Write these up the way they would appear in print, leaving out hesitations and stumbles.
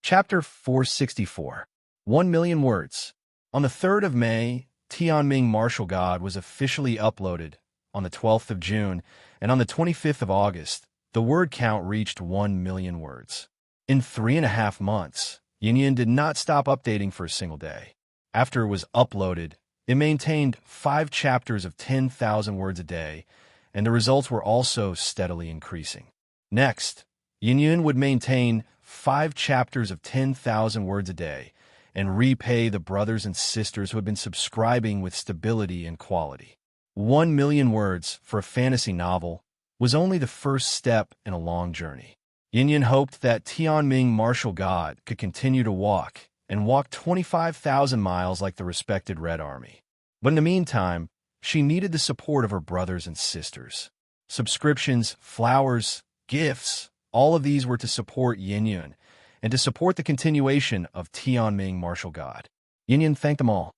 Chapter 464. 1,000,000 Words. On the 3rd of May, Tianming Martial God was officially uploaded on the 12th of June, and on the 25th of August, the word count reached 1,000,000 words. In 3.5 months, Yin did not stop updating for a single day. After it was uploaded, it maintained 5 chapters of 10,000 words a day, and the results were also steadily increasing. Next, Yin would maintain 5 chapters of 10,000 words a day and repay the brothers and sisters who had been subscribing with stability and quality. 1,000,000 words for a fantasy novel was only the first step in a long journey. Yin hoped that Tianming Martial God could continue to walk 25,000 miles like the respected Red Army. But in the meantime, she needed the support of her brothers and sisters. Subscriptions, flowers, gifts, all of these were to support Yin and to support the continuation of Tianming Martial God. Yin thanked them all.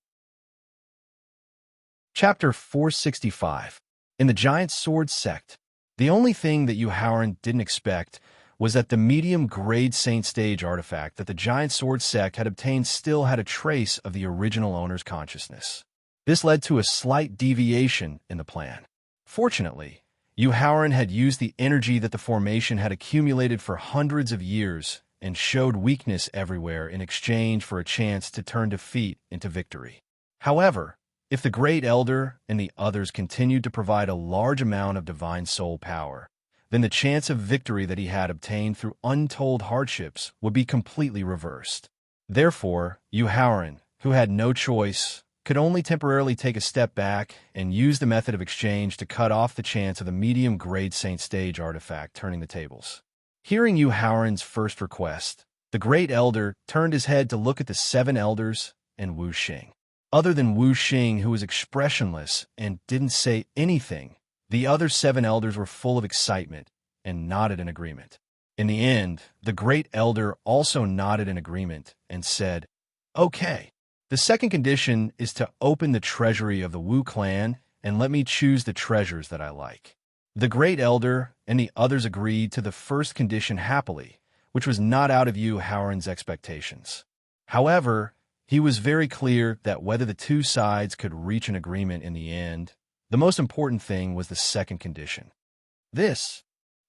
Chapter 465. In the Giant Sword Sect. The only thing that Yu Haoran didn't expect was that the medium-grade Saint Stage artifact that the Giant Sword Sect had obtained still had a trace of the original owner's consciousness. This led to a slight deviation in the plan. Fortunately, Yu Haoran had used the energy that the formation had accumulated for hundreds of years and showed weakness everywhere in exchange for a chance to turn defeat into victory. However, if the Great Elder and the others continued to provide a large amount of divine soul power, then the chance of victory that he had obtained through untold hardships would be completely reversed. Therefore, Yu Haoran, who had no choice, could only temporarily take a step back and use the method of exchange to cut off the chance of the medium-grade Saint Stage artifact turning the tables. Hearing Yu Haoran's first request, the Great Elder turned his head to look at the 7 elders and Wu Xing. Other than Wu Xing, who was expressionless and didn't say anything, the other 7 elders were full of excitement and nodded in agreement. In the end, the Great Elder also nodded in agreement and said, "Okay. The second condition is to open the treasury of the Wu clan and let me choose the treasures that I like." The Great Elder and the others agreed to the first condition happily, which was not out of Yu Haoran's expectations. However, he was very clear that whether the 2 sides could reach an agreement in the end, the most important thing was the second condition.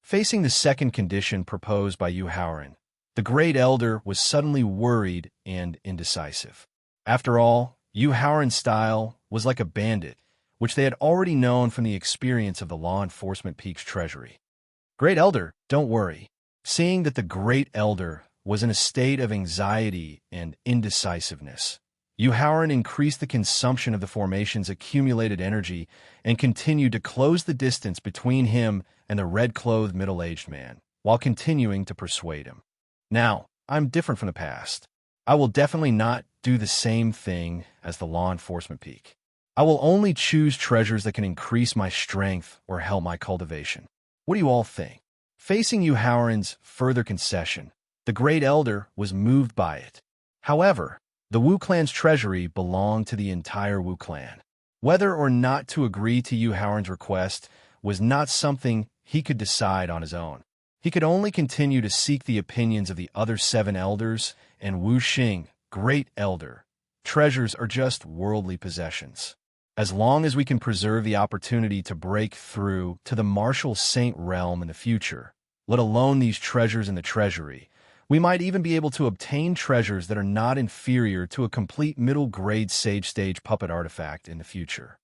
Facing the second condition proposed by Yu Haoran, the Great Elder was suddenly worried and indecisive. After all, Yu Haoran's style was like a bandit, which they had already known from the experience of the Law Enforcement Peak's treasury. "Great Elder, don't worry." Seeing that the Great Elder was in a state of anxiety and indecisiveness, Yu Haoran increased the consumption of the formation's accumulated energy and continued to close the distance between him and the red-clothed middle-aged man, while continuing to persuade him. "Now, I'm different from the past. I will definitely not do the same thing as the Law Enforcement Peak. I will only choose treasures that can increase my strength or help my cultivation. What do you all think?" Facing Yu Haoran's further concession, the Great Elder was moved by it. However, the Wu clan's treasury belonged to the entire Wu clan. Whether or not to agree to Yu Haoran's request was not something he could decide on his own. He could only continue to seek the opinions of the other 7 elders and Wu Xing, Great Elder. Treasures are just worldly possessions. As long as we can preserve the opportunity to break through to the martial saint realm in the future, let alone these treasures in the treasury, we might even be able to obtain treasures that are not inferior to a complete middle-grade Sage Stage puppet artifact in the future.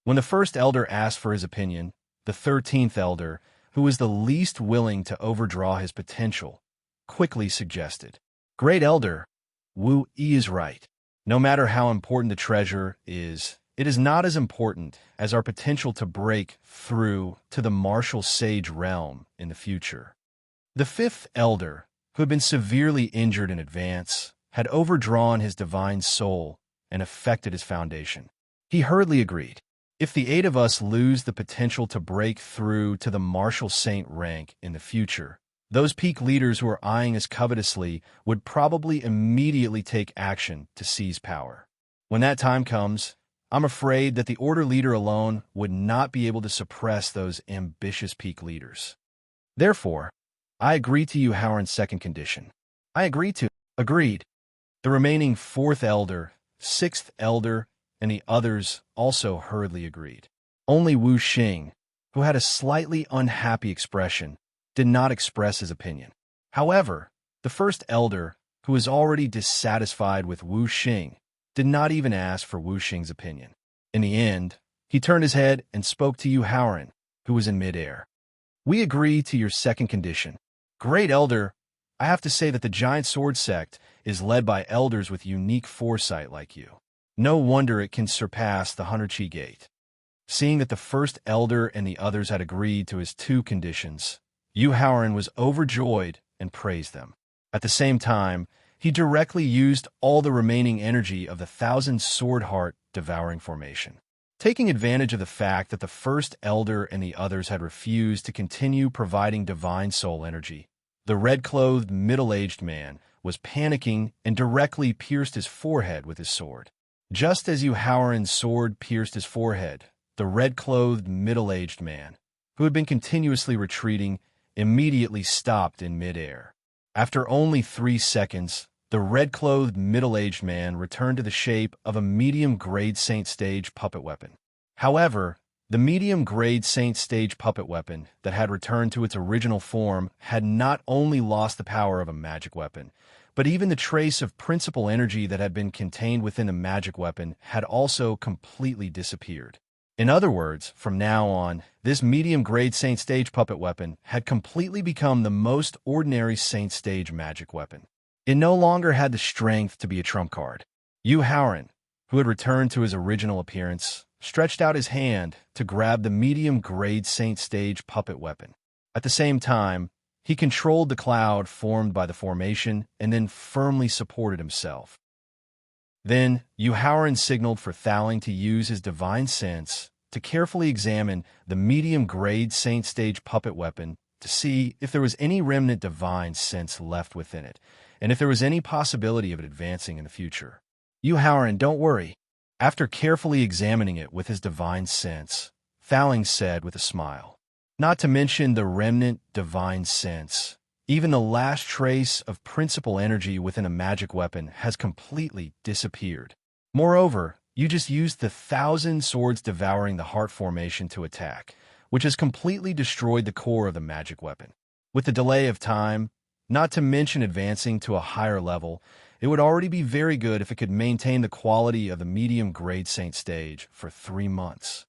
When the first elder asked for his opinion, the 13th elder, who was the least willing to overdraw his potential, quickly suggested, "Great Elder, Wu Yi is right. No matter how important the treasure is, it is not as important as our potential to break through to the martial sage realm in the future." The 5th elder, who had been severely injured in advance, had overdrawn his divine soul and affected his foundation. He hurriedly agreed. "If the 8 of us lose the potential to break through to the martial saint rank in the future, those peak leaders who are eyeing us covetously would probably immediately take action to seize power. When that time comes, I'm afraid that the Order leader alone would not be able to suppress those ambitious peak leaders. Therefore, I agree to Yu Haoran's second condition. I agree to. Agreed. The remaining fourth elder, sixth elder, and the others also hurriedly agreed. Only Wu Xing, who had a slightly unhappy expression, did not express his opinion. However, the first elder, who was already dissatisfied with Wu Xing, did not even ask for Wu Xing's opinion. In the end, he turned his head and spoke to Yu Haoran, who was in midair. We agree to your second condition. Great Elder, I have to say that the Giant Sword Sect is led by elders with unique foresight like you. No wonder it can surpass the 100 Gate. Seeing that the first elder and the others had agreed to his two conditions, Yu Haoran was overjoyed and praised them. At the same time, he directly used all the remaining energy of the 1,000 Sword Heart devouring formation. Taking advantage of the fact that the first elder and the others had refused to continue providing divine soul energy, the red-clothed middle-aged man was panicking and directly pierced his forehead with his sword. Just as Yu Haoran's sword pierced his forehead, the red-clothed middle-aged man, who had been continuously retreating, immediately stopped in midair. After only 3 seconds, the red-clothed middle-aged man returned to the shape of a medium-grade Saint Stage puppet weapon. However, the medium-grade Saint Stage puppet weapon that had returned to its original form had not only lost the power of a magic weapon, but even the trace of principal energy that had been contained within the magic weapon had also completely disappeared. In other words, from now on, this medium-grade Saint Stage puppet weapon had completely become the most ordinary Saint Stage magic weapon. It no longer had the strength to be a trump card. Yu Haoran, who had returned to his original appearance, stretched out his hand to grab the medium-grade Saint Stage puppet weapon. At the same time, he controlled the cloud formed by the formation and then firmly supported himself. Then, Yu Haoran signaled for Thaling to use his divine sense to carefully examine the medium-grade Saint Stage puppet weapon to see if there was any remnant divine sense left within it, and if there was any possibility of it advancing in the future. Yu Haoran, don't worry. After carefully examining it with his divine sense, Thaling said with a smile, not to mention the remnant divine sense, even the last trace of principal energy within a magic weapon has completely disappeared. Moreover, you just used the 1,000 swords devouring the heart formation to attack, which has completely destroyed the core of the magic weapon. With the delay of time, not to mention advancing to a higher level, it would already be very good if it could maintain the quality of the medium-grade Saint Stage for 3 months.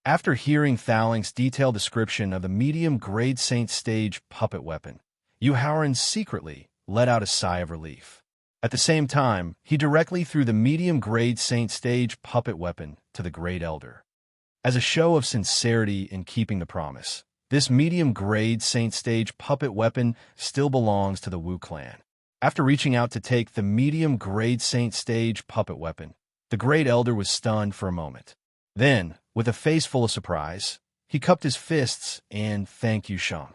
After hearing Thaling's detailed description of the medium-grade Saint Stage puppet weapon, Yu Haoran secretly let out a sigh of relief. At the same time, he directly threw the medium-grade Saint Stage puppet weapon to the Great Elder. As a show of sincerity in keeping the promise, this medium-grade Saint Stage puppet weapon still belongs to the Wu clan. After reaching out to take the medium-grade Saint Stage puppet weapon, the Great Elder was stunned for a moment. Then, with a face full of surprise, he cupped his fists and thanked Yu Sheng.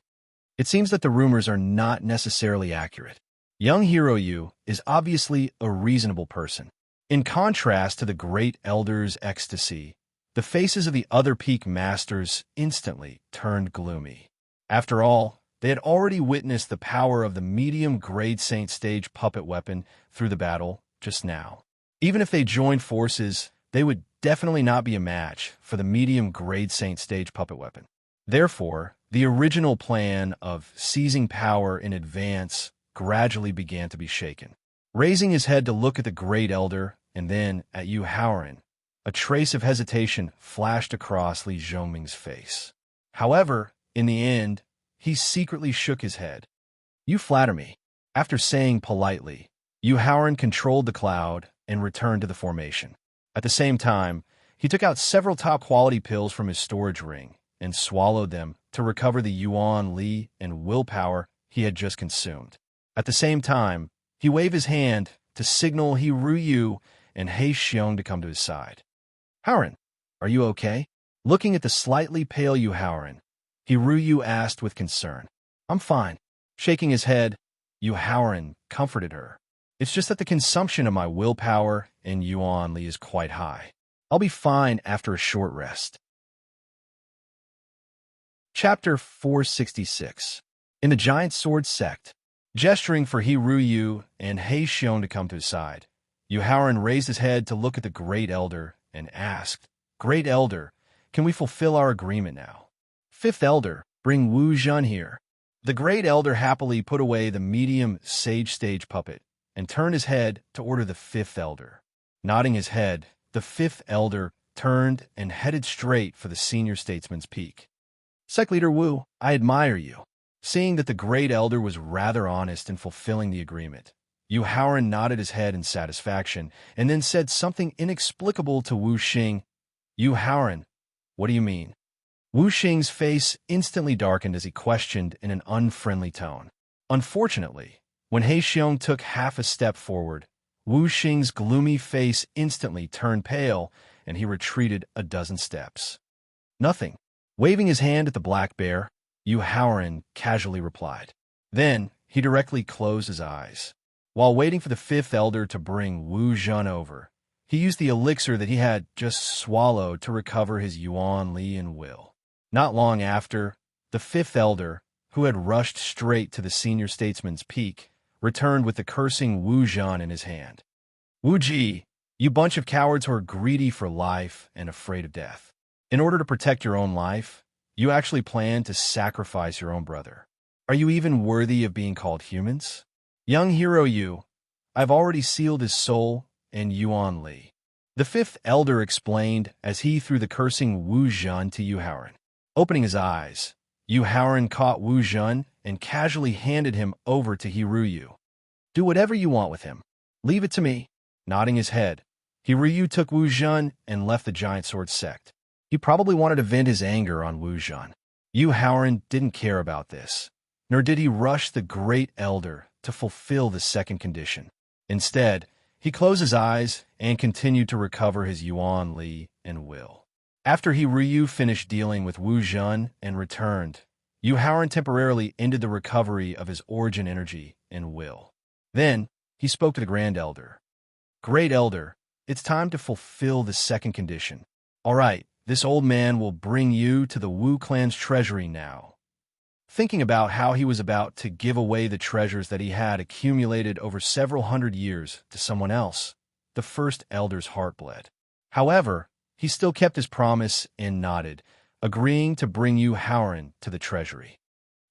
It seems that the rumors are not necessarily accurate. Young Hero Yu is obviously a reasonable person. In contrast to the Great Elder's ecstasy, the faces of the other peak masters instantly turned gloomy. After all, they had already witnessed the power of the medium-grade Saint Stage puppet weapon through the battle just now. Even if they joined forces, they would definitely not be a match for the medium-grade Saint Stage puppet weapon. Therefore, the original plan of seizing power in advance gradually began to be shaken. Raising his head to look at the Great Elder and then at Yu Haoran, a trace of hesitation flashed across Li Zhongming's face. However, in the end, he secretly shook his head. You flatter me. After saying politely, Yu Haoran controlled the cloud and returned to the formation. At the same time, he took out several top-quality pills from his storage ring and swallowed them to recover the Yuan Li and willpower he had just consumed. At the same time, he waved his hand to signal He Ruyu and He Xiong to come to his side. Haoran, are you okay? Looking at the slightly pale Yu Haoran, He Ruyu asked with concern. I'm fine. Shaking his head, Yu Haoran comforted her. It's just that the consumption of my willpower and Yuan Li is quite high. I'll be fine after a short rest. Chapter 466. In the Giant Sword Sect, Gesturing for He Ryu and He Xiong to come to his side, Yu Haoran raised his head to look at the Great Elder and asked, "Great Elder, can we fulfill our agreement now?" "Fifth Elder, bring Wu Zhen here." The Great Elder happily put away the medium sage stage puppet and turned his head to order the Fifth Elder. Nodding his head, the Fifth Elder turned and headed straight for the senior statesman's peak. "Sect Leader Wu, I admire you." Seeing that the Great Elder was rather honest in fulfilling the agreement, Yu Haoran nodded his head in satisfaction and then said something inexplicable to Wu Xing. "Yu Haoran, what do you mean?" Wu Xing's face instantly darkened as he questioned in an unfriendly tone. Unfortunately, when He Xiong took half a step forward, Wu Xing's gloomy face instantly turned pale and he retreated a dozen steps. "Nothing." Waving his hand at the black bear, Yu Haoran casually replied. Then he directly closed his eyes. While waiting for the Fifth Elder to bring Wu Zhen over, he used the elixir that he had just swallowed to recover his Yuan Li and will. Not long after, the Fifth Elder, who had rushed straight to the senior statesman's peak, returned with the cursing Wu Zhen in his hand. "Wu Ji, you bunch of cowards who are greedy for life and afraid of death. In order to protect your own life, you actually plan to sacrifice your own brother. Are you even worthy of being called humans? Young hero Yu, I've already sealed his soul and Yuan Li." The Fifth Elder explained as he threw the cursing Wu Zhen to Yu Haoran. Opening his eyes, Yu Haoran caught Wu Zhen and casually handed him over to He Ryu. "Do whatever you want with him. Leave it to me." Nodding his head, He Ryu took Wu Zhen and left the Giant Sword sect. He probably wanted to vent his anger on Wu Zhen. Yu Haoran didn't care about this, nor did he rush the Great Elder to fulfill the second condition. Instead, he closed his eyes and continued to recover his Yuan Li and will. After He Ryu finished dealing with Wu Zhen and returned, Yu Haoran temporarily ended the recovery of his origin energy and will. Then, he spoke to the Grand Elder. "Great Elder, it's time to fulfill the second condition. All right, this old man will bring you to the Wu clan's treasury now." Thinking about how he was about to give away the treasures that he had accumulated over several hundred years to someone else, the First Elder's heart bled. However, he still kept his promise and nodded, agreeing to bring Yu Haoran to the treasury.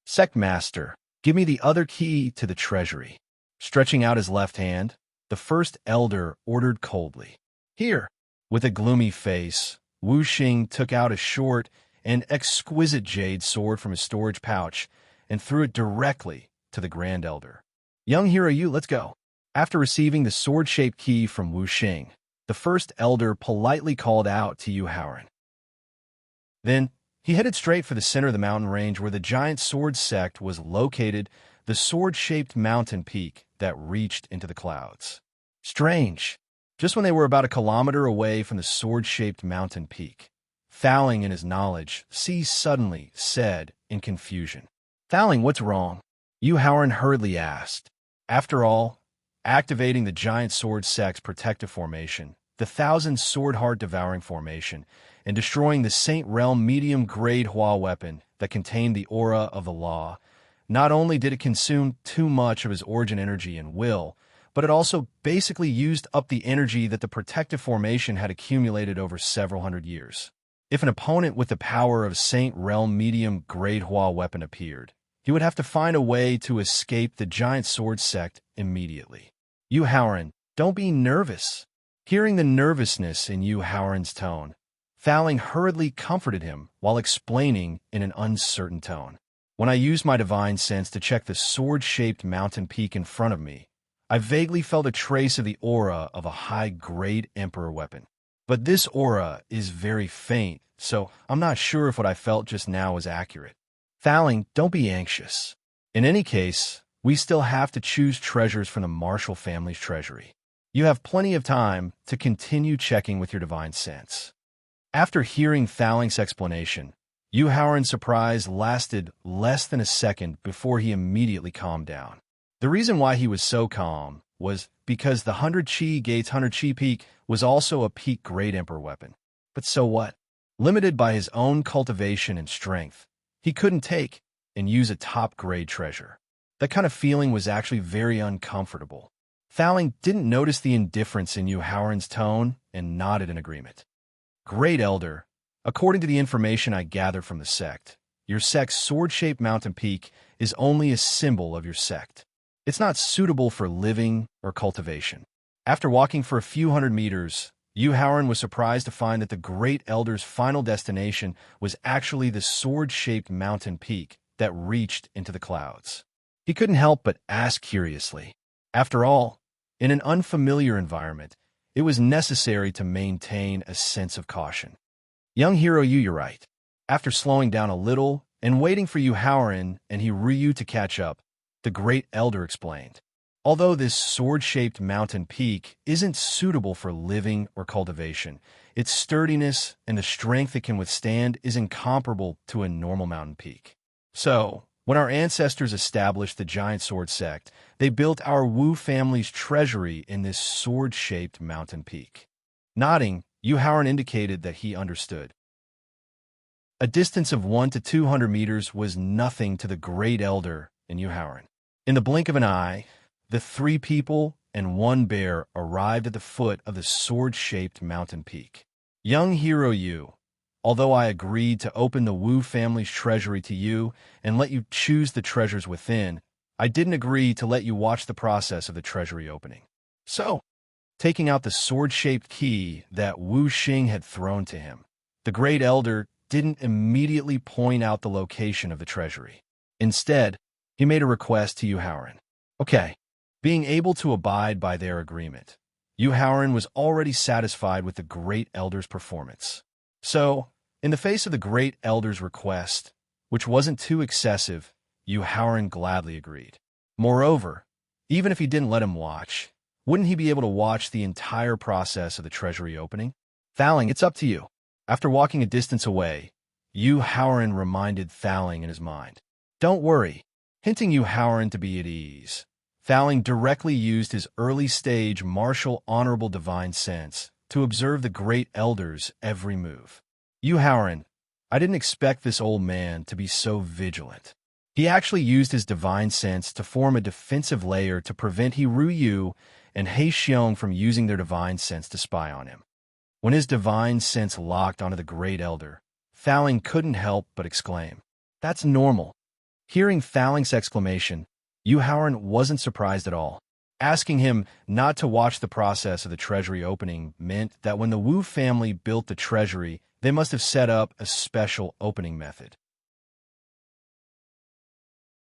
"Sect Master, give me the other key to the treasury." Stretching out his left hand, the First Elder ordered coldly. "Here." With a gloomy face, Wu Xing took out a short and exquisite jade sword from his storage pouch and threw it directly to the Grand Elder. "Young hero Yu, let's go." After receiving the sword-shaped key from Wu Xing, the First Elder politely called out to Yu Haoran. Then, he headed straight for the center of the mountain range where the Giant Sword sect was located, the sword-shaped mountain peak that reached into the clouds. Strange. Just when they were about a kilometer away from the sword-shaped mountain peak, Thowling, in his knowledge, suddenly said in confusion. "Thowling, what's wrong?" Yu Haoran hurriedly asked. After all, activating the Giant Sword sect's protective formation, the Thousand Sword Heart Devouring formation, and destroying the Saint Realm medium-grade Hua weapon that contained the aura of the law, not only did it consume too much of his origin energy and will, but it also basically used up the energy that the protective formation had accumulated over several hundred years. If an opponent with the power of Saint Realm medium-grade Hua weapon appeared, he would have to find a way to escape the Giant Sword sect immediately. "Yu Haoran, don't be nervous." Hearing the nervousness in Yu Haoran's tone, Thowling hurriedly comforted him while explaining in an uncertain tone. "When I used my divine sense to check the sword-shaped mountain peak in front of me, I vaguely felt a trace of the aura of a high-grade Emperor weapon. But this aura is very faint, so I'm not sure if what I felt just now was accurate." "Thowling, don't be anxious. In any case, we still have to choose treasures from the Marshall family's treasury. You have plenty of time to continue checking with your divine sense." After hearing Thowling's explanation, Yu Haoran's surprise lasted less than a second before he immediately calmed down. The reason why he was so calm was because the 100 Chi Gates 100 Chi Peak was also a peak-grade Emperor weapon. But so what? Limited by his own cultivation and strength, he couldn't take and use a top-grade treasure. That kind of feeling was actually very uncomfortable. Thowling didn't notice the indifference in Howard's tone and nodded in agreement. Great Elder, according to the information I gathered from the sect, your sect's sword-shaped mountain peak is only a symbol of your sect. It's not suitable for living or cultivation. After walking for a few hundred meters, Howard was surprised to find that the Great Elder's final destination was actually the sword-shaped mountain peak that reached into the clouds. He couldn't help but ask curiously. After all, in an unfamiliar environment, it was necessary to maintain a sense of caution. Young hero you're right. After slowing down a little and waiting for Howard and Ryu to catch up, the Great Elder explained. Although this sword-shaped mountain peak isn't suitable for living or cultivation, its sturdiness and the strength it can withstand is incomparable to a normal mountain peak. So, when our ancestors established the Giant Sword sect, they built our Wu family's treasury in this sword-shaped mountain peak. Nodding, Howard indicated that he understood. A distance of 100 to 200 meters was nothing to the Great Elder and Howard. In the blink of an eye, the 3 people and 1 bear arrived at the foot of the sword-shaped mountain peak. Young hero Yu, although I agreed to open the Wu family's treasury to you and let you choose the treasures within, I didn't agree to let you watch the process of the treasury opening. So, taking out the sword-shaped key that Wu Xing had thrown to him, the Great Elder didn't immediately point out the location of the treasury. Instead, he made a request to Howard. Okay. Being able to abide by their agreement, Howard was already satisfied with the Great Elder's performance. So, in the face of the Great Elder's request, which wasn't too excessive, Howard gladly agreed. Moreover, even if he didn't let him watch, wouldn't he be able to watch the entire process of the treasury opening? Thowling, it's up to you. After walking a distance away, Howard reminded Thowling in his mind. Don't worry, hinting Howard to be at ease. Thowling directly used his early-stage martial honorable divine sense to observe the Great Elder's every move. Howard, I didn't expect this old man to be so vigilant. He actually used his divine sense to form a defensive layer to prevent Ryu and He Xiong from using their divine sense to spy on him. When his divine sense locked onto the Great Elder, Thowling couldn't help but exclaim, "That's normal." Hearing Thowling's exclamation, Howard wasn't surprised at all. Asking him not to watch the process of the treasury opening meant that when the Wu family built the treasury, they must have set up a special opening method.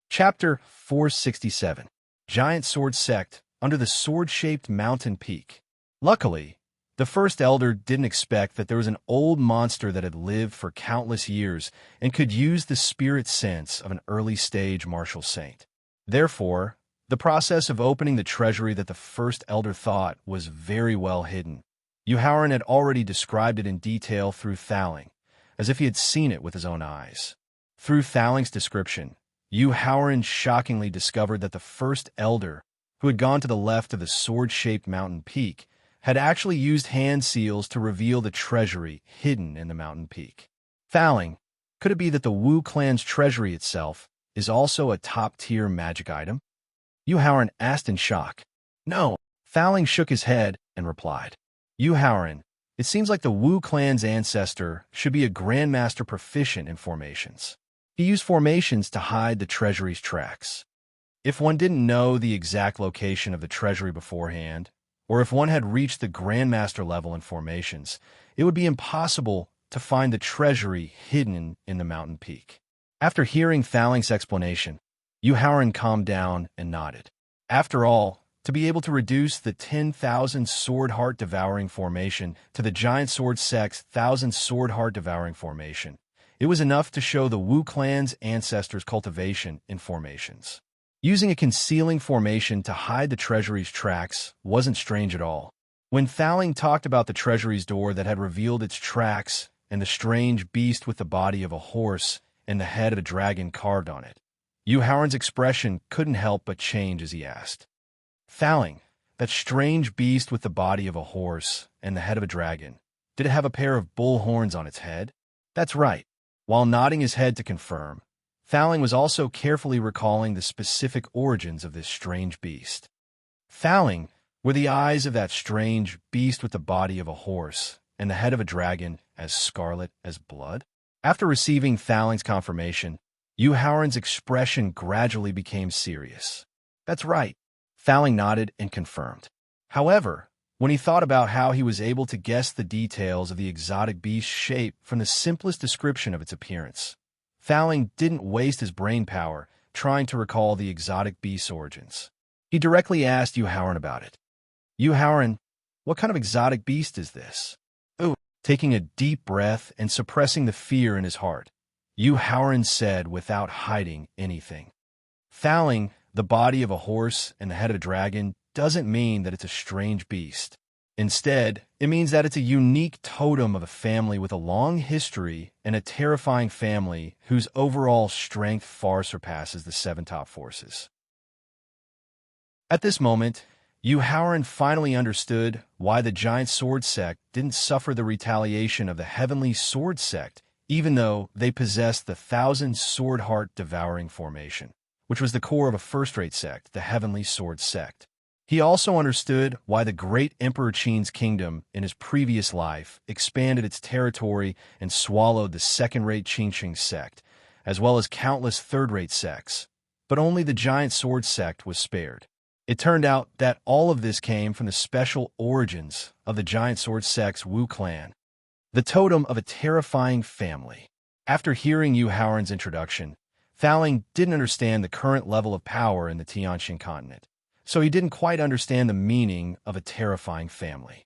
Chapter 467. Giant Sword Sect under the sword-shaped mountain peak. Luckily, the first elder didn't expect that there was an old monster that had lived for countless years and could use the spirit sense of an early-stage martial saint. Therefore, the process of opening the treasury that the first elder thought was very well hidden. Howard had already described it in detail through Thowling, as if he had seen it with his own eyes. Through Thowling's description, Howard shockingly discovered that the first elder, who had gone to the left of the sword-shaped mountain peak, had actually used hand seals to reveal the treasury hidden in the mountain peak. Thowling, could it be that the Wu clan's treasury itself is also a top-tier magic item? Howard asked in shock. No, Thowling shook his head and replied. Howard, it seems like the Wu clan's ancestor should be a grandmaster proficient in formations. He used formations to hide the treasury's tracks. If one didn't know the exact location of the treasury beforehand, or if one had reached the grandmaster level in formations, it would be impossible to find the treasury hidden in the mountain peak. After hearing Thowling's explanation, Howard calmed down and nodded. After all, to be able to reduce the 10,000 Sword Heart Devouring formation to the Giant Sword Sect's 1,000 Sword Heart Devouring formation, it was enough to show the Wu clan's ancestors' cultivation in formations. Using a concealing formation to hide the treasury's tracks wasn't strange at all. When Thowling talked about the treasury's door that had revealed its tracks and the strange beast with the body of a horse and the head of a dragon carved on it, Howard's expression couldn't help but change as he asked. Thowling, that strange beast with the body of a horse and the head of a dragon, did it have a pair of bull horns on its head? That's right. While nodding his head to confirm, Thowling was also carefully recalling the specific origins of this strange beast. Thowling were the eyes of that strange beast with the body of a horse and the head of a dragon as scarlet as blood. After receiving Thowling's confirmation, Howard's expression gradually became serious. That's right. Thowling nodded and confirmed. However, when he thought about how he was able to guess the details of the exotic beast's shape from the simplest description of its appearance, Thowling didn't waste his brain power trying to recall the exotic beast's origins. He directly asked Howard about it. Howard, what kind of exotic beast is this? Oh, taking a deep breath and suppressing the fear in his heart, Howard said without hiding anything. Thowling, the body of a horse and the head of a dragon, doesn't mean that it's a strange beast. Instead, it means that it's a unique totem of a family with a long history and a terrifying family whose overall strength far surpasses the seven top forces. At this moment, Howard finally understood why the giant sword sect didn't suffer the retaliation of the heavenly sword sect, even though they possessed the 1,000 sword heart devouring formation, which was the core of a first-rate sect, the heavenly sword sect. He also understood why the great Emperor Qin's kingdom in his previous life expanded its territory and swallowed the second-rate Qinsheng sect, as well as countless third-rate sects, but only the giant sword sect was spared. It turned out that all of this came from the special origins of the giant sword sect's Wu clan, the totem of a terrifying family. After hearing Howard's introduction, Thowling didn't understand the current level of power in the Tianxin continent, so he didn't quite understand the meaning of a terrifying family.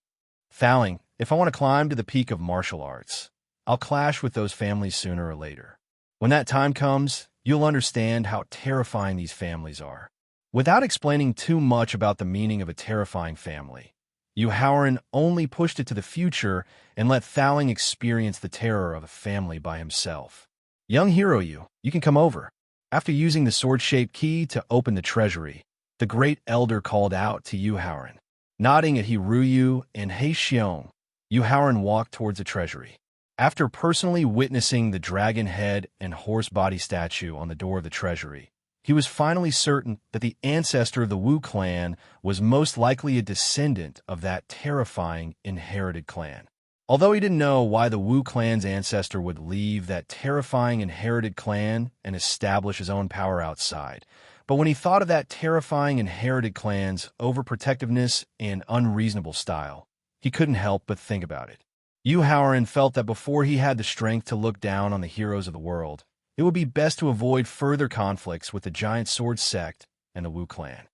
Thowling, if I want to climb to the peak of martial arts, I'll clash with those families sooner or later. When that time comes, you'll understand how terrifying these families are. Without explaining too much about the meaning of a terrifying family, Howard only pushed it to the future and let Thowling experience the terror of a family by himself. Young hero, you can come over. After using the sword-shaped key to open the treasury, the great elder called out to Howard. Nodding at Hiruyu and Heixiong, Howard walked towards the treasury. After personally witnessing the dragon head and horse body statue on the door of the treasury, he was finally certain that the ancestor of the Wu clan was most likely a descendant of that terrifying inherited clan. Although he didn't know why the Wu clan's ancestor would leave that terrifying inherited clan and establish his own power outside, but when he thought of that terrifying inherited clan's overprotectiveness and unreasonable style, he couldn't help but think about it. Howard felt that before he had the strength to look down on the heroes of the world, it would be best to avoid further conflicts with the giant sword sect and the Wu clan.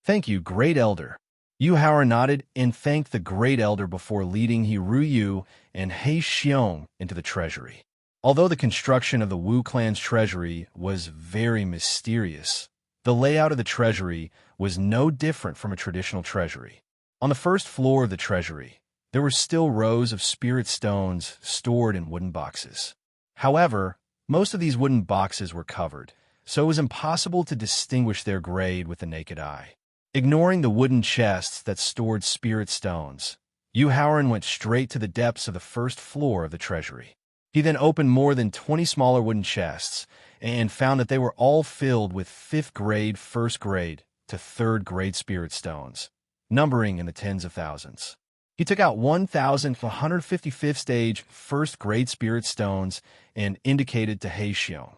Thank you, Great Elder. Howard nodded and thanked the Great Elder before leading Hiruyu and Heixiong into the treasury. Although the construction of the Wu clan's treasury was very mysterious, the layout of the treasury was no different from a traditional treasury. On the first floor of the treasury, there were still rows of spirit stones stored in wooden boxes. However, most of these wooden boxes were covered, so it was impossible to distinguish their grade with the naked eye. Ignoring the wooden chests that stored spirit stones, Howard went straight to the depths of the first floor of the treasury. He then opened more than 20 smaller wooden chests and found that they were all filled with 5th grade, 1st grade to 3rd grade spirit stones, numbering in the tens of thousands. He took out 1,155th stage 1st grade spirit stones and indicated to Heixiong.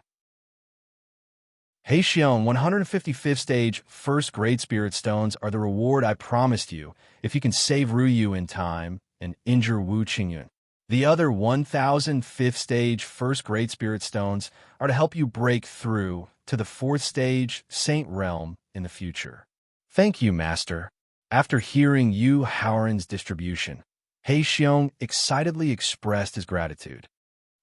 Heixiong, 155th stage 1st grade spirit stones are the reward I promised you if you can save Ruyu in time and injure Wu Qingyun. The other 1,005th stage 1st grade spirit stones are to help you break through to the 4th stage Saint Realm in the future. Thank you, Master. After hearing Howard's distribution, Heixiong excitedly expressed his gratitude.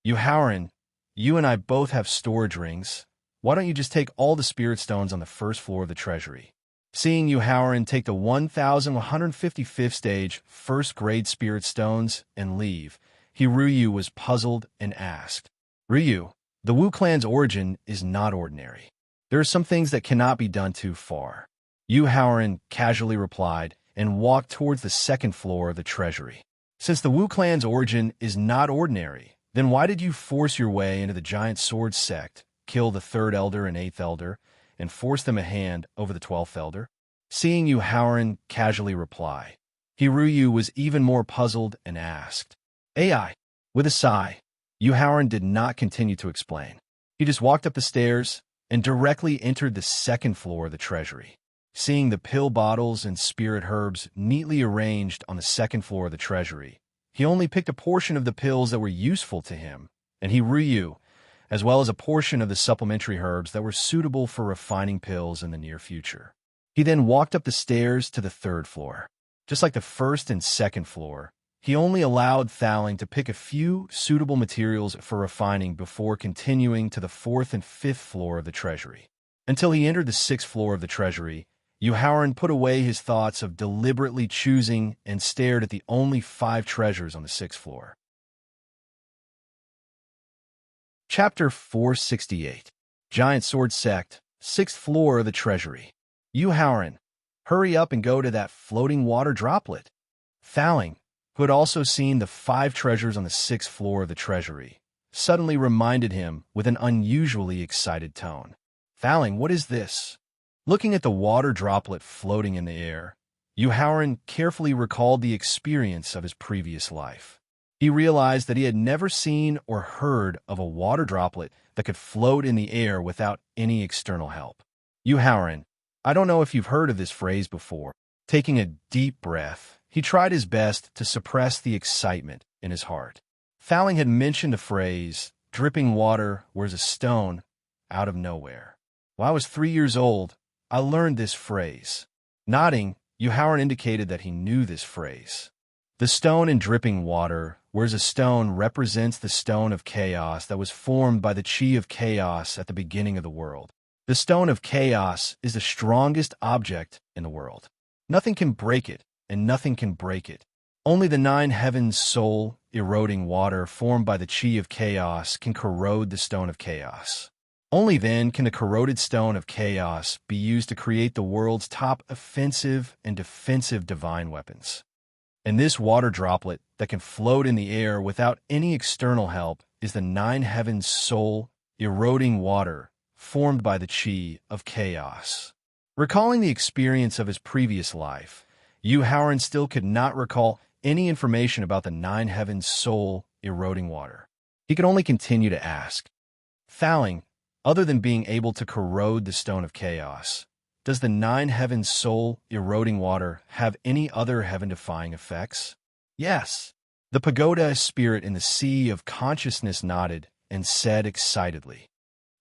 Howard, you and I both have storage rings. Why don't you just take all the spirit stones on the first floor of the treasury? Seeing Howard take the 1,155th stage 1st grade spirit stones and leave, Hiruyu was puzzled and asked, Ryu, the Wu clan's origin is not ordinary. There are some things that cannot be done too far. Howard casually replied and walked towards the 2nd floor of the treasury. Since the Wu clan's origin is not ordinary, then why did you force your way into the giant sword sect kill the third elder and eighth elder, and force them a hand over the 12th elder? Seeing Yu Haoran casually reply, Hiruyu was even more puzzled and asked, AI. With a sigh, Yu Haoran did not continue to explain. He just walked up the stairs and directly entered the second floor of the treasury. Seeing the pill bottles and spirit herbs neatly arranged on the second floor of the treasury, he only picked a portion of the pills that were useful to him, and Hiruyu, as well as a portion of the supplementary herbs that were suitable for refining pills in the near future. He then walked up the stairs to the third floor. Just like the first and second floor, he only allowed Thaling to pick a few suitable materials for refining before continuing to the fourth and fifth floor of the treasury. Until he entered the sixth floor of the treasury, Yu Haoran put away his thoughts of deliberately choosing and stared at the only 5 treasures on the sixth floor. Chapter 468. Giant Sword Sect, 6th floor of the treasury. Yu Haoran, hurry up and go to that floating water droplet. Thaling, who had also seen the 5 treasures on the 6th floor of the treasury, suddenly reminded him with an unusually excited tone. Thaling, what is this? Looking at the water droplet floating in the air, Yu Haoran carefully recalled the experience of his previous life. He realized that he had never seen or heard of a water droplet that could float in the air without any external help. Yu Haoran, I don't know if you've heard of this phrase before. Taking a deep breath, he tried his best to suppress the excitement in his heart. Thaling had mentioned the phrase, dripping water where's a stone, out of nowhere. While I was 3 years old, I learned this phrase. Nodding, Yu Haoran indicated that he knew this phrase. The stone in dripping water, whereas a stone represents the stone of chaos that was formed by the chi of chaos at the beginning of the world. The stone of chaos is the strongest object in the world. Nothing can break it, and nothing can break it. Only the 9 heavens soul, eroding water formed by the chi of chaos can corrode the stone of chaos. Only then can the corroded stone of chaos be used to create the world's top offensive and defensive divine weapons. And this water droplet that can float in the air without any external help is the 9 heavens soul, eroding water, formed by the chi of chaos. Recalling the experience of his previous life, Yu Haoran still could not recall any information about the 9 heavens soul, eroding water. He could only continue to ask, Thaling, other than being able to corrode the stone of chaos, does the 9 heavens soul, eroding water, have any other heaven-defying effects? Yes. The pagoda spirit in the sea of consciousness nodded and said excitedly,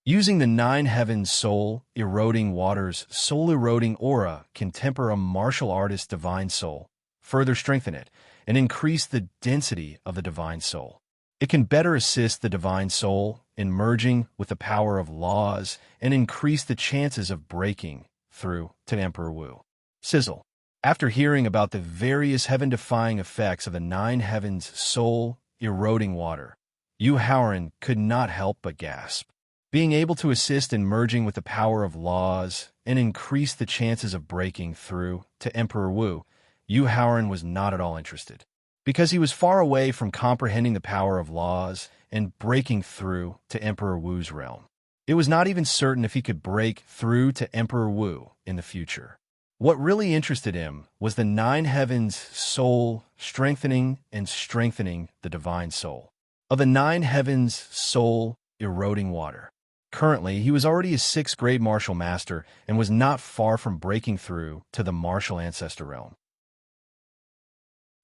using the 9 heavens soul, eroding water's soul-eroding aura can temper a martial artist's divine soul, further strengthen it, and increase the density of the divine soul. It can better assist the divine soul in merging with the power of laws and increase the chances of breaking through to Emperor Wu. Sizzle. After hearing about the various heaven-defying effects of the 9 heavens soul, eroding water, Yu Haoran could not help but gasp. Being able to assist in merging with the power of laws and increase the chances of breaking through to Emperor Wu, Yu Haoran was not at all interested. Because he was far away from comprehending the power of laws and breaking through to Emperor Wu's realm. It was not even certain if he could break through to Emperor Wu in the future. What really interested him was the 9 heavens soul strengthening the divine soul. Of the 9 heavens soul eroding water. Currently, he was already a 6th grade martial master and was not far from breaking through to the martial ancestor realm.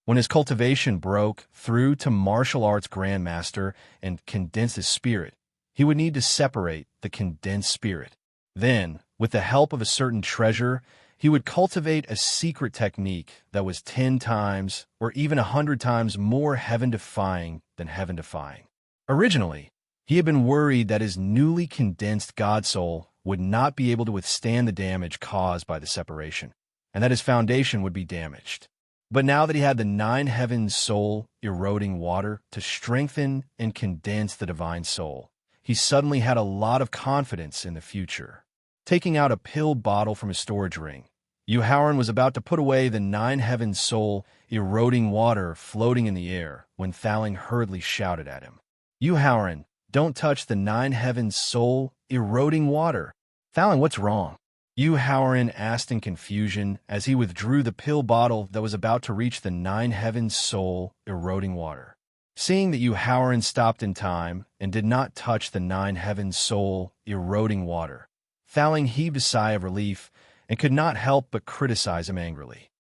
When his cultivation broke through to martial arts grandmaster and condensed his spirit, he would need to separate the condensed spirit. Then, with the help of a certain treasure, he would cultivate a secret technique that was 10 times or even 100 times more heaven-defying than heaven-defying. Originally, he had been worried that his newly condensed God soul would not be able to withstand the damage caused by the separation, and that his foundation would be damaged. But now that he had the 9 heavens soul eroding water to strengthen and condense the divine soul, he suddenly had a lot of confidence in the future. Taking out a pill bottle from his storage ring, Yu Haoran was about to put away the 9 heavens soul eroding water floating in the air when Thaling hurriedly shouted at him. Yu Haoran, Don't touch the nine heavens soul eroding water. Thowling, what's wrong? Yu Haoran asked in confusion as he withdrew the pill bottle that was about to reach the nine heavens soul eroding water. Seeing that Yu Haoran stopped in time and did not touch the nine heavens soul eroding water, Thowling heaved a sigh of relief and could not help but criticize him angrily.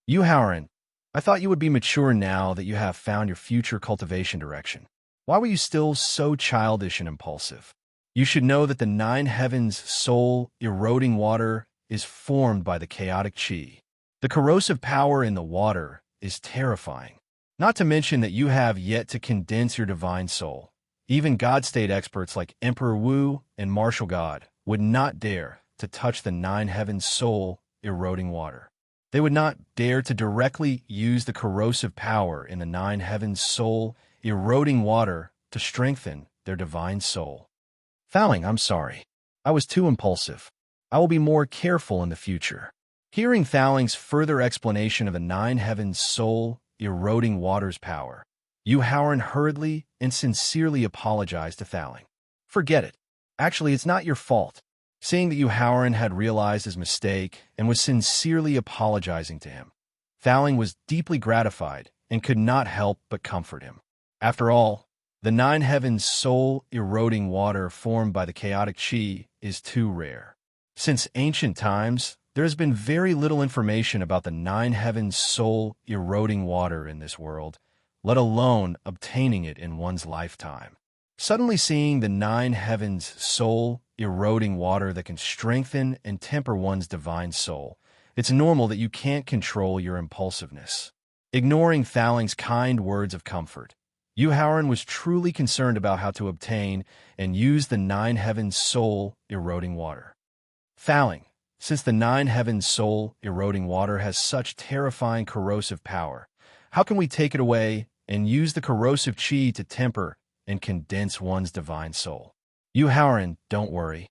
Yu Haoran, I thought you would be mature now that you have found your future cultivation direction. Why were you still so childish and impulsive? You should know that the nine heavens soul eroding water is formed by the chaotic qi. The corrosive power in the water is terrifying. Not to mention that you have yet to condense your divine soul. Even God-state experts like Emperor Wu and Martial God would not dare to touch the nine heavens soul eroding water. They would not dare to directly use the corrosive power in the nine heavens soul eroding water to strengthen their divine soul. Thowling, I'm sorry. I was too impulsive. I will be more careful in the future. Hearing Thowling's further explanation of the nine heavens soul eroding water's power, Yu Haoran hurriedly and sincerely apologized to Thowling. Forget it. Actually, it's not your fault. Seeing that Yu Haoran had realized his mistake and was sincerely apologizing to him, Thowling was deeply gratified and could not help but comfort him. After all, the nine heavens soul eroding water formed by the chaotic qi is too rare. Since ancient times, there has been very little information about the nine heavens soul eroding water in this world, let alone obtaining it in one's lifetime. Suddenly seeing the nine heavens soul eroding water that can strengthen and temper one's divine soul, it's normal that you can't control your impulsiveness. Ignoring Thowling's kind words of comfort, Yu Haoran was truly concerned about how to obtain and use the nine heavens soul eroding water. Thowling, since the nine heavens soul eroding water has such terrifying corrosive power, how can we take it away and use the corrosive qi to temper and condense one's divine soul? Yu Haoran, don't worry.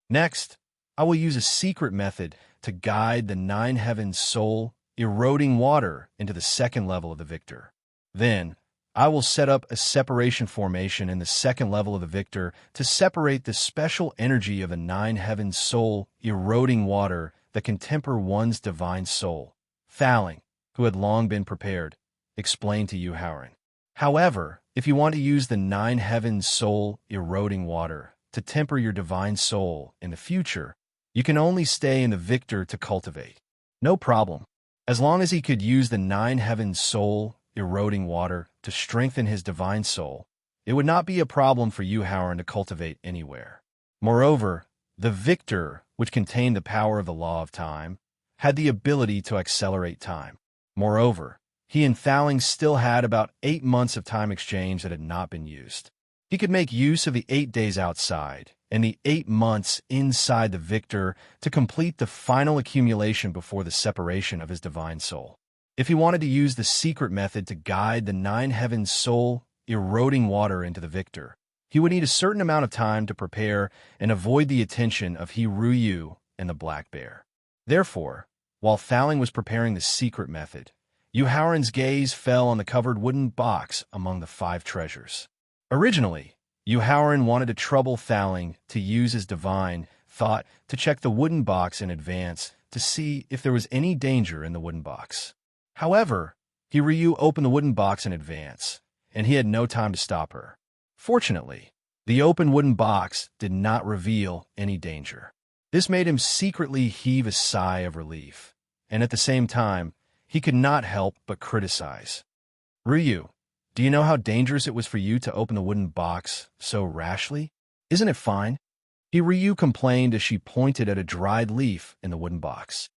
Next, I will use a secret method to guide the nine heavens soul eroding water into the second level of the victor. Then, I will set up a separation formation in the second level of the victor to separate the special energy of the nine heavens soul eroding water that can temper one's divine soul. Thowling, who had long been prepared, explained to Yu Haoran. However, if you want to use the nine heavens soul eroding water to temper your divine soul in the future, you can only stay in the victor to cultivate. No problem. As long as he could use the nine heavens soul eroding water to strengthen his divine soul, it would not be a problem for Yu Haoran to cultivate anywhere. Moreover, the victor, which contained the power of the law of time, had the ability to accelerate time. Moreover, he and Thowling still had about 8 months of time exchange that had not been used. He could make use of the 8 days outside and the 8 months inside the victor to complete the final accumulation before the separation of his divine soul. If he wanted to use the secret method to guide the nine heavens soul eroding water into the victor, he would need a certain amount of time to prepare and avoid the attention of He Ruyu and the black bear. Therefore, while Thowling was preparing the secret method, Yu Haoran's gaze fell on the covered wooden box among the 5 treasures. Originally, Yu Haoran wanted to trouble Thowling to use his divine thought to check the wooden box in advance to see if there was any danger in the wooden box. However, He Ryu opened the wooden box in advance, and he had no time to stop her. Fortunately, the open wooden box did not reveal any danger. This made him secretly heave a sigh of relief, and at the same time, he could not help but criticize. Ryu, do you know how dangerous it was for you to open the wooden box so rashly? Isn't it fine? He Ryu complained as she pointed at a dried leaf in the wooden box.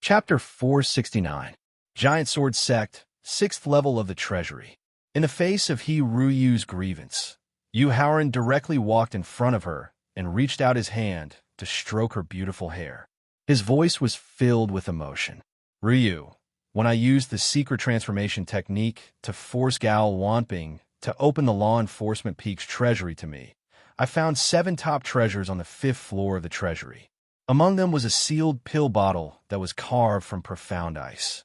Chapter 469. Giant Sword Sect, 6th level of the Treasury. In the face of He Ruyu's grievance, Yu Haoran directly walked in front of her and reached out his hand to stroke her beautiful hair. His voice was filled with emotion. Ryu, when I used the secret transformation technique to force Gao Wanping to open the Law Enforcement Peak's treasury to me, I found 7 top treasures on the 5th floor of the treasury. Among them was a sealed pill bottle that was carved from profound ice.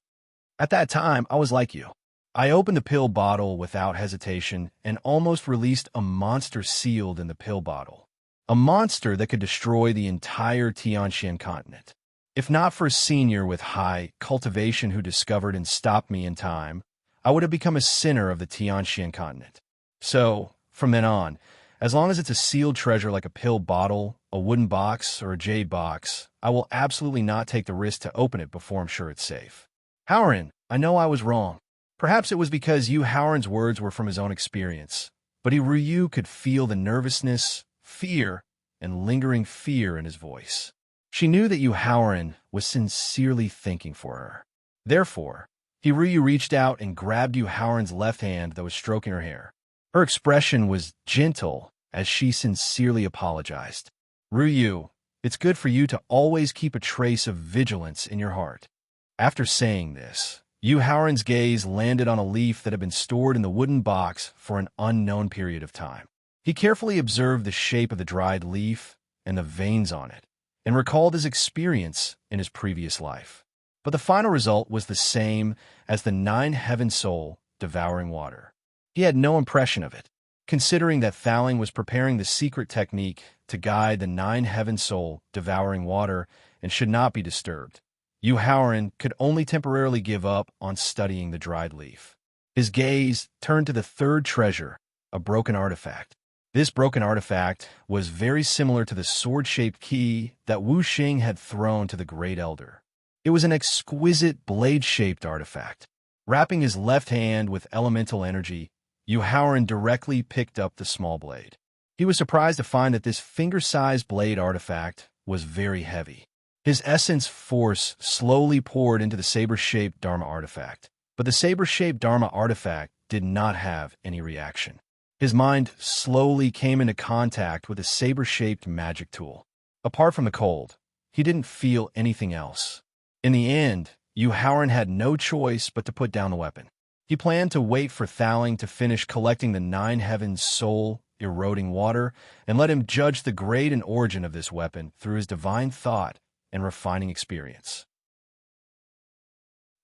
At that time, I was like you. I opened the pill bottle without hesitation and almost released a monster sealed in the pill bottle. A monster that could destroy the entire Tianxian continent. If not for a senior with high cultivation who discovered and stopped me in time, I would have become a sinner of the Tianxian continent. So, from then on, as long as it's a sealed treasure like a pill bottle, a wooden box, or a jade box, I will absolutely not take the risk to open it before I'm sure it's safe. Howren, I know I was wrong. Perhaps it was because Howren's words were from his own experience, but Ryu could feel the nervousness, fear, and lingering fear in his voice. She knew that Howren was sincerely thinking for her. Therefore, Ryu reached out and grabbed Howren's left hand that was stroking her hair. Her expression was gentle as she sincerely apologized. Ryu, it's good for you to always keep a trace of vigilance in your heart. After saying this, Howren's gaze landed on a leaf that had been stored in the wooden box for an unknown period of time. He carefully observed the shape of the dried leaf and the veins on it, and recalled his experience in his previous life. But the final result was the same as the nine-heaven soul devouring water. He had no impression of it, considering that Thaling was preparing the secret technique to guide the nine-heaven soul devouring water and should not be disturbed. Howren could only temporarily give up on studying the dried leaf. His gaze turned to the third treasure, a broken artifact. This broken artifact was very similar to the sword-shaped key that Wu Xing had thrown to the Great Elder. It was an exquisite blade-shaped artifact. Wrapping his left hand with elemental energy, Howren directly picked up the small blade. He was surprised to find that this finger-sized blade artifact was very heavy. His essence force slowly poured into the saber-shaped Dharma artifact, but the saber-shaped Dharma artifact did not have any reaction. His mind slowly came into contact with a saber-shaped magic tool. Apart from the cold, he didn't feel anything else. In the end, Howren had no choice but to put down the weapon. He planned to wait for Thaling to finish collecting the nine heavens soul eroding water and let him judge the grade and origin of this weapon through his divine thought and refining experience.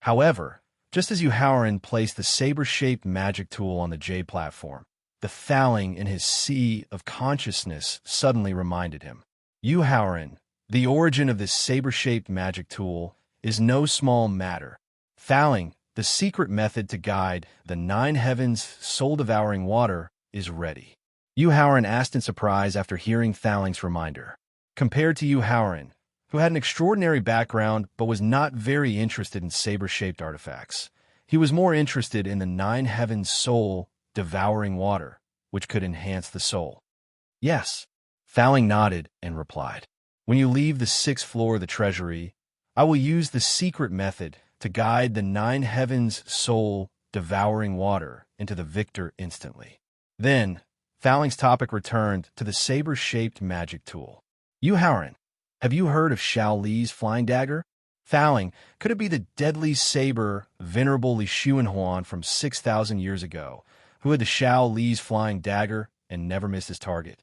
However, just as Howren placed the saber-shaped magic tool on the jade platform, the Thaling in his sea of consciousness suddenly reminded him. Howren, the origin of this saber-shaped magic tool is no small matter. Thaling, the secret method to guide the nine heavens soul-devouring water, is ready. Howren asked in surprise after hearing Thaling's reminder. Compared to Howren, who had an extraordinary background but was not very interested in saber-shaped artifacts, he was more interested in the nine heavens soul devouring water, which could enhance the soul. Yes, Thaling nodded and replied. When you leave the sixth floor of the treasury, I will use the secret method to guide the nine heavens soul devouring water into the victor instantly. Then, Thaling's topic returned to the saber-shaped magic tool. Howren, have you heard of Xiao Li's flying dagger? Thaling, could it be the deadly saber venerable Li Xuanhuan from 6,000 years ago, who had the Xiao Li's flying dagger and never missed his target?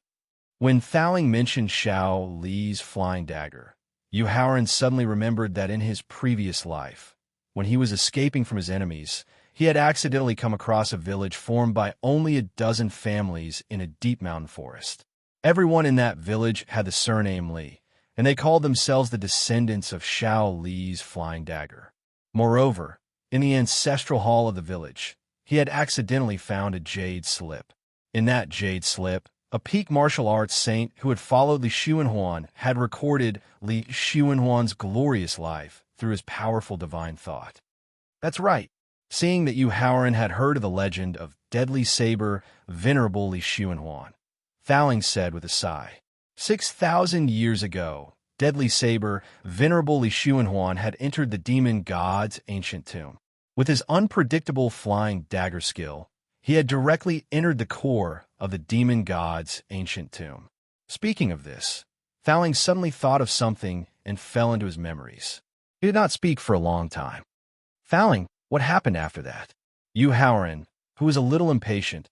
When Thaling mentioned Xiao Li's flying dagger, Howren suddenly remembered that in his previous life, when he was escaping from his enemies, he had accidentally come across a village formed by only a dozen families in a deep mountain forest. Everyone in that village had the surname Li, and they called themselves the descendants of Xiao Li's flying dagger. Moreover, in the ancestral hall of the village, he had accidentally found a jade slip. In that jade slip, a peak martial arts saint who had followed Li Xuanhuan had recorded Li Xuanhuan's glorious life through his powerful divine thought. That's right. Seeing that Howren had heard of the legend of deadly saber venerable Li Xuanhuan, Thaling said with a sigh. 6,000 years ago, deadly saber venerable Li Xuanhuan had entered the demon god's ancient tomb. With his unpredictable flying dagger skill, he had directly entered the core of the demon god's ancient tomb. Speaking of this, Thaling suddenly thought of something and fell into his memories. He did not speak for a long time. Thaling, what happened after that? Howren, who was a little impatient,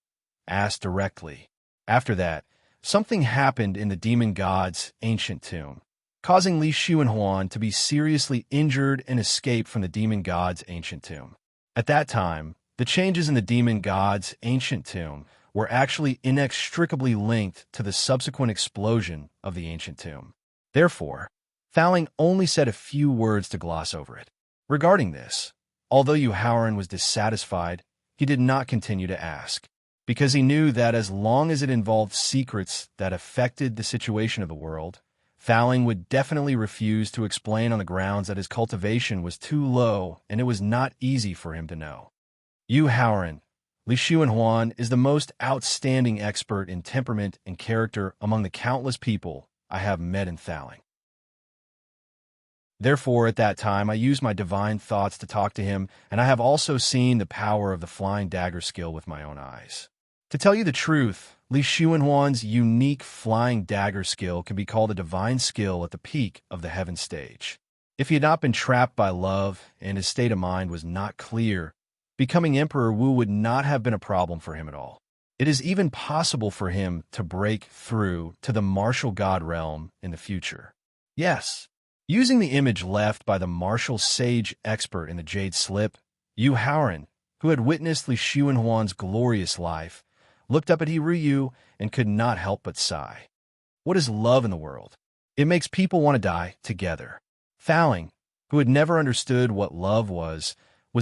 asked directly. After that, something happened in the demon god's ancient tomb, causing Li Xuanhuan to be seriously injured and escape from the demon god's ancient tomb. At that time, The changes in the demon god's ancient tomb were actually inextricably linked to the subsequent explosion of the ancient tomb. Therefore, Thowling only said a few words to gloss over it. Regarding this, although Yuhauran was dissatisfied, he did not continue to ask, because he knew that as long as it involved secrets that affected the situation of the world, Thowling would definitely refuse to explain on the grounds that his cultivation was too low and it was not easy for him to know. Yuhauran, Li Xuanhuan is the most outstanding expert in temperament and character among the countless people I have met in Thowling. Therefore, at that time, I used my divine thoughts to talk to him, and I have also seen the power of the flying dagger skill with my own eyes. To tell you the truth, Li Xuanhuan's unique flying dagger skill can be called a divine skill at the peak of the heaven stage. If he had not been trapped by love and his state of mind was not clear, becoming Emperor Wu would not have been a problem for him at all. It is even possible for him to break through to the martial god realm in the future. Yes, using the image left by the martial sage expert in the Jade Slip, Yuhauran, who had witnessed Li Xuanhuan's glorious life, looked up at Hiryu and could not help but sigh. What is love in the world? It makes people want to die together. Thowling, who had never understood what love was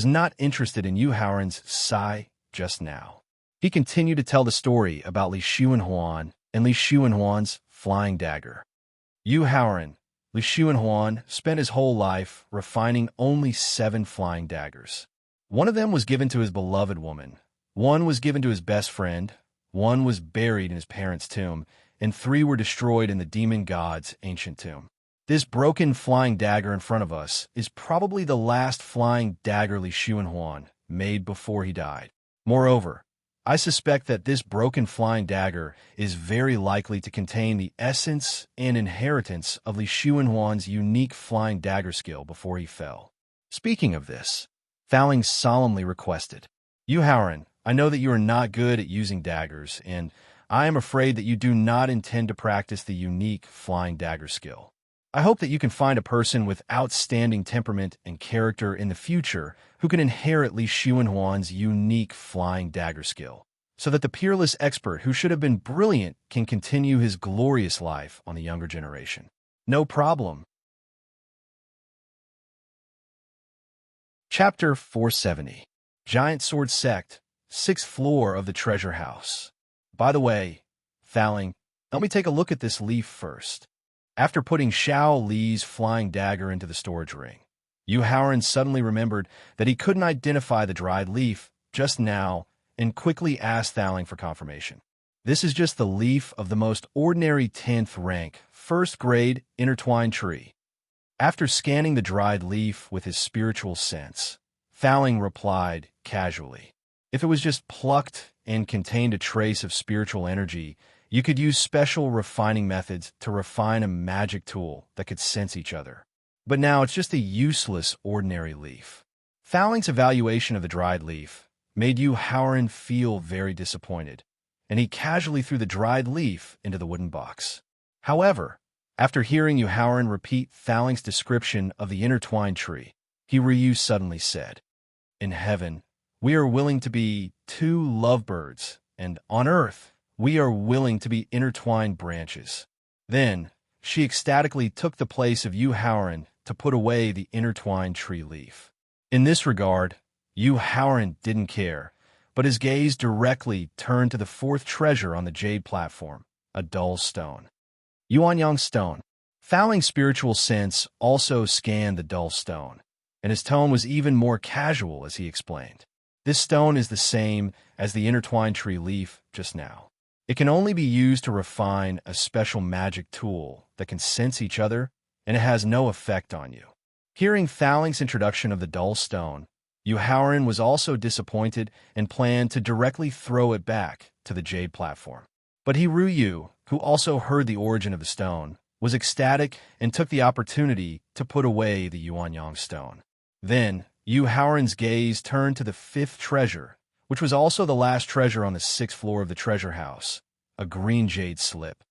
not interested in Yuhauran's sigh just now. He continued to tell the story about Li Xuanhuan and Li Xuanhuan's flying dagger. Yuhauran, Li Xuanhuan, spent his whole life refining only 7 flying daggers. One of them was given to his beloved woman, one was given to his best friend, one was buried in his parents' tomb, and 3 were destroyed in the demon god's ancient tomb. This broken flying dagger in front of us is probably the last flying dagger Li Xuanhuan made before he died. Moreover, I suspect that this broken flying dagger is very likely to contain the essence and inheritance of Li Xuanhuan's unique flying dagger skill before he fell. Speaking of this, Thowling solemnly requested, Yuhauran, I know that you are not good at using daggers, and I am afraid that you do not intend to practice the unique flying dagger skill. I hope that you can find a person with outstanding temperament and character in the future who can inherit Li Xuanhuan's unique flying dagger skill, so that the peerless expert who should have been brilliant can continue his glorious life on the younger generation. No problem. Chapter 470. Giant Sword Sect, 6th floor of the treasure house. By the way, Thowling, let me take a look at this leaf first. After putting Xiao Li's flying dagger into the storage ring, Yuhauran suddenly remembered that he couldn't identify the dried leaf just now and quickly asked Thowling for confirmation. This is just the leaf of the most ordinary 10th rank, 1st grade intertwined tree. After scanning the dried leaf with his spiritual sense, Thowling replied casually, if it was just plucked and contained a trace of spiritual energy, you could use special refining methods to refine a magic tool that could sense each other. But now it's just a useless, ordinary leaf. Thowling's evaluation of the dried leaf made Yuhauran feel very disappointed, and he casually threw the dried leaf into the wooden box. However, after hearing Yuhauran repeat Thowling's description of the intertwined tree, Hiryu suddenly said, in heaven, we are willing to be 2 lovebirds, and on earth, we are willing to be intertwined branches. Then, she ecstatically took the place of Yuhauran to put away the intertwined tree leaf. In this regard, Yuhauran didn't care, but his gaze directly turned to the 4th treasure on the jade platform, a dull stone. Yuanyang stone. Thowling's spiritual sense also scanned the dull stone, and his tone was even more casual as he explained. This stone is the same as the intertwined tree leaf just now. It can only be used to refine a special magic tool that can sense each other, and it has no effect on you. Hearing Thowling's introduction of the dull stone, Yuhauran was also disappointed and planned to directly throw it back to the jade platform. But Hiryu, who also heard the origin of the stone, was ecstatic and took the opportunity to put away the Yuanyang stone. Then, Yuhauran's gaze turned to the 5th treasure, which was also the last treasure on the 6th floor of the treasure house, a green jade slip.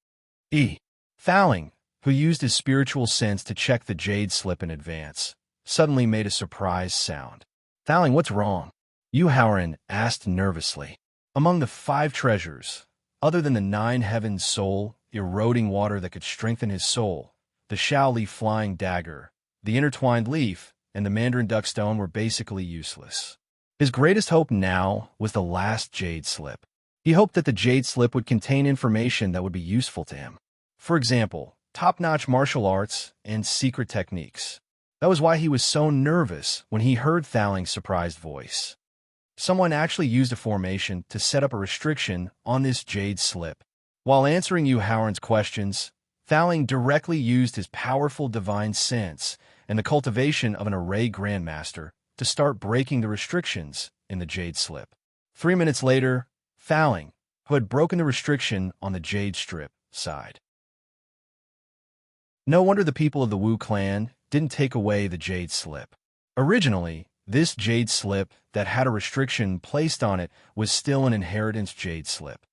Thowling, who used his spiritual sense to check the jade slip in advance, suddenly made a surprised sound. Thowling, what's wrong? Yu Haoran asked nervously. Among the 5 treasures, other than the 9 heavens soul, eroding water that could strengthen his soul, the Shao Leaf flying dagger, the intertwined leaf, and the Mandarin duck stone were basically useless. His greatest hope now was the last jade slip. He hoped that the jade slip would contain information that would be useful to him. For example, top-notch martial arts and secret techniques. That was why he was so nervous when he heard Thaling's surprised voice. Someone actually used a formation to set up a restriction on this jade slip. While answering Yu Haoran's questions, Thaling directly used his powerful divine sense and the cultivation of an array grandmaster to start breaking the restrictions in the jade slip. 3 minutes later, Thaling, who had broken the restriction on the jade strip, sighed. No wonder the people of the Wu clan didn't take away the jade slip. Originally, this jade slip that had a restriction placed on it was still an inheritance jade slip.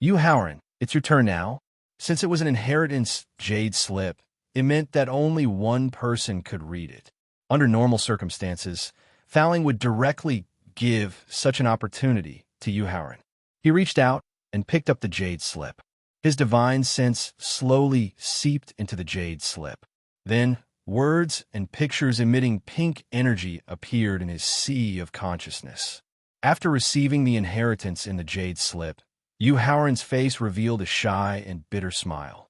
Yu Haoran, it's your turn now. Since it was an inheritance jade slip, it meant that only one person could read it. Under normal circumstances, Thaling would directly give such an opportunity to Yu Haoran. He reached out and picked up the jade slip. His divine sense slowly seeped into the jade slip. Then, words and pictures emitting pink energy appeared in his sea of consciousness. After receiving the inheritance in the jade slip, Yu Haoran's face revealed a shy and bitter smile.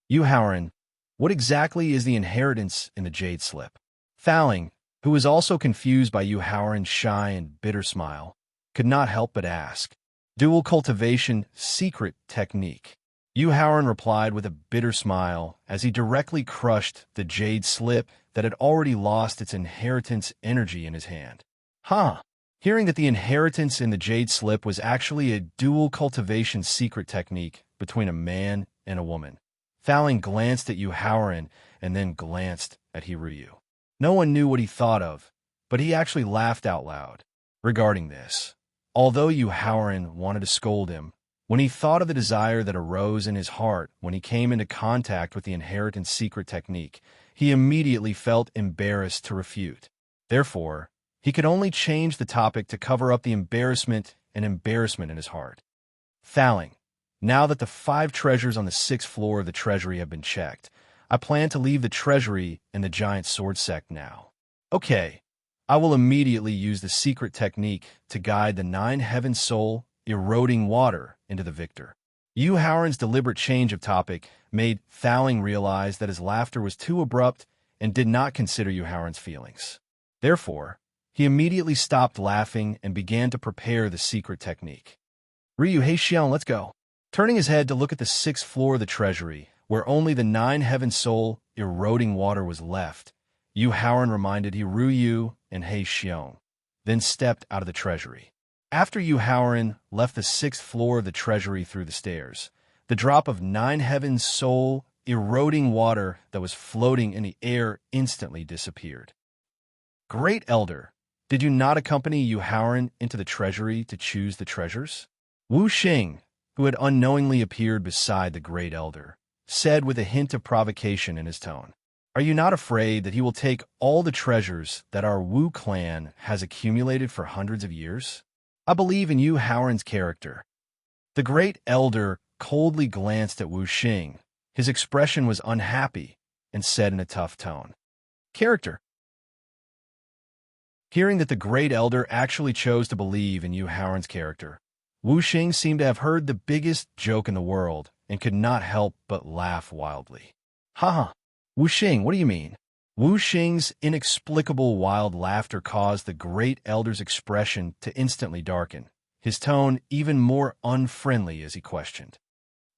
Yu Haoran, what exactly is the inheritance in the jade slip? Thaling, who was also confused by Yu Haoran's shy and bitter smile, could not help but ask. Dual cultivation secret technique. Yu Haoran replied with a bitter smile as he directly crushed the jade slip that had already lost its inheritance energy in his hand. Huh! Hearing that the inheritance in the jade slip was actually a dual cultivation secret technique between a man and a woman, Thaling glanced at Yu Haoran and then glanced at Hiryu. No one knew what he thought of, but he actually laughed out loud regarding this. Although Yu Haoran wanted to scold him, when he thought of the desire that arose in his heart when he came into contact with the inheritance secret technique, he immediately felt embarrassed to refute. Therefore, he could only change the topic to cover up the embarrassment in his heart. Thaling, now that the 5 treasures on the 6th floor of the treasury have been checked, I plan to leave the treasury in the giant sword sect now. Okay, I will immediately use the secret technique to guide the 9 heaven soul eroding water into the victor. Yu Haoran's deliberate change of topic made Thaling realize that his laughter was too abrupt and did not consider Yu Haoran's feelings. Therefore, he immediately stopped laughing and began to prepare the secret technique. Ryu, hey Xiao, let's go. Turning his head to look at the 6th floor of the treasury, where only the 9 heaven soul eroding water was left, Yu Haoran reminded Hiryu and He Xiong, then stepped out of the treasury. After Yu Haoran left the 6th floor of the treasury through the stairs, the drop of 9 heavens soul eroding water that was floating in the air instantly disappeared. Great Elder, did you not accompany Yu Haoran into the treasury to choose the treasures? Wu Xing, who had unknowingly appeared beside the Great Elder, said with a hint of provocation in his tone, Are you not afraid that he will take all the treasures that our Wu clan has accumulated for hundreds of years? I believe in Yu Haoran's character. The Great Elder coldly glanced at Wu Xing. His expression was unhappy and said in a tough tone, Character. Hearing that the Great Elder actually chose to believe in Yu Haoran's character, Wu Xing seemed to have heard the biggest joke in the world and could not help but laugh wildly. Haha, Wu Xing, what do you mean? Wu Xing's inexplicable wild laughter caused the Great Elder's expression to instantly darken, his tone even more unfriendly as he questioned.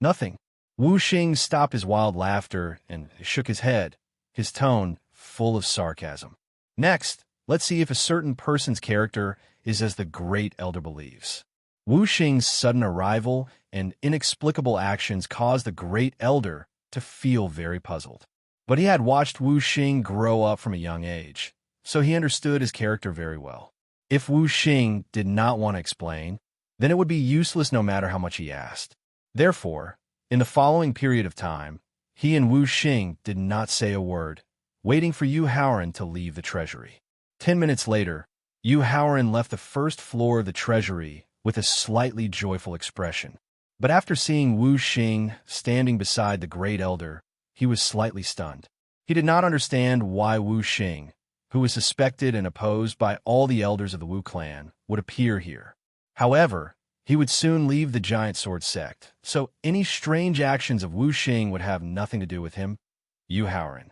Nothing. Wu Xing stopped his wild laughter and shook his head, his tone full of sarcasm. Next, let's see if a certain person's character is as the Great Elder believes. Wu Xing's sudden arrival and inexplicable actions caused the Great Elder to feel very puzzled. But he had watched Wu Xing grow up from a young age, so he understood his character very well. If Wu Xing did not want to explain, then it would be useless no matter how much he asked. Therefore, in the following period of time, he and Wu Xing did not say a word, waiting for Yu Haoran to leave the treasury. 10 minutes later, Yu Haoran left the first floor of the treasury with a slightly joyful expression. But after seeing Wu Xing standing beside the Great Elder, he was slightly stunned. He did not understand why Wu Xing, who was suspected and opposed by all the elders of the Wu clan, would appear here. However, he would soon leave the Giant Sword sect, so any strange actions of Wu Xing would have nothing to do with him. Yu Haoran.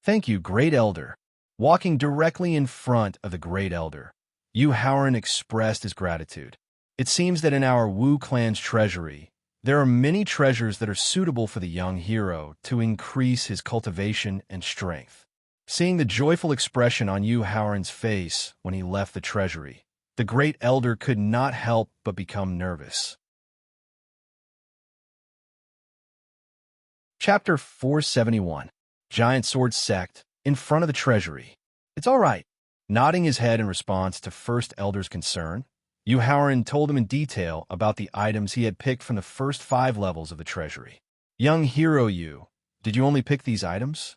Thank you, Great Elder. Walking directly in front of the Great Elder, Yu Haoran expressed his gratitude. It seems that in our Wu clan's treasury, there are many treasures that are suitable for the young hero to increase his cultivation and strength. Seeing the joyful expression on Yu Haoran's face when he left the treasury, the Great Elder could not help but become nervous. Chapter 471. Giant Sword Sect, in front of the treasury. It's all right. Nodding his head in response to First Elder's concern, Yu Haoran told him in detail about the items he had picked from the first 5 levels of the treasury. Young hero Yu, did you only pick these items?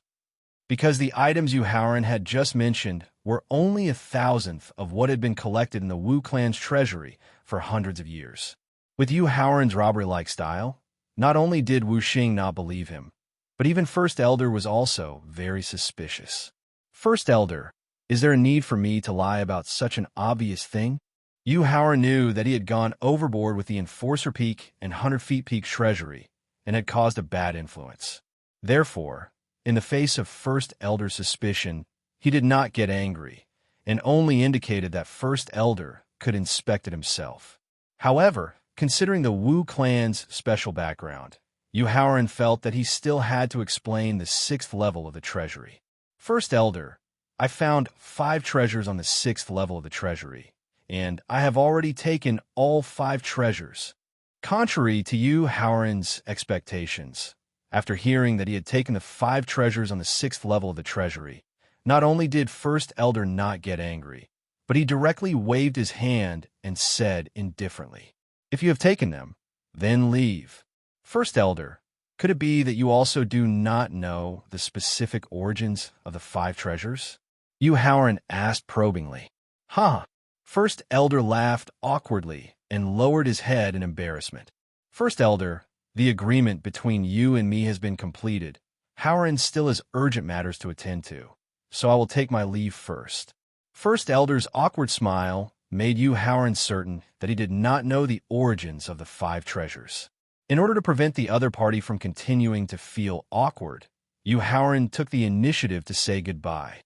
Because the items Yu Haoran had just mentioned were only 1,000th of what had been collected in the Wu clan's treasury for hundreds of years. With Yu Haoran's robbery-like style, not only did Wu Xing not believe him, but even First Elder was also very suspicious. First Elder, is there a need for me to lie about such an obvious thing? Yu Haoran knew that he had gone overboard with the Enforcer Peak and 100 Feet Peak treasury and had caused a bad influence. Therefore, in the face of First Elder's suspicion, he did not get angry and only indicated that First Elder could inspect it himself. However, considering the Wu clan's special background, Yu Haoran felt that he still had to explain the 6th level of the treasury. First Elder, I found 5 treasures on the 6th level of the treasury, and I have already taken all 5 treasures. Contrary to Yu Haoran's expectations, after hearing that he had taken the 5 treasures on the 6th level of the treasury, not only did First Elder not get angry, but he directly waved his hand and said indifferently, "If you have taken them, then leave." First Elder, could it be that you also do not know the specific origins of the 5 treasures? Yu Haoran asked probingly. Huh. First Elder laughed awkwardly and lowered his head in embarrassment. First Elder, the agreement between you and me has been completed. Haoran still has urgent matters to attend to, so I will take my leave first. First Elder's awkward smile made Yu Haoran certain that he did not know the origins of the 5 treasures. In order to prevent the other party from continuing to feel awkward, Yu Haoran took the initiative to say goodbye.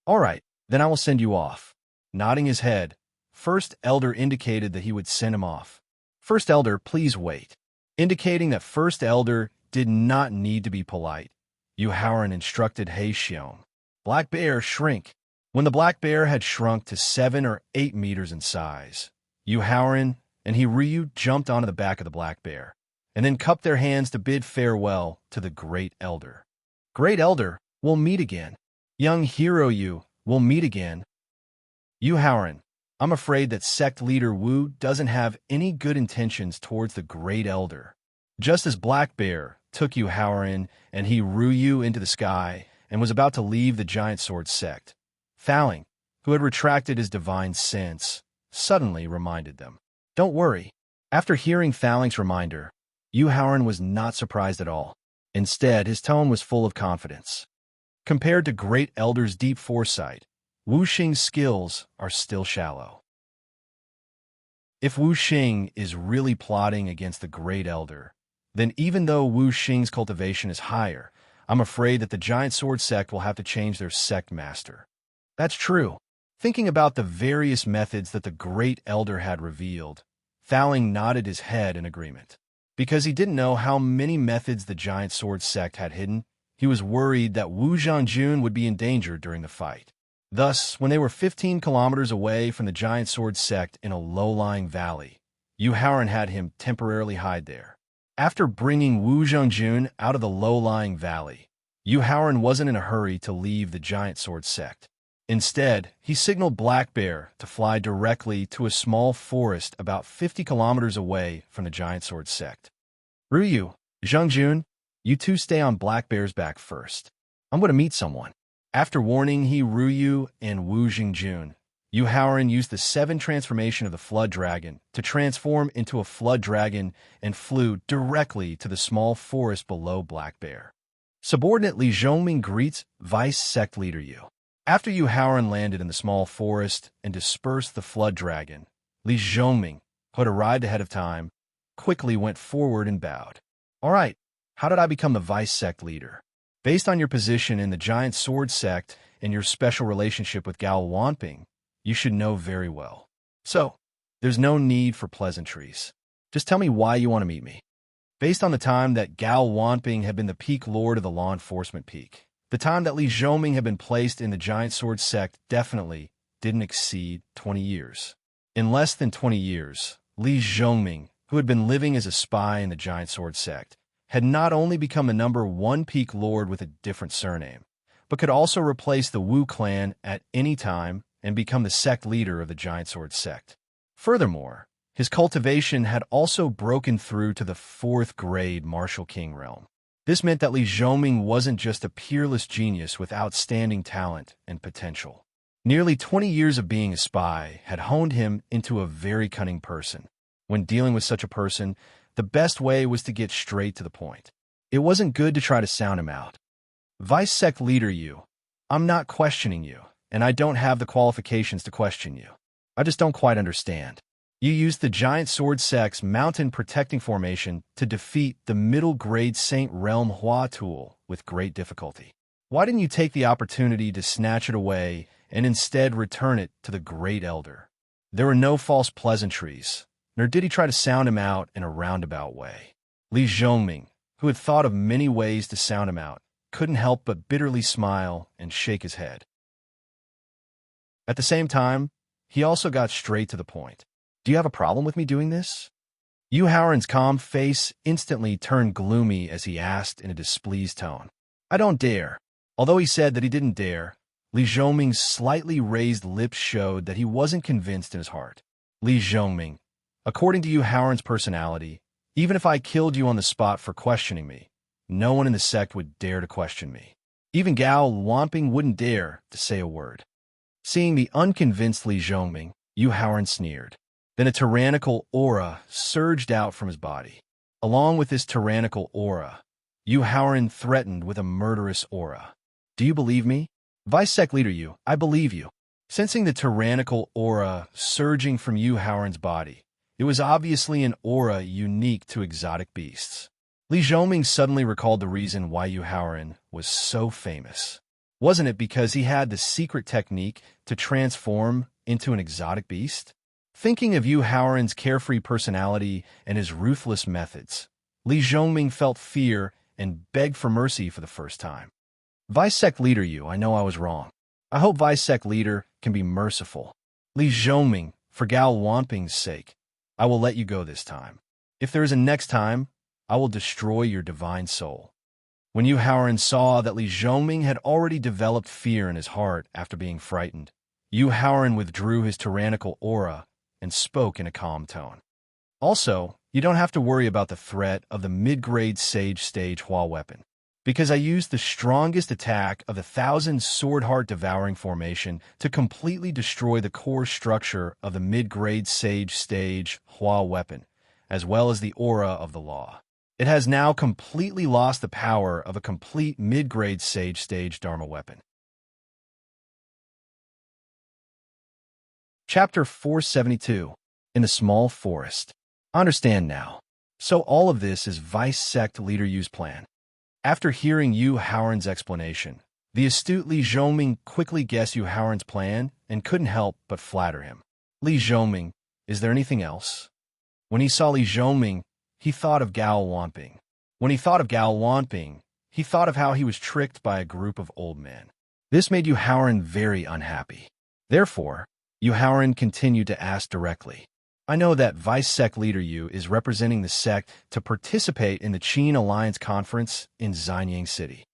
All right, then I will send you off. Nodding his head, First Elder indicated that he would send him off. First Elder, please wait. Indicating that First Elder did not need to be polite, Yu Haoran instructed He Xiong. Black Bear, shrink. When the black bear had shrunk to 7 or 8 meters in size, Yu Haoran and He Ryu jumped onto the back of the black bear, and then cupped their hands to bid farewell to the Great Elder. Great Elder, we'll meet again. Young hero Yu, we'll meet again. Yu Haoran, I'm afraid that sect leader Wu doesn't have any good intentions towards the Great Elder. Just as Black Bear took Yu Haoran and He Ryu into the sky and was about to leave the Giant Sword sect, Thaling, who had retracted his divine sense, suddenly reminded them. Don't worry. After hearing Thaling's reminder, Yu Haoran was not surprised at all. Instead, his tone was full of confidence. Compared to Great Elder's deep foresight, Wu Xing's skills are still shallow. If Wu Xing is really plotting against the Great Elder, then even though Wu Xing's cultivation is higher, I'm afraid that the Giant Sword sect will have to change their sect master. That's true. Thinking about the various methods that the Great Elder had revealed, Thaling nodded his head in agreement. Because he didn't know how many methods the Giant Sword sect had hidden, he was worried that Wu Zhangjun would be in danger during the fight. Thus, when they were 15 kilometers away from the Giant Sword sect in a low-lying valley, Yu Haoran had him temporarily hide there. After bringing Wu Zhangjun out of the low-lying valley, Yu Haoran wasn't in a hurry to leave the Giant Sword sect. Instead, he signaled Black Bear to fly directly to a small forest about 50 kilometers away from the Giant Sword sect. Ryu, Zhangjun, you two stay on Black Bear's back first. I'm going to meet someone. After warning He Ryu and Wu Zhangjun, Yu Haoran used the 7 transformation of the Flood Dragon to transform into a Flood Dragon and flew directly to the small forest below Black Bear. Subordinate Li Zhongming greets Vice Sect Leader Yu. After Yu Haoran landed in the small forest and dispersed the Flood Dragon, Li Zhongming, who had arrived ahead of time, quickly went forward and bowed. All right, how did I become the Vice Sect Leader? Based on your position in the Giant Sword Sect and your special relationship with Gao Wanping, you should know very well. So, there's no need for pleasantries. Just tell me why you want to meet me. Based on the time that Gao Wanping had been the peak lord of the law enforcement peak, the time that Li Zhongming had been placed in the Giant Sword Sect definitely didn't exceed 20 years. In less than 20 years, Li Zhongming, who had been living as a spy in the Giant Sword Sect, had not only become the #1 peak lord with a different surname, but could also replace the Wu clan at any time and become the sect leader of the Giant Sword Sect. Furthermore, his cultivation had also broken through to the 4th grade Martial King realm. This meant that Li Zhongming wasn't just a peerless genius with outstanding talent and potential. Nearly 20 years of being a spy had honed him into a very cunning person. When dealing with such a person, the best way was to get straight to the point. It wasn't good to try to sound him out. Vice Sect Leader Yu, I'm not questioning you, and I don't have the qualifications to question you. I just don't quite understand. You used the Giant Sword Sect's Mountain Protecting Formation to defeat the middle-grade Saint Realm Hua tool with great difficulty. Why didn't you take the opportunity to snatch it away and instead return it to the Great Elder? There were no false pleasantries, nor did he try to sound him out in a roundabout way. Li Zhongming, who had thought of many ways to sound him out, couldn't help but bitterly smile and shake his head. At the same time, he also got straight to the point. Do you have a problem with me doing this? Yu Haoran's calm face instantly turned gloomy as he asked in a displeased tone. I don't dare. Although he said that he didn't dare, Li Zhongming's slightly raised lips showed that he wasn't convinced in his heart. Li Zhongming, according to Yu Haoran's personality, even if I killed you on the spot for questioning me, no one in the sect would dare to question me. Even Gao Wanping wouldn't dare to say a word. Seeing the unconvinced Li Zhongming, Yu Haoran sneered. Then a tyrannical aura surged out from his body. Along with this tyrannical aura, Yu Haoran threatened with a murderous aura. Do you believe me? Vice Sect Leader Yu, I believe you. Sensing the tyrannical aura surging from Yu Haoran's body, it was obviously an aura unique to exotic beasts. Li Zhongming suddenly recalled the reason why Yu Haoran was so famous. Wasn't it because he had the secret technique to transform into an exotic beast? Thinking of Yu Haoran's carefree personality and his ruthless methods, Li Zhongming felt fear and begged for mercy for the first time. Vice Sect Leader Yu, I know I was wrong. I hope Vice Sect Leader can be merciful. Li Zhongming, for Gao Wanping's sake, I will let you go this time. If there is a next time, I will destroy your divine soul. When Yu Haoran saw that Li Zhongming had already developed fear in his heart after being frightened, Yu Haoran withdrew his tyrannical aura and spoke in a calm tone. Also, you don't have to worry about the threat of the mid-grade Sage Stage Hua weapon, because I used the strongest attack of the 1,000 Sword Heart Devouring Formation to completely destroy the core structure of the mid-grade Sage Stage Hua weapon, as well as the aura of the law. It has now completely lost the power of a complete mid-grade Sage Stage Dharma weapon. Chapter 472, In the Small Forest. I understand now. So all of this is Vice Sect Leader Yu's plan. After hearing Yu Haoran's explanation, the astute Li Zhongming quickly guessed Yu Haoran's plan and couldn't help but flatter him. Li Zhongming, is there anything else? When he saw Li Zhongming, he thought of Gao Wanping. When he thought of Gao Wanping, he thought of how he was tricked by a group of old men. This made Yu Haoran very unhappy. Therefore, Yu Haoran continued to ask directly. I know that Vice Sect Leader Yu is representing the sect to participate in the Qin Alliance Conference in Xianyang City.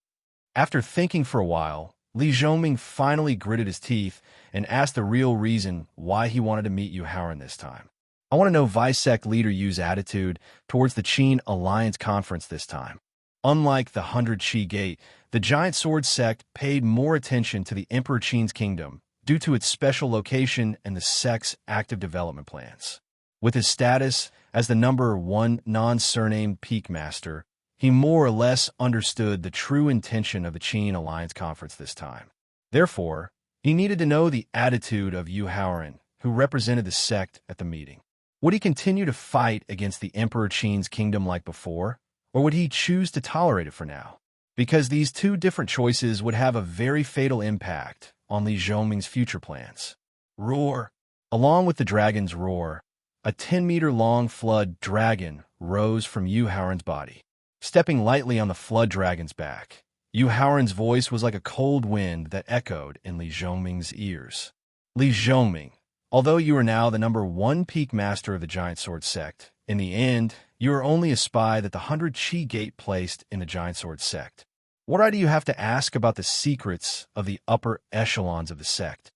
After thinking for a while, Li Zhongming finally gritted his teeth and asked the real reason why he wanted to meet Yu Haoran this time. I want to know Vice Sect Leader Yu's attitude towards the Qin Alliance Conference this time. Unlike the 100 Qi Gate, the Giant Sword Sect paid more attention to the Emperor Qin's kingdom due to its special location and the sect's active development plans. With his status as the #1 non-surnamed peak master, he more or less understood the true intention of the Qin Alliance Conference this time. Therefore, he needed to know the attitude of Yu Haoran, who represented the sect at the meeting. Would he continue to fight against the Emperor Qin's kingdom like before, or would he choose to tolerate it for now? Because these two different choices would have a very fatal impact on Li Zhongming's future plans. Roar! Along with the dragon's roar, a 10-meter-long flood dragon rose from Yu Haoran's body. Stepping lightly on the flood dragon's back, Yu Haoran's voice was like a cold wind that echoed in Li Zhongming's ears. Li Zhongming, although you are now the #1 peak master of the Giant Sword sect, in the end, you are only a spy that the 100 Qi Gate placed in the Giant Sword sect. What right do you have to ask about the secrets of the upper echelons of the sect?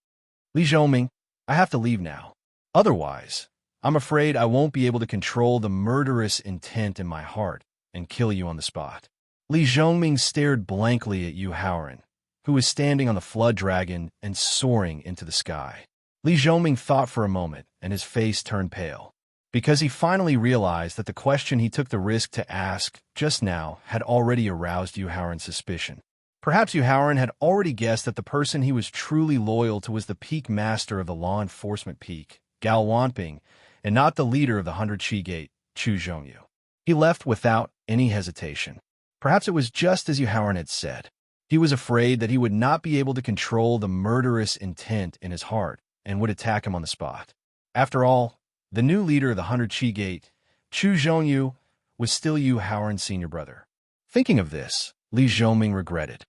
Li Zhongming, I have to leave now. Otherwise, I'm afraid I won't be able to control the murderous intent in my heart and kill you on the spot. Li Zhongming stared blankly at Yu Haoran, who was standing on the flood dragon and soaring into the sky. Li Zhongming thought for a moment, and his face turned pale, because he finally realized that the question he took the risk to ask just now had already aroused Yu Haoran's suspicion. Perhaps Yu Haoran had already guessed that the person he was truly loyal to was the peak master of the law enforcement peak, Gao Wanping, and not the leader of the 100 Qi Gate, Chu Zhongyu. He left without any hesitation. Perhaps it was just as Yu Haoran had said. He was afraid that he would not be able to control the murderous intent in his heart and would attack him on the spot. After all, the new leader of the 100 Qi Gate, Chu Zhongyu, was still Yu Haoran's senior brother. Thinking of this, Li Zhongming regretted.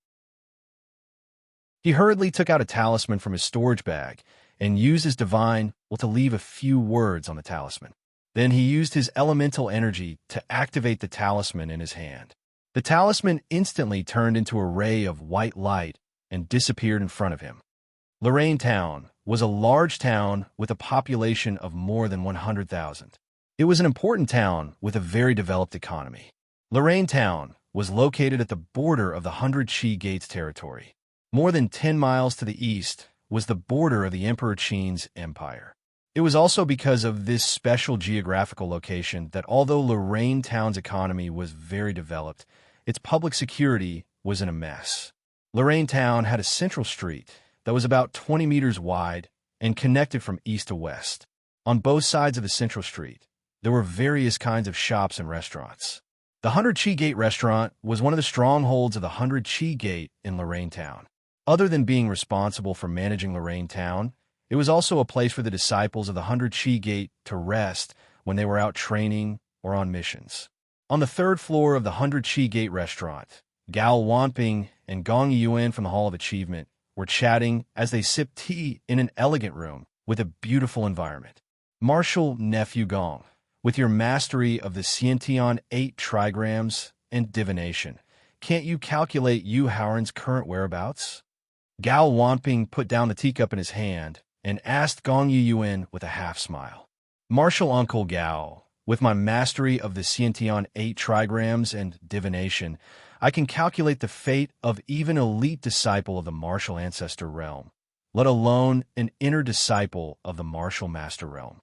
He hurriedly took out a talisman from his storage bag and used his divine will to leave a few words on the talisman. Then he used his elemental energy to activate the talisman in his hand. The talisman instantly turned into a ray of white light and disappeared in front of him. Lorraine Town was a large town with a population of more than 100,000. It was an important town with a very developed economy. Lorraine Town was located at the border of the 100 Qi Gates territory. More than 10 miles to the east was the border of the Emperor Qin's empire. It was also because of this special geographical location that although Lorraine Town's economy was very developed, its public security was in a mess. Lorraine Town had a central street that was about 20 meters wide and connected from east to west. On both sides of the central street, there were various kinds of shops and restaurants. The 100 Qi Gate restaurant was one of the strongholds of the 100 Qi Gate in Lorraine Town. Other than being responsible for managing Lorraine Town, it was also a place for the disciples of the 100 Qi Gate to rest when they were out training or on missions. On the third floor of the 100 Qi Gate restaurant, Gao Wanping and Gong Yuan from the Hall of Achievement were chatting as they sipped tea in an elegant room with a beautiful environment. Martial Nephew Gong, with your mastery of the Xiantian 8 trigrams and divination, can't you calculate Yu Haoran's current whereabouts? Gao Wanping put down the teacup in his hand and asked Gong Yuan with a half-smile. Martial Uncle Gao, with my mastery of the Xiantian 8 trigrams and divination, I can calculate the fate of even elite disciple of the martial ancestor realm, let alone an inner disciple of the martial master realm.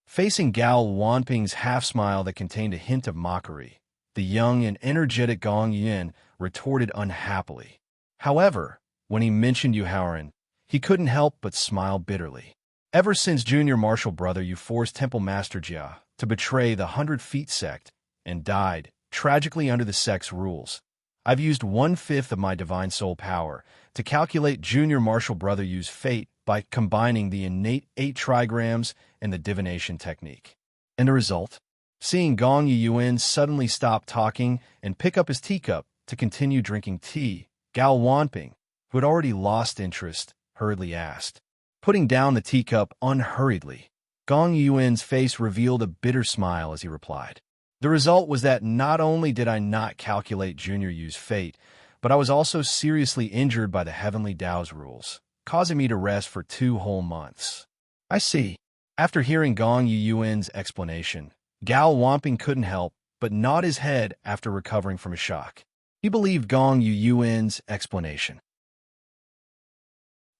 Facing Gao Wanping's half-smile that contained a hint of mockery, the young and energetic Gong Yuan retorted unhappily. However, when he mentioned Yu Haoran, he couldn't help but smile bitterly. Ever since junior martial brother you forced Temple Master Jia to betray the 100 Feet sect and died tragically under the sect's rules, I've used 1/5 of my divine soul power to calculate junior martial brother Yu's fate by combining the innate 8 trigrams and the divination technique. And the result? Seeing Gong Yuan suddenly stop talking and pick up his teacup to continue drinking tea, Gao Wanping, who had already lost interest, hurriedly asked. Putting down the teacup unhurriedly, Gong Yuan's face revealed a bitter smile as he replied. The result was that not only did I not calculate Junior Yu's fate, but I was also seriously injured by the Heavenly Tao's rules, causing me to rest for 2 whole months. I see. After hearing Gong Yuan's explanation, Gao Wanping couldn't help but nod his head after recovering from a shock. He believed Gong Yuan's explanation.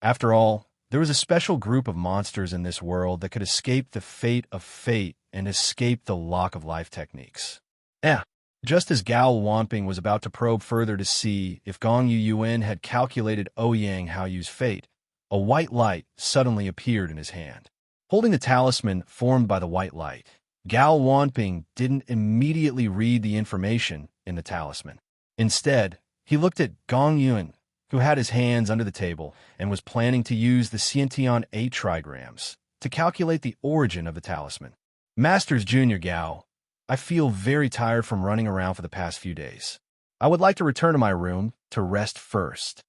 After all, There was a special group of monsters in this world that could escape the fate of fate and escape the lock of life techniques. Just as Gao Wanping was about to probe further to see if Gong Yuyuan had calculated Ouyang Haoyu's fate, a white light suddenly appeared in his hand. Holding the talisman formed by the white light, Gao Wanping didn't immediately read the information in the talisman. Instead, he looked at Gong Yuan, who had his hands under the table and was planning to use the Xiantian 8 trigrams to calculate the origin of the talisman. Masters Junior Gao, I feel very tired from running around for the past few days. I would like to return to my room to rest first.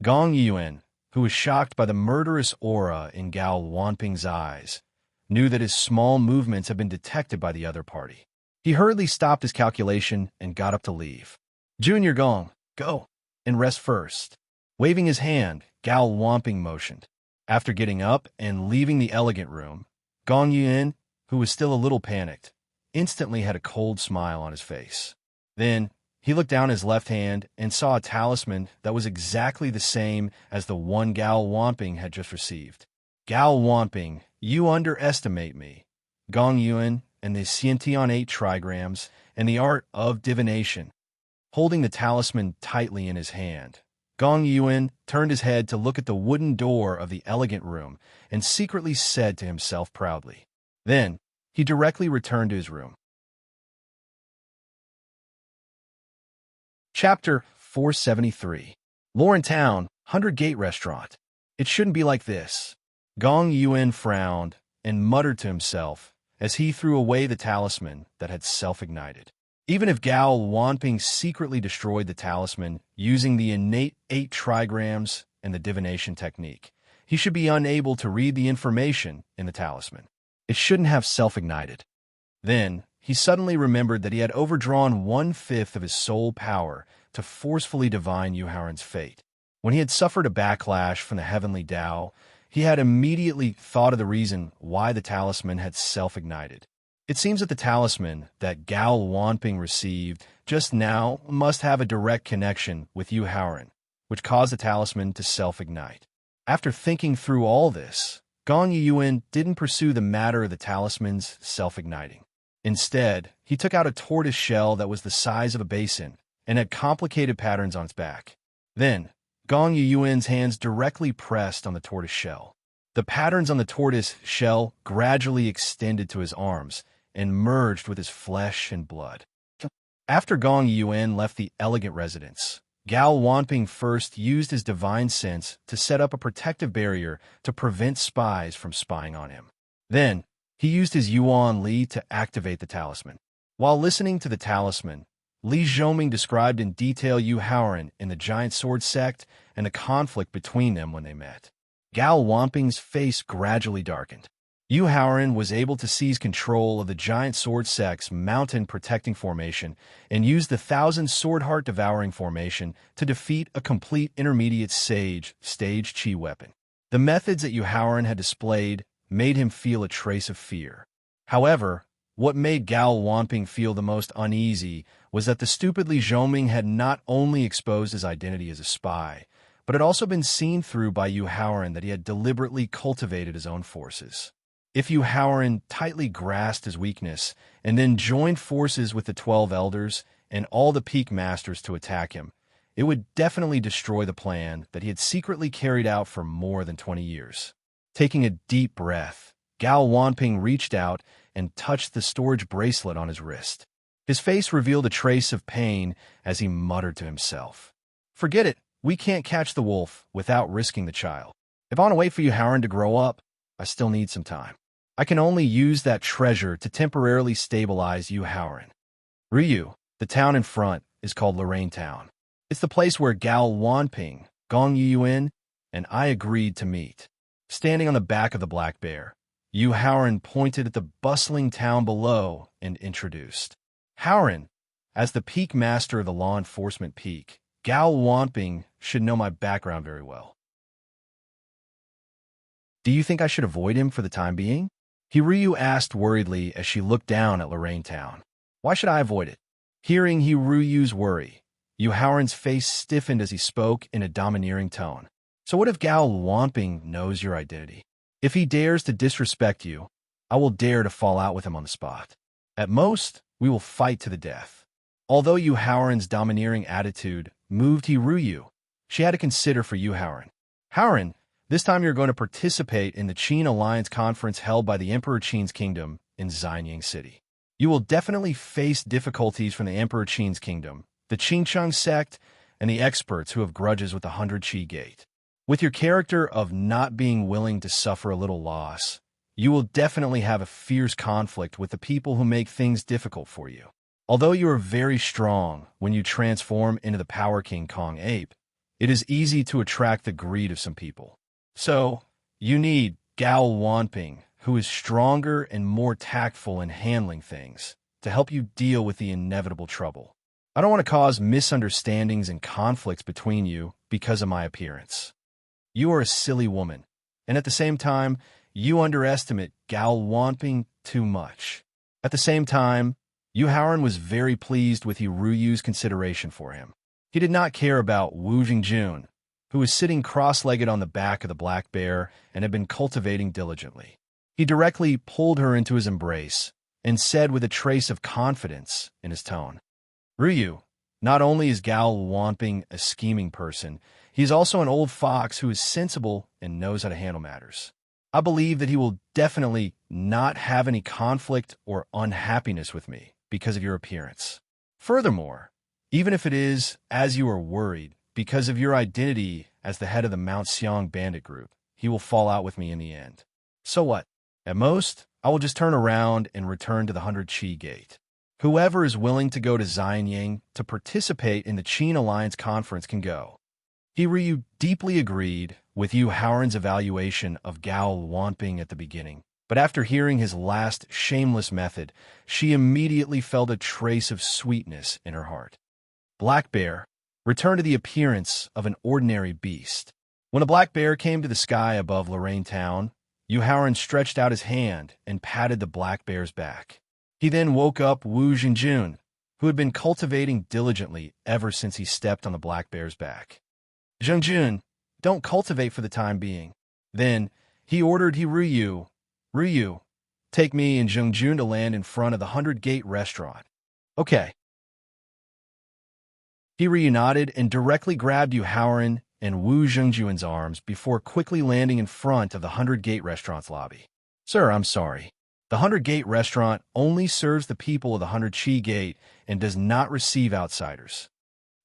Gong Yuan, who was shocked by the murderous aura in Gao Wanping's eyes, knew that his small movements had been detected by the other party. He hurriedly stopped his calculation and got up to leave. Junior Gong, go and rest first. Waving his hand, Gao Wanping motioned. After getting up and leaving the elegant room, Gong Yuan, who was still a little panicked, instantly had a cold smile on his face. Then, he looked down his left hand and saw a talisman that was exactly the same as the one Gao Wanping had just received. Gao Wanping, you underestimate me. Gong Yuan and the Xiantian 8 trigrams and the art of divination. Holding the talisman tightly in his hand, Gong Yuan turned his head to look at the wooden door of the elegant room and secretly said to himself proudly. Then, he directly returned to his room. Chapter 473. Lauren Town, 100 Gate Restaurant. It shouldn't be like this. Gong Yuan frowned and muttered to himself as he threw away the talisman that had self-ignited. Even if Gao Wanping secretly destroyed the talisman using the innate 8 trigrams and the divination technique, he should be unable to read the information in the talisman. It shouldn't have self-ignited. Then, he suddenly remembered that he had overdrawn 1/5 of his soul power to forcefully divine Yu Haoran's fate. When he had suffered a backlash from the heavenly Tao, he had immediately thought of the reason why the talisman had self-ignited. It seems that the talisman that Gao Wanping received just now must have a direct connection with Yu Haoran, which caused the talisman to self-ignite. After thinking through all this, Gong Yuan didn't pursue the matter of the talisman's self-igniting. Instead, he took out a tortoise shell that was the size of a basin and had complicated patterns on its back. Then, Gong Yuan's hands directly pressed on the tortoise shell. The patterns on the tortoise shell gradually extended to his arms and merged with his flesh and blood. After Gong Yuan left the elegant residence, Gao Wanping first used his divine sense to set up a protective barrier to prevent spies from spying on him. Then, he used his Yuan Li to activate the talisman. While listening to the talisman, Li Zhoming described in detail Yu Haoran in the Giant Sword sect and the conflict between them when they met. Gao Wanping's face gradually darkened. Yu Haoran was able to seize control of the Giant Sword sect's mountain protecting formation and use the Thousand Sword Heart devouring formation to defeat a complete intermediate sage stage chi weapon. The methods that Yu Haoran had displayed made him feel a trace of fear. However, what made Gao Wanping feel the most uneasy was that the stupid Li Zhoming had not only exposed his identity as a spy, but had also been seen through by Yu Haoran that he had deliberately cultivated his own forces. If Yu Haoran tightly grasped his weakness and then joined forces with the 12 elders and all the peak masters to attack him, it would definitely destroy the plan that he had secretly carried out for more than 20 years. Taking a deep breath, Gao Wanping reached out and touched the storage bracelet on his wrist. His face revealed a trace of pain as he muttered to himself. Forget it, we can't catch the wolf without risking the child. If I want to wait for Yu Haoran to grow up, I still need some time. I can only use that treasure to temporarily stabilize Yu Haoran. Ryu, the town in front, is called Lorraine Town. It's the place where Gao Wanping, Gong Yuan, and I agreed to meet. Standing on the back of the black bear, Yu Haoran pointed at the bustling town below and introduced. Haoran, as the peak master of the law enforcement peak, Gao Wanping should know my background very well. Do you think I should avoid him for the time being? Hiryu asked worriedly as she looked down at Lorraine Town. Why should I avoid it? Hearing Hiryu's worry, Yu Haoran's face stiffened as he spoke in a domineering tone. So what if Gao Luanping knows your identity? If he dares to disrespect you, I will dare to fall out with him on the spot. At most, we will fight to the death. Although Yu Haoran's domineering attitude moved Hiruyu, she had to consider for Yu Haoran. Haoran, this time you're going to participate in the Qin Alliance conference held by the Emperor Qin's kingdom in Xianyang City. You will definitely face difficulties from the Emperor Qin's kingdom, the Qingcheng sect, and the experts who have grudges with the 100 Qi Gate. With your character of not being willing to suffer a little loss, you will definitely have a fierce conflict with the people who make things difficult for you. Although you are very strong when you transform into the Power King Kong Ape, it is easy to attract the greed of some people. So, you need Gao Luanping, who is stronger and more tactful in handling things, to help you deal with the inevitable trouble. I don't want to cause misunderstandings and conflicts between you because of my appearance. You are a silly woman, and at the same time, you underestimate Gao Luanping too much. At the same time, Yu Haoran was very pleased with Hiruyu's consideration for him. He did not care about Wu Jingjun, who was sitting cross-legged on the back of the black bear and had been cultivating diligently. He directly pulled her into his embrace and said with a trace of confidence in his tone, "Ruyu, not only is Gao Luanping a scheming person, he is also an old fox who is sensible and knows how to handle matters. I believe that he will definitely not have any conflict or unhappiness with me because of your appearance. Furthermore, even if it is, as you are worried, because of your identity as the head of the Mount Xiang bandit group, he will fall out with me in the end. So what? At most, I will just turn around and return to the 100 Qi Gate. Whoever is willing to go to Xianyang to participate in the Qin Alliance conference can go." Hiryu deeply agreed with Yu Haoran's evaluation of Gao Luanping at the beginning, but after hearing his last shameless method, she immediately felt a trace of sweetness in her heart. Black Bear returned to the appearance of an ordinary beast. When a black bear came to the sky above Lorraine Town, Yu Haoran stretched out his hand and patted the black bear's back. He then woke up Wu Jingjun, who had been cultivating diligently ever since he stepped on the black bear's back. "Jingjun, don't cultivate for the time being." Then he ordered Ruyu, take me and Jingjun to land in front of the 100 Gate restaurant. Okay. Hiryu nodded and directly grabbed Yu Haoran and Wu Jingjun's arms before quickly landing in front of the 100 Gate restaurant's lobby. "Sir, I'm sorry. The 100 Gate restaurant only serves the people of the 100 Qi Gate and does not receive outsiders."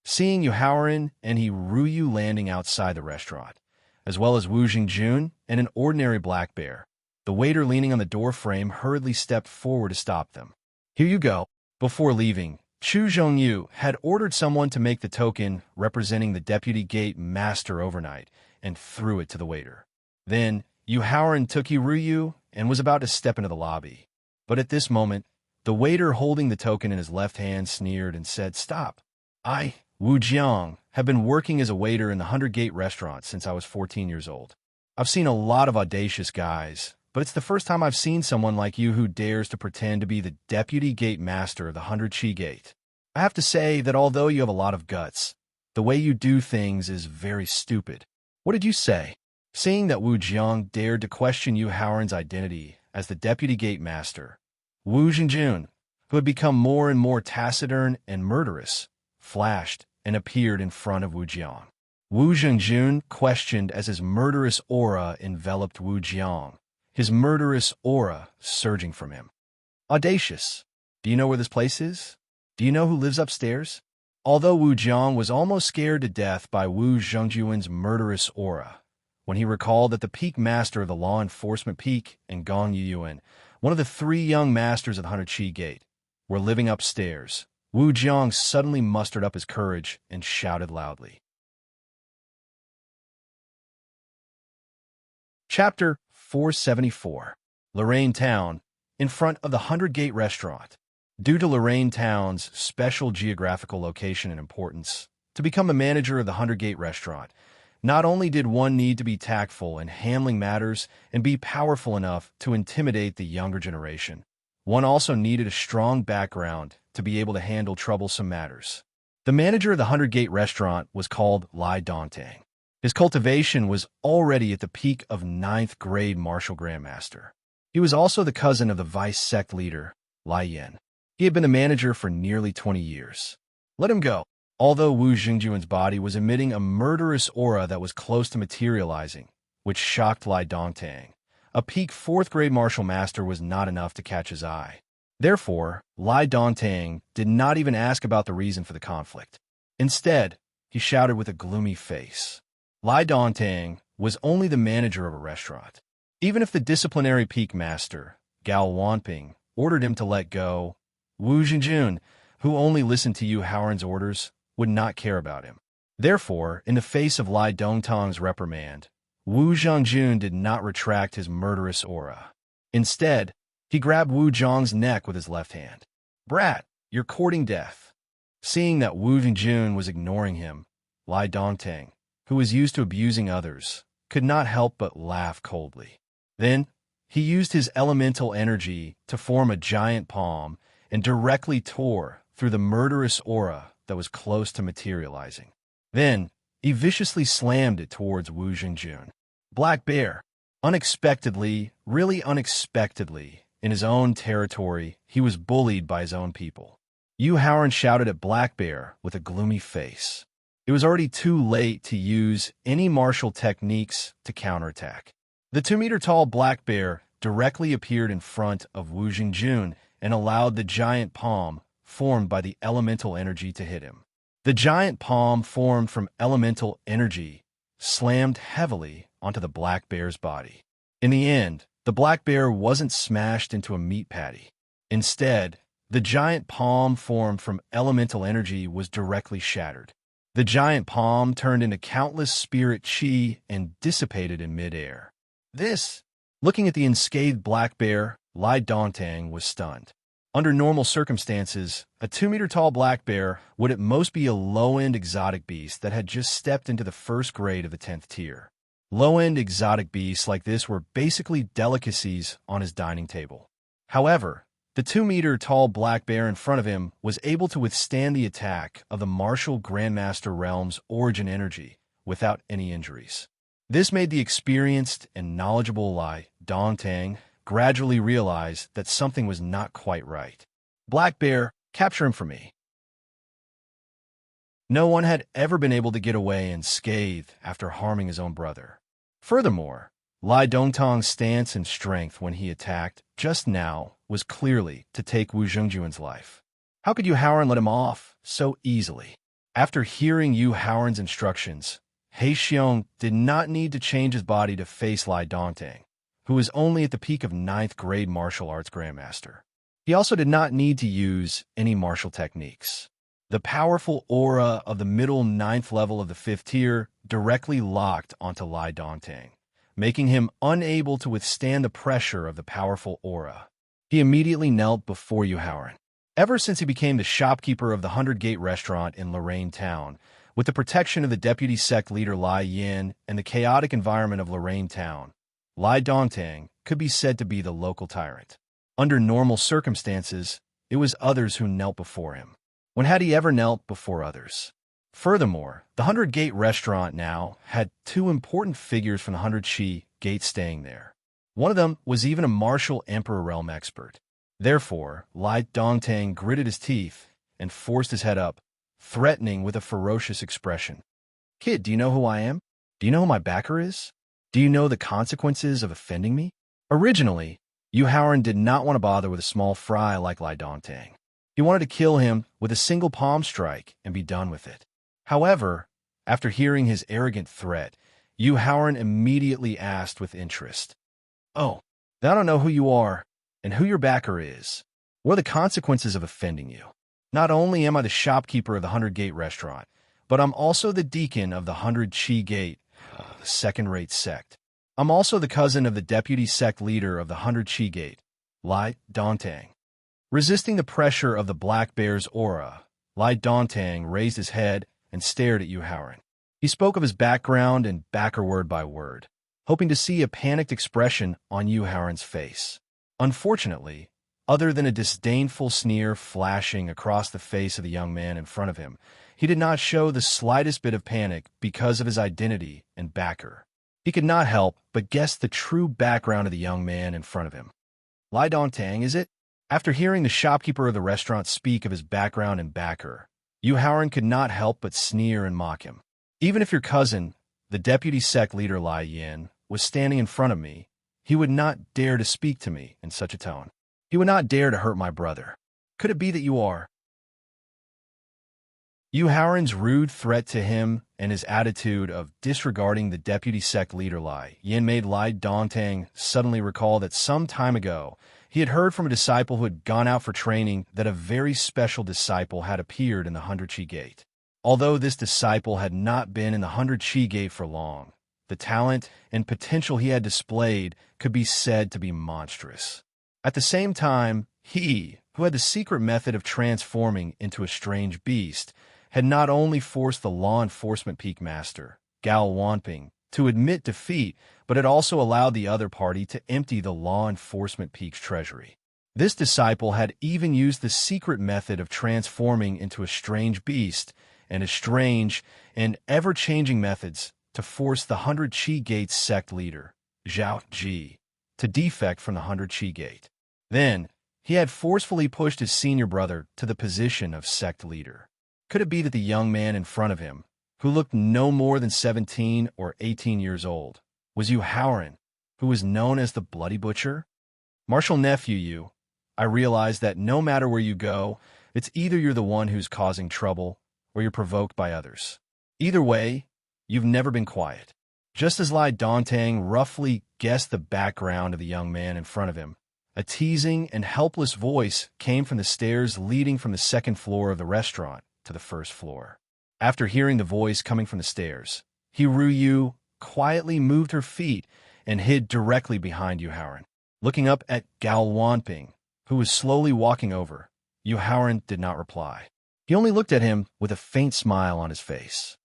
Seeing Yu Haoran and Hiryu landing outside the restaurant, as well as Wu Jingjun and an ordinary black bear, the waiter leaning on the door frame hurriedly stepped forward to stop them. "Here you go." Before leaving, Chu Zhongyu had ordered someone to make the token representing the deputy gate master overnight and threw it to the waiter. Then Yu Haoran took Hiryu and was about to step into the lobby. But at this moment, the waiter holding the token in his left hand sneered and said, "Stop. I, Wu Jiang, have been working as a waiter in the 100 Gate restaurant since I was 14 years old. I've seen a lot of audacious guys, but it's the first time I've seen someone like you who dares to pretend to be the deputy gate master of the 100 Qi Gate. I have to say that although you have a lot of guts, the way you do things is very stupid." "What did you say?" Seeing that Wu Jiang dared to question Yu Haoran's identity as the deputy gate master, Wu Jingjun, who had become more and more taciturn and murderous, flashed and appeared in front of Wu Jiang. Wu Jingjun questioned as his murderous aura enveloped Wu Jiang, his murderous aura surging from him. "Audacious. Do you know where this place is? Do you know who lives upstairs?" Although Wu Jiang was almost scared to death by Wu Jingjun's murderous aura, when he recalled that the peak master of the law enforcement peak and Gong Yuyuan, one of the 3 young masters of the 100 Qi Gate, were living upstairs, Wu Jiang suddenly mustered up his courage and shouted loudly. Chapter 474. Lorraine Town, in front of the 100 Gate restaurant. Due to Lorraine Town's special geographical location and importance, to become a manager of the 100 Gate restaurant, not only did one need to be tactful in handling matters and be powerful enough to intimidate the younger generation, one also needed a strong background to be able to handle troublesome matters. The manager of the 100 Gate restaurant was called Lai Dongtang. His cultivation was already at the peak of ninth grade martial grandmaster. He was also the cousin of the vice sect leader, Lai Yen. He had been the manager for nearly 20 years. Let him go. Although Wu Jingjuan's body was emitting a murderous aura that was close to materializing, which shocked Lai Dongtang, a peak fourth-grade martial master was not enough to catch his eye. Therefore, Lai Dongtang did not even ask about the reason for the conflict. Instead, he shouted with a gloomy face. Lai Dongtang was only the manager of a restaurant. Even if the disciplinary peak master, Gao Wanping, ordered him to let go, Wu Jingjun, who only listened to Yu Haoran's orders, would not care about him. Therefore, in the face of Lai Dongtang's reprimand, Wu Zhangjun did not retract his murderous aura. Instead, he grabbed Wu Zhang's neck with his left hand. "Brat, you're courting death." Seeing that Wu Zhangjun was ignoring him, Lai Dongtang, who was used to abusing others, could not help but laugh coldly. Then, he used his elemental energy to form a giant palm and directly tore through the murderous aura that was close to materializing. Then, he viciously slammed it towards Wu Jingjun. Black Bear. Unexpectedly, really unexpectedly, in his own territory, he was bullied by his own people. Yu Haoran shouted at Black Bear with a gloomy face. It was already too late to use any martial techniques to counterattack. The 2-meter-tall Black Bear directly appeared in front of Wu Jingjun and allowed the giant palm formed by the elemental energy to hit him. The giant palm formed from elemental energy slammed heavily onto the Black Bear's body. In the end, the Black Bear wasn't smashed into a meat patty. Instead, the giant palm formed from elemental energy was directly shattered. The giant palm turned into countless spirit chi and dissipated in midair. Looking at the unscathed Black Bear, Lai Dongtang was stunned. Under normal circumstances, a 2-meter-tall black bear would at most be a low-end exotic beast that had just stepped into the first grade of the 10th tier. Low-end exotic beasts like this were basically delicacies on his dining table. However, the 2-meter-tall black bear in front of him was able to withstand the attack of the martial Grandmaster Realm's origin energy without any injuries. This made the experienced and knowledgeable Lai Dongtang gradually realized that something was not quite right. Black Bear, capture him for me. No one had ever been able to get away unscathed after harming his own brother. Furthermore, Lai Dongtang's stance and strength when he attacked just now was clearly to take Wu Zhengjuan's life. How could Yu Haoran let him off so easily? After hearing Yu Haoran's instructions, He Xiong did not need to change his body to face Lai Dongtang, who was only at the peak of 9th grade martial arts grandmaster. He also did not need to use any martial techniques. The powerful aura of the middle 9th level of the 5th tier directly locked onto Lai Dongtang, making him unable to withstand the pressure of the powerful aura. He immediately knelt before Yu Haoran. Ever since he became the shopkeeper of the 100 Gate restaurant in Lorraine Town, with the protection of the deputy sect leader Lai Yin and the chaotic environment of Lorraine Town, Lai Dongtang could be said to be the local tyrant. Under normal circumstances, it was others who knelt before him. When had he ever knelt before others? Furthermore, the 100 Gate restaurant now had 2 important figures from the 100 Shi Gate staying there. One of them was even a martial Emperor Realm expert. Therefore, Lai Dongtang gritted his teeth and forced his head up, threatening with a ferocious expression. "Kid, do you know who I am? Do you know who my backer is? Do you know the consequences of offending me?" Originally, Yu Haoran did not want to bother with a small fry like Lai Dongtang. He wanted to kill him with a single palm strike and be done with it. However, after hearing his arrogant threat, Yu Haoran immediately asked with interest, "Oh, then I don't know who you are and who your backer is. What are the consequences of offending you? Not only am I the shopkeeper of the 100 Gate restaurant, but I'm also the deacon of the 100 Chi Gate, the second-rate sect. I'm also the cousin of the deputy sect leader of the 100 Chi Gate, Lai Dongtang." Resisting the pressure of the black bear's aura, Lai Dongtang raised his head and stared at Yu Haoran. He spoke of his background and backer word by word, hoping to see a panicked expression on Yu Haoran's face. Unfortunately, Other than a disdainful sneer flashing across the face of the young man in front of him, he did not show the slightest bit of panic because of his identity and backer. He could not help but guess the true background of the young man in front of him. Lai Dongtang, is it? After hearing the shopkeeper of the restaurant speak of his background and backer, Yu Haoran could not help but sneer and mock him. Even if your cousin, the deputy sect leader Lai Yin, was standing in front of me, he would not dare to speak to me in such a tone. He would not dare to hurt my brother. Could it be that you are? Yu Haoran's rude threat to him and his attitude of disregarding the deputy sect leader Lai Yin made Lai Dongtang suddenly recall that some time ago he had heard from a disciple who had gone out for training that a very special disciple had appeared in the 100 Chi Gate. Although this disciple had not been in the 100 Chi Gate for long, the talent and potential he had displayed could be said to be monstrous. At the same time, he, who had the secret method of transforming into a strange beast, had not only forced the law enforcement peak master, Gao Wanping, to admit defeat, but had also allowed the other party to empty the law enforcement peak's treasury. This disciple had even used the secret method of transforming into a strange beast and his strange and ever-changing methods to force the 100 Chi Gate sect leader, Zhao Ji, to defect from the 100 Chi Gate. Then, he had forcefully pushed his senior brother to the position of sect leader. Could it be that the young man in front of him, who looked no more than 17 or 18 years old, was Yu Haoran, who was known as the Bloody Butcher? Martial nephew Yu, I realize that no matter where you go, it's either you're the one who's causing trouble or you're provoked by others. Either way, you've never been quiet. Just as Lai Dongtang roughly guessed the background of the young man in front of him, a teasing and helpless voice came from the stairs leading from the second floor of the restaurant to the first floor. After hearing the voice coming from the stairs, Yu quietly moved her feet and hid directly behind Yu Haoran. Looking up at Gao Wanping, who was slowly walking over, Yu Haoran did not reply. He only looked at him with a faint smile on his face.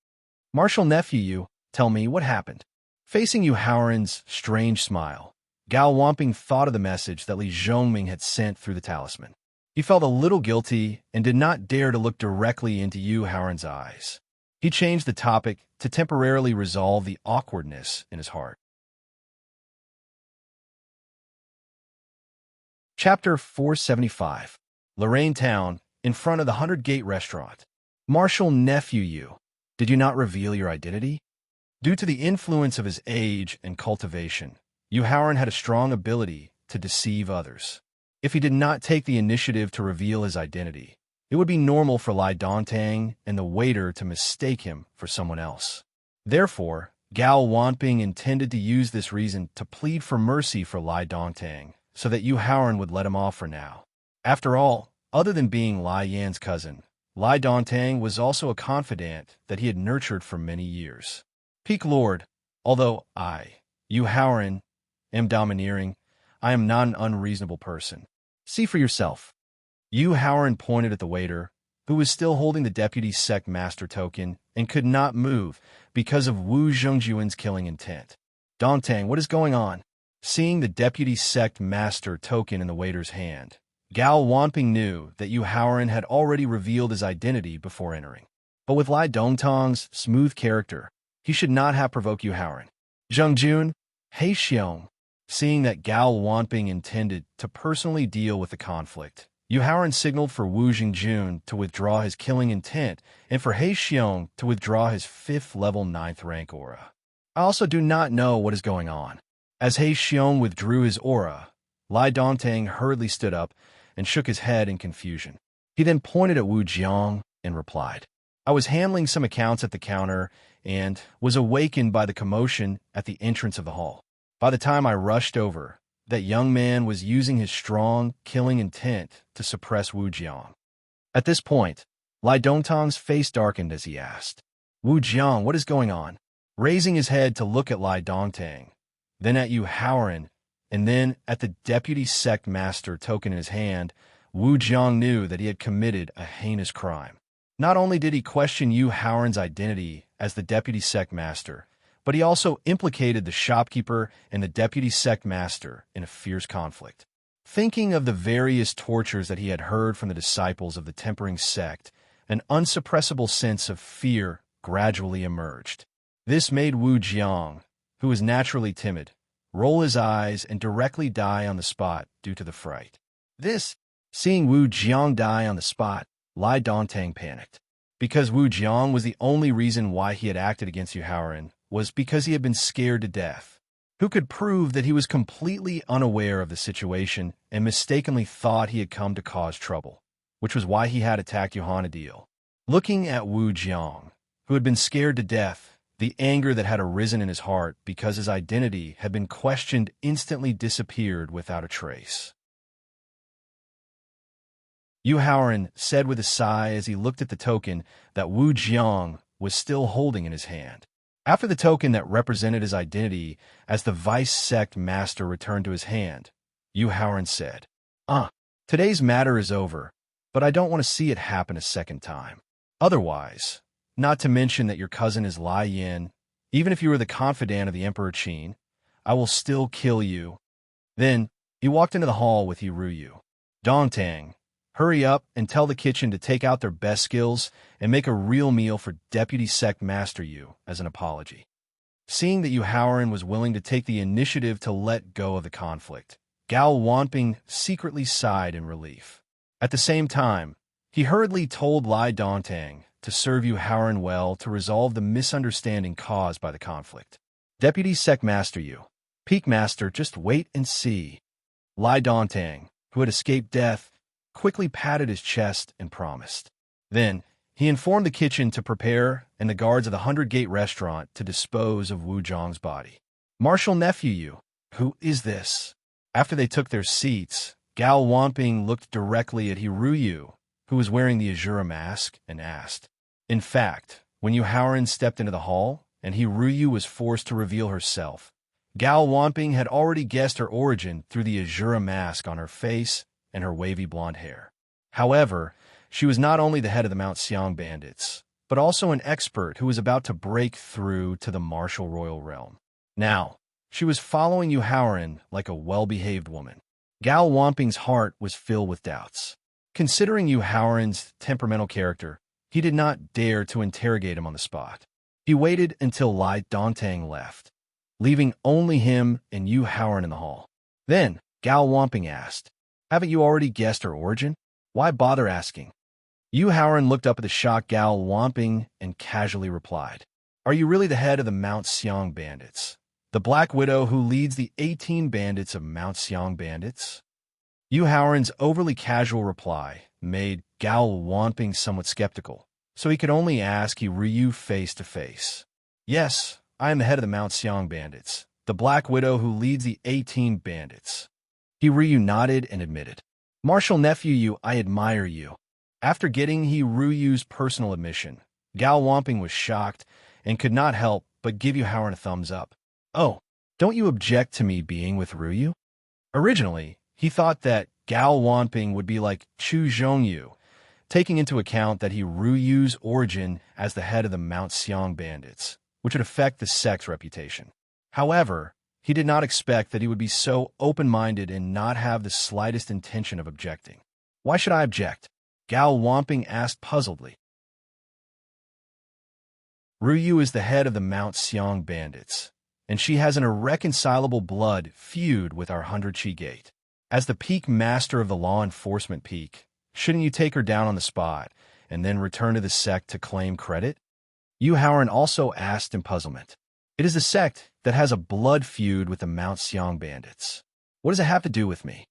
Martial nephew Yu, tell me what happened. Facing Yu Haoran's strange smile, Gao Wanping thought of the message that Li Zhongming had sent through the talisman. He felt a little guilty and did not dare to look directly into Yu Haoran's eyes. He changed the topic to temporarily resolve the awkwardness in his heart. Chapter 475. Lorraine Town, in front of the 100 Gate restaurant. Martial nephew Yu, did you not reveal your identity? Due to the influence of his age and cultivation, Yu Haoran had a strong ability to deceive others. If he did not take the initiative to reveal his identity, it would be normal for Lai Dongtang and the waiter to mistake him for someone else. Therefore, Gao Wanping intended to use this reason to plead for mercy for Lai Dongtang so that Yu Haoran would let him off for now. After all, other than being Lai Yan's cousin, Lai Dongtang was also a confidant that he had nurtured for many years. Peak Lord, although I, Yu Haoran, am domineering, I am not an unreasonable person. See for yourself. Yu Haoran pointed at the waiter, who was still holding the deputy sect master token and could not move because of Wu Zhongjuan's killing intent. Dongtang, what is going on? Seeing the deputy sect master token in the waiter's hand, Gao Wanping knew that Yu Haoran had already revealed his identity before entering. But with Lai Dongtang's smooth character, he should not have provoked Yu Haoran. Zhengjun, He Xiong. Seeing that Gao Wanping intended to personally deal with the conflict, Yu Haoran signaled for Wu Zhengjun to withdraw his killing intent and for He Xiong to withdraw his 5th level 9th rank aura. I also do not know what is going on. As He Xiong withdrew his aura, Lai Dongtang hurriedly stood up and shook his head in confusion. He then pointed at Wu Jiang and replied, I was handling some accounts at the counter and was awakened by the commotion at the entrance of the hall. By the time I rushed over, that young man was using his strong, killing intent to suppress Wu Jiang. At this point, Lai Dongtang's face darkened as he asked, Wu Jiang, what is going on? Raising his head to look at Lai Dongtang, then at Yu Haoran, and then at the deputy sect master token in his hand, Wu Jiang knew that he had committed a heinous crime. Not only did he question Yu Haoran's identity as the deputy sect master, but he also implicated the shopkeeper and the deputy sect master in a fierce conflict. Thinking of the various tortures that he had heard from the disciples of the tempering sect, an unsuppressible sense of fear gradually emerged. This made Wu Jiang, who was naturally timid, roll his eyes and directly die on the spot due to the fright. Seeing Wu Jiang die on the spot, Lai Dongtang panicked. Because Wu Jiang was the only reason why he had acted against Yu Haoran was because he had been scared to death. Who could prove that he was completely unaware of the situation and mistakenly thought he had come to cause trouble, which was why he had attacked Yohanadil. Looking at Wu Jiang, who had been scared to death, the anger that had arisen in his heart because his identity had been questioned instantly disappeared without a trace. Yu Haoran said with a sigh as he looked at the token that Wu Jiang was still holding in his hand. After the token that represented his identity as the vice sect master returned to his hand, Yu Haoran said, today's matter is over, but I don't want to see it happen a second time. Otherwise, not to mention that your cousin is Lai Yin, even if you were the confidant of the Emperor Qin, I will still kill you. Then, he walked into the hall with He Ruyu. Dongtang, hurry up and tell the kitchen to take out their best skills and make a real meal for Deputy Sect Master Yu as an apology. Seeing that Yu Haoran was willing to take the initiative to let go of the conflict, Gao Wanping secretly sighed in relief. At the same time, he hurriedly told Lai Dongtang to serve Yu Haoran well to resolve the misunderstanding caused by the conflict. Deputy Sect Master Yu, Peak Master, just wait and see. Lai Dongtang, who had escaped death, quickly patted his chest and promised. Then, he informed the kitchen to prepare and the guards of the 100-Gate restaurant to dispose of Wu Jiang's body. Marshal Nephew Yu, who is this? After they took their seats, Gao Wanping looked directly at He Ruyu, who was wearing the Azura mask, and asked. In fact, when Yu Haoran stepped into the hall and He Ruyu was forced to reveal herself, Gao Wanping had already guessed her origin through the Azura mask on her face and her wavy blonde hair. However, she was not only the head of the Mount Xiang bandits, but also an expert who was about to break through to the martial royal realm. Now, she was following Yu Haoran like a well-behaved woman. Gao Wanping's heart was filled with doubts. Considering Yu Haoran's temperamental character, he did not dare to interrogate him on the spot. He waited until Lai Dongtang left, leaving only him and Yu Haoran in the hall. Then, Gao Wanping asked, haven't you already guessed her origin? Why bother asking? Yu Haoran looked up at the shocked Gao Wanping and casually replied, are you really the head of the Mount Xiang bandits? The Black Widow who leads the 18 bandits of Mount Xiang bandits? Yu Haoran's overly casual reply made Gao Wanping somewhat skeptical, so he could only ask He Ruyu face to face. Yes, I am the head of the Mount Xiang bandits, the Black Widow who leads the 18 bandits. He Ruyu nodded and admitted. Marshal Nephew Yu, I admire you. After getting He Ruyu's personal admission, Gao Wanping was shocked and could not help but give Yu Haoran a thumbs up. Oh, don't you object to me being with Ruyu? Originally, he thought that Gao Wanping would be like Chu Zhongyu, taking into account that He Ruyu's origin as the head of the Mount Xiang bandits, which would affect the sect's reputation. However, he did not expect that he would be so open-minded and not have the slightest intention of objecting. Why should I object? Gao Wanping asked puzzledly. Ruyu is the head of the Mount Xiang bandits, and she has an irreconcilable blood feud with our 100 Gate. As the peak master of the law enforcement peak, shouldn't you take her down on the spot and then return to the sect to claim credit? Yu Haoran also asked in puzzlement. It is the sect that has a blood feud with the Mount Xiang bandits. What does it have to do with me?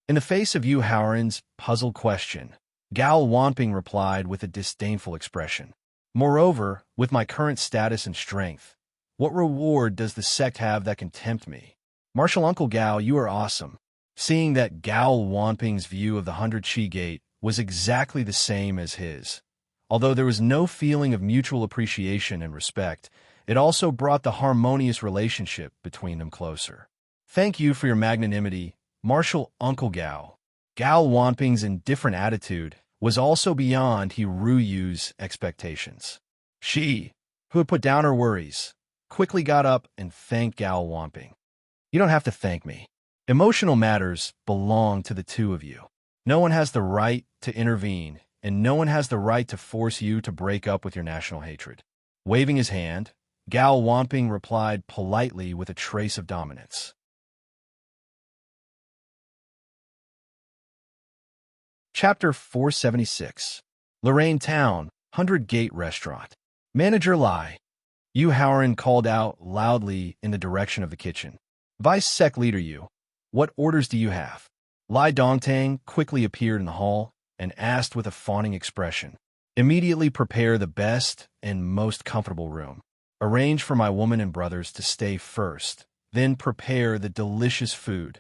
In the face of Yu Haoran's puzzled question, Gao Wanping replied with a disdainful expression. Moreover, with my current status and strength, what reward does the sect have that can tempt me? Marshal Uncle Gao, you are awesome. Seeing that Gao Wanping's view of the 100 Gate was exactly the same as his, although there was no feeling of mutual appreciation and respect, it also brought the harmonious relationship between them closer. Thank you for your magnanimity, Marshal Uncle Gao. Gao Wanping's indifferent attitude was also beyond He Ruyu's expectations. She, who had put down her worries, quickly got up and thanked Gao Wanping. You don't have to thank me. Emotional matters belong to the two of you. No one has the right to intervene, and no one has the right to force you to break up with your national hatred. Waving his hand, Gal Wamping replied politely with a trace of dominance. Chapter 476. Lorraine Town, 100 Gate Restaurant. Manager Lai. Yu Haoran called out loudly in the direction of the kitchen. Vice Sec Leader Yu, what orders do you have? Lai Dongtang quickly appeared in the hall and asked with a fawning expression. Immediately prepare the best and most comfortable room. Arrange for my woman and brothers to stay first, then prepare the delicious food.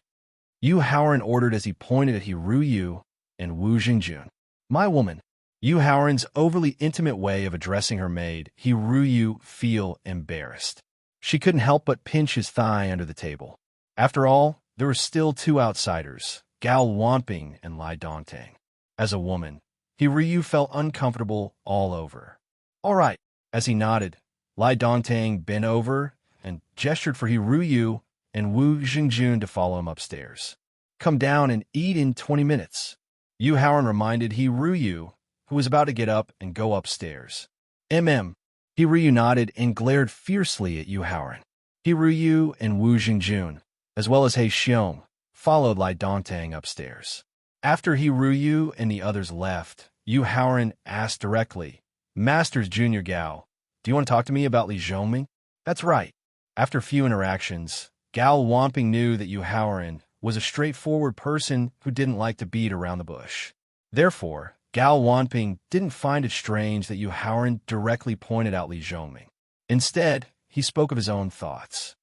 Yu Haoran ordered as he pointed at Ru Yu and Wu Jingjun. My woman. Yu Haoran's overly intimate way of addressing her maid, Ru Yu feel embarrassed. She couldn't help but pinch his thigh under the table. After all, there were still two outsiders, Gal Wamping and Lai Dongtang. As a woman, Ru Yu felt uncomfortable all over. All right, as he nodded, Lai Dongtang bent over and gestured for Ru Yu and Wu Jingjun to follow him upstairs. Come down and eat in 20 minutes. Yu Haoran reminded Ru Yu, who was about to get up and go upstairs. Ru Yu nodded and glared fiercely at Yu Haoran. Ru Yu and Wu Jingjun, as well as He Xiong, followed Lai Dongtang upstairs. After Ru Yu and the others left, Yu Haoran asked directly, Masters Junior Gao, do you want to talk to me about Li Zhongming? That's right. After a few interactions, Gal Wamping knew that Yu Haoran was a straightforward person who didn't like to beat around the bush. Therefore, Gal Wamping didn't find it strange that Yu Haoran directly pointed out Li Zhongming. Instead, he spoke of his own thoughts.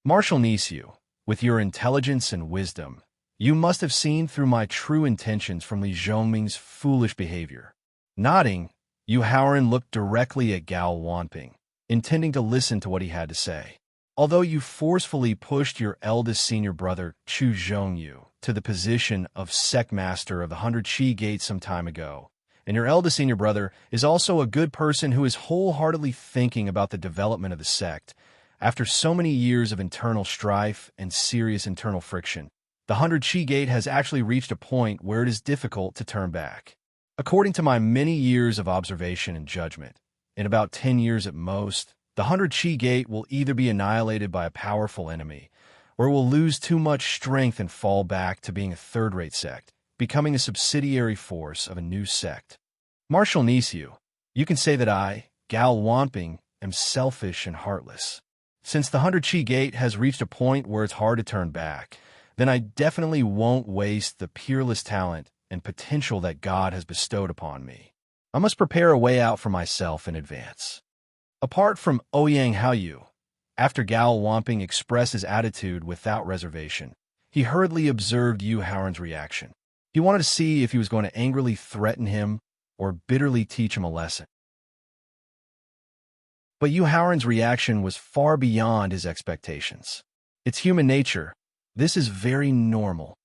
Marshal Nisyu, with your intelligence and wisdom, you must have seen through my true intentions from Li Zhongming's foolish behavior. Nodding, Yu Haoran looked directly at Gal Wamping, intending to listen to what he had to say. Although you forcefully pushed your eldest senior brother, Chu Zhongyu, to the position of sect master of the 100 Qi Gate some time ago, and your eldest senior brother is also a good person who is wholeheartedly thinking about the development of the sect, after so many years of internal strife and serious internal friction, the 100 Qi Gate has actually reached a point where it is difficult to turn back. According to my many years of observation and judgment, in about 10 years at most, the 100 Qi Gate will either be annihilated by a powerful enemy, or will lose too much strength and fall back to being a third-rate sect, becoming a subsidiary force of a new sect. Marshal Nisyu, you can say that I, Gal Wamping, am selfish and heartless. Since the 100 Qi Gate has reached a point where it's hard to turn back, then I definitely won't waste the peerless talent and potential that God has bestowed upon me. I must prepare a way out for myself in advance. Apart from Ouyang Haoyu, after Gal Wamping expressed his attitude without reservation, he hurriedly observed Yu Haoran's reaction. He wanted to see if he was going to angrily threaten him or bitterly teach him a lesson. But Yu Haoran's reaction was far beyond his expectations. It's human nature. This is very normal.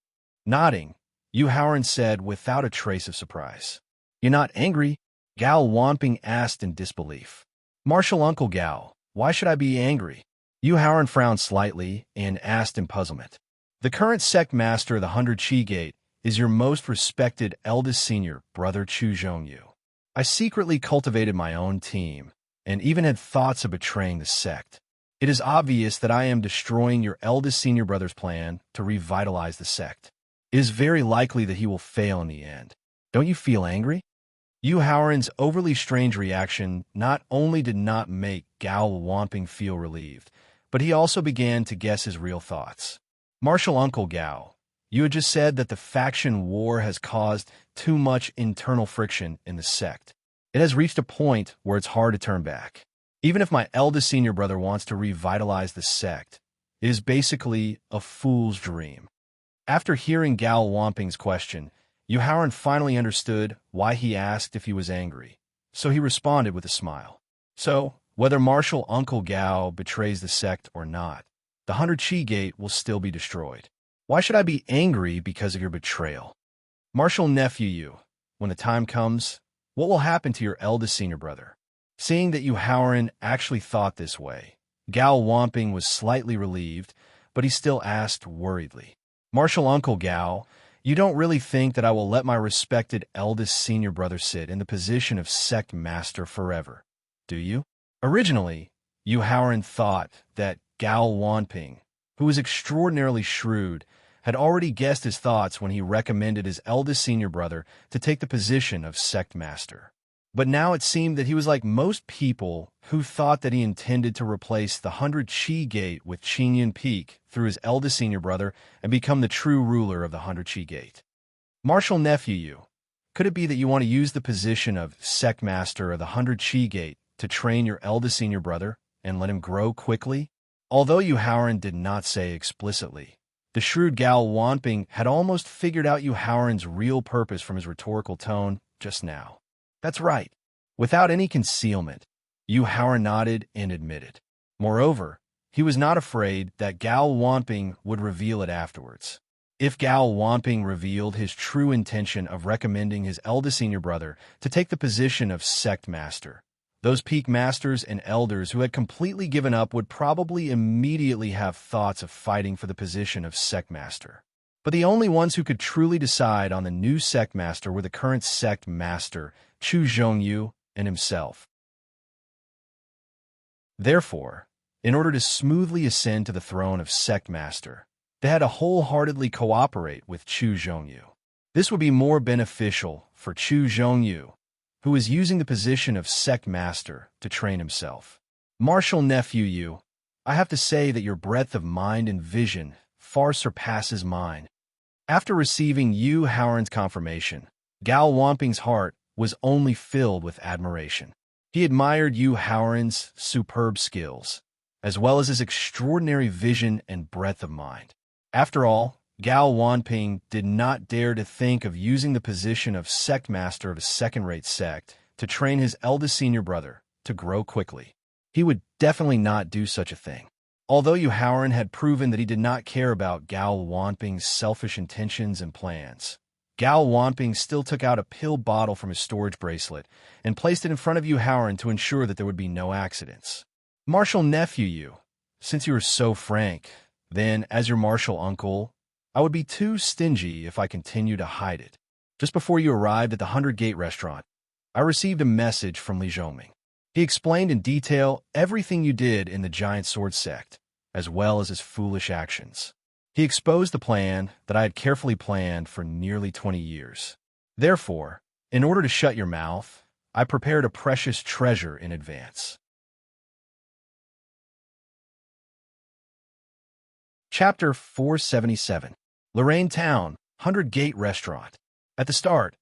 Nodding, Yu Haoran said without a trace of surprise. You're not angry? Gal Wamping asked in disbelief. Marshal Uncle Gao, why should I be angry? Yu Haoran frowned slightly and asked in puzzlement. The current sect master of the 100 Qi Gate is your most respected eldest senior, brother Chu Zhongyu. I secretly cultivated my own team, and even had thoughts of betraying the sect. It is obvious that I am destroying your eldest senior brother's plan to revitalize the sect. It is very likely that he will fail in the end. Don't you feel angry? Yu Haoran's overly strange reaction not only did not make Gal Wamping feel relieved, but he also began to guess his real thoughts. Marshal Uncle Gao, you had just said that the faction war has caused too much internal friction in the sect. It has reached a point where it's hard to turn back. Even if my eldest senior brother wants to revitalize the sect, it is basically a fool's dream. After hearing Gal Wamping's question, Yu Haoran finally understood why he asked if he was angry, so he responded with a smile. So, whether Marshal Uncle Gao betrays the sect or not, the 100 Qi Gate will still be destroyed. Why should I be angry because of your betrayal? Marshal Nephew Yu, when the time comes, what will happen to your eldest senior brother? Seeing that Yu Haoran actually thought this way, Gal Wamping was slightly relieved, but he still asked worriedly. Martial Uncle Gao, you don't really think that I will let my respected eldest senior brother sit in the position of sect master forever, do you? Originally, Yu Haoran thought that Gao Wanping, who was extraordinarily shrewd, had already guessed his thoughts when he recommended his eldest senior brother to take the position of sect master. But now it seemed that he was like most people who thought that he intended to replace the 100 Qi Gate with Qinyan Peak through his eldest senior brother and become the true ruler of the 100 Qi Gate. Martial nephew Yu, could it be that you want to use the position of sect master of the 100 Qi Gate to train your eldest senior brother and let him grow quickly? Although Yu Haoran did not say explicitly, the shrewd Gao Wanping had almost figured out Yu Haoran's real purpose from his rhetorical tone just now. That's right. Without any concealment, Yu Haoran nodded and admitted. Moreover, he was not afraid that Gao Wanping would reveal it afterwards. If Gao Wanping revealed his true intention of recommending his eldest senior brother to take the position of sect master, those peak masters and elders who had completely given up would probably immediately have thoughts of fighting for the position of sect master. But the only ones who could truly decide on the new sect master were the current sect master, Chu Zhongyu, and himself. Therefore, in order to smoothly ascend to the throne of sect master, they had to wholeheartedly cooperate with Chu Zhongyu. This would be more beneficial for Chu Zhongyu, who was using the position of sect master to train himself. Martial nephew Yu, I have to say that your breadth of mind and vision far surpasses mine. After receiving Yu Haoran's confirmation, Gao Wanping's heart was only filled with admiration. He admired Yu Haoran's superb skills, as well as his extraordinary vision and breadth of mind. After all, Gao Wanping did not dare to think of using the position of sect master of a second-rate sect to train his eldest senior brother to grow quickly. He would definitely not do such a thing. Although Yu Haoran had proven that he did not care about Gao Wanping's selfish intentions and plans, Gao Wanping still took out a pill bottle from his storage bracelet and placed it in front of Yu Haoran to ensure that there would be no accidents. Martial nephew Yu, since you are so frank, then, as your martial uncle, I would be too stingy if I continue to hide it. Just before you arrived at the 100 Gate restaurant, I received a message from Li Zhongming. He explained in detail everything you did in the Giant Sword sect, as well as his foolish actions. He exposed the plan that I had carefully planned for nearly 20 years. Therefore, in order to shut your mouth, I prepared a precious treasure in advance. Chapter 477. Lorraine Town, 100 Gate Restaurant. At the start,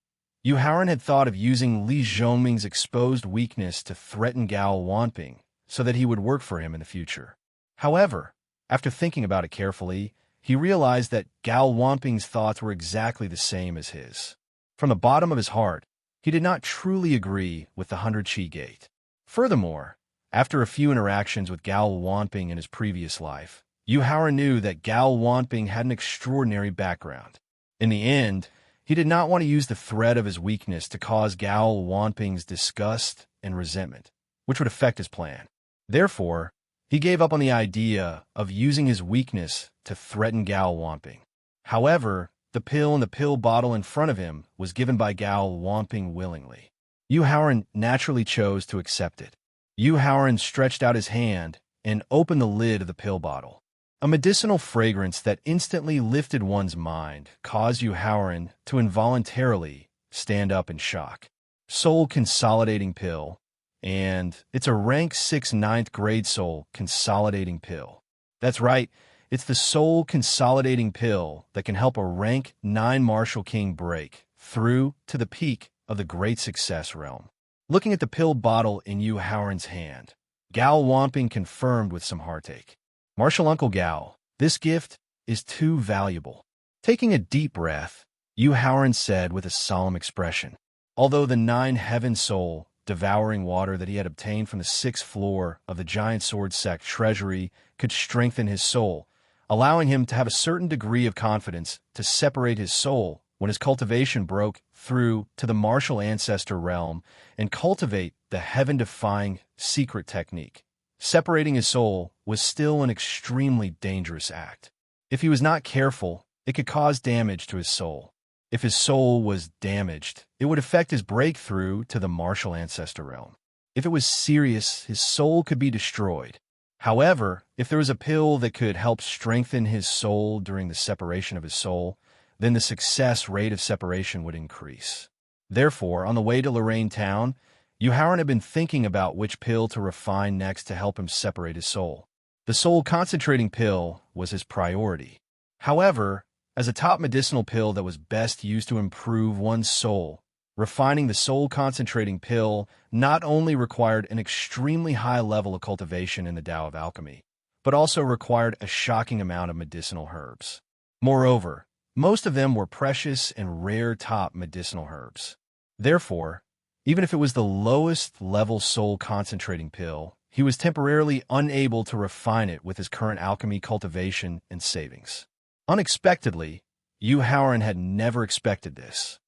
Yu Haoran had thought of using Li Zhongming's exposed weakness to threaten Gao Wanping so that he would work for him in the future. However, after thinking about it carefully, he realized that Gao Wanping's thoughts were exactly the same as his. From the bottom of his heart, he did not truly agree with the 100 Qi Gate. Furthermore, after a few interactions with Gao Wanping in his previous life, Yu Haoran knew that Gao Wanping had an extraordinary background. In the end, he did not want to use the threat of his weakness to cause Gao Wanping's disgust and resentment, which would affect his plan. Therefore, he gave up on the idea of using his weakness to threaten Gao Wanping. However, the pill in the pill bottle in front of him was given by Gao Wanping willingly. Yu Haoran naturally chose to accept it. Yu Haoran stretched out his hand and opened the lid of the pill bottle. A medicinal fragrance that instantly lifted one's mind caused Yu Haoran to involuntarily stand up in shock. Soul Consolidating Pill, and it's a rank 6 9th grade soul consolidating pill. That's right, it's the soul consolidating pill that can help a rank 9 Martial King break through to the peak of the great success realm. Looking at the pill bottle in Yu Haoran's hand, Gao Wanping confirmed with some heartache. Martial Uncle Gao, this gift is too valuable. Taking a deep breath, Yu Haoran said with a solemn expression. Although the 9 heaven soul, devouring water that he had obtained from the 6th floor of the Giant Sword sect treasury could strengthen his soul, allowing him to have a certain degree of confidence to separate his soul when his cultivation broke through to the martial ancestor realm and cultivate the heaven-defying secret technique. Separating his soul was still an extremely dangerous act. If he was not careful, It could cause damage to his soul. If his soul was damaged, it would affect his breakthrough to the martial ancestor realm. If it was serious, his soul could be destroyed. However, if there was a pill that could help strengthen his soul during the separation of his soul, then the success rate of separation would increase. Therefore, on the way to Lorraine Town, Yuharan had been thinking about which pill to refine next to help him separate his soul. The soul-concentrating pill was his priority. However, as a top medicinal pill that was best used to improve one's soul, refining the soul-concentrating pill not only required an extremely high level of cultivation in the Tao of alchemy, but also required a shocking amount of medicinal herbs. Moreover, most of them were precious and rare top medicinal herbs. Therefore, even if it was the lowest level soul-concentrating pill, he was temporarily unable to refine it with his current alchemy cultivation and savings. Unexpectedly, Yuharan had never expected this.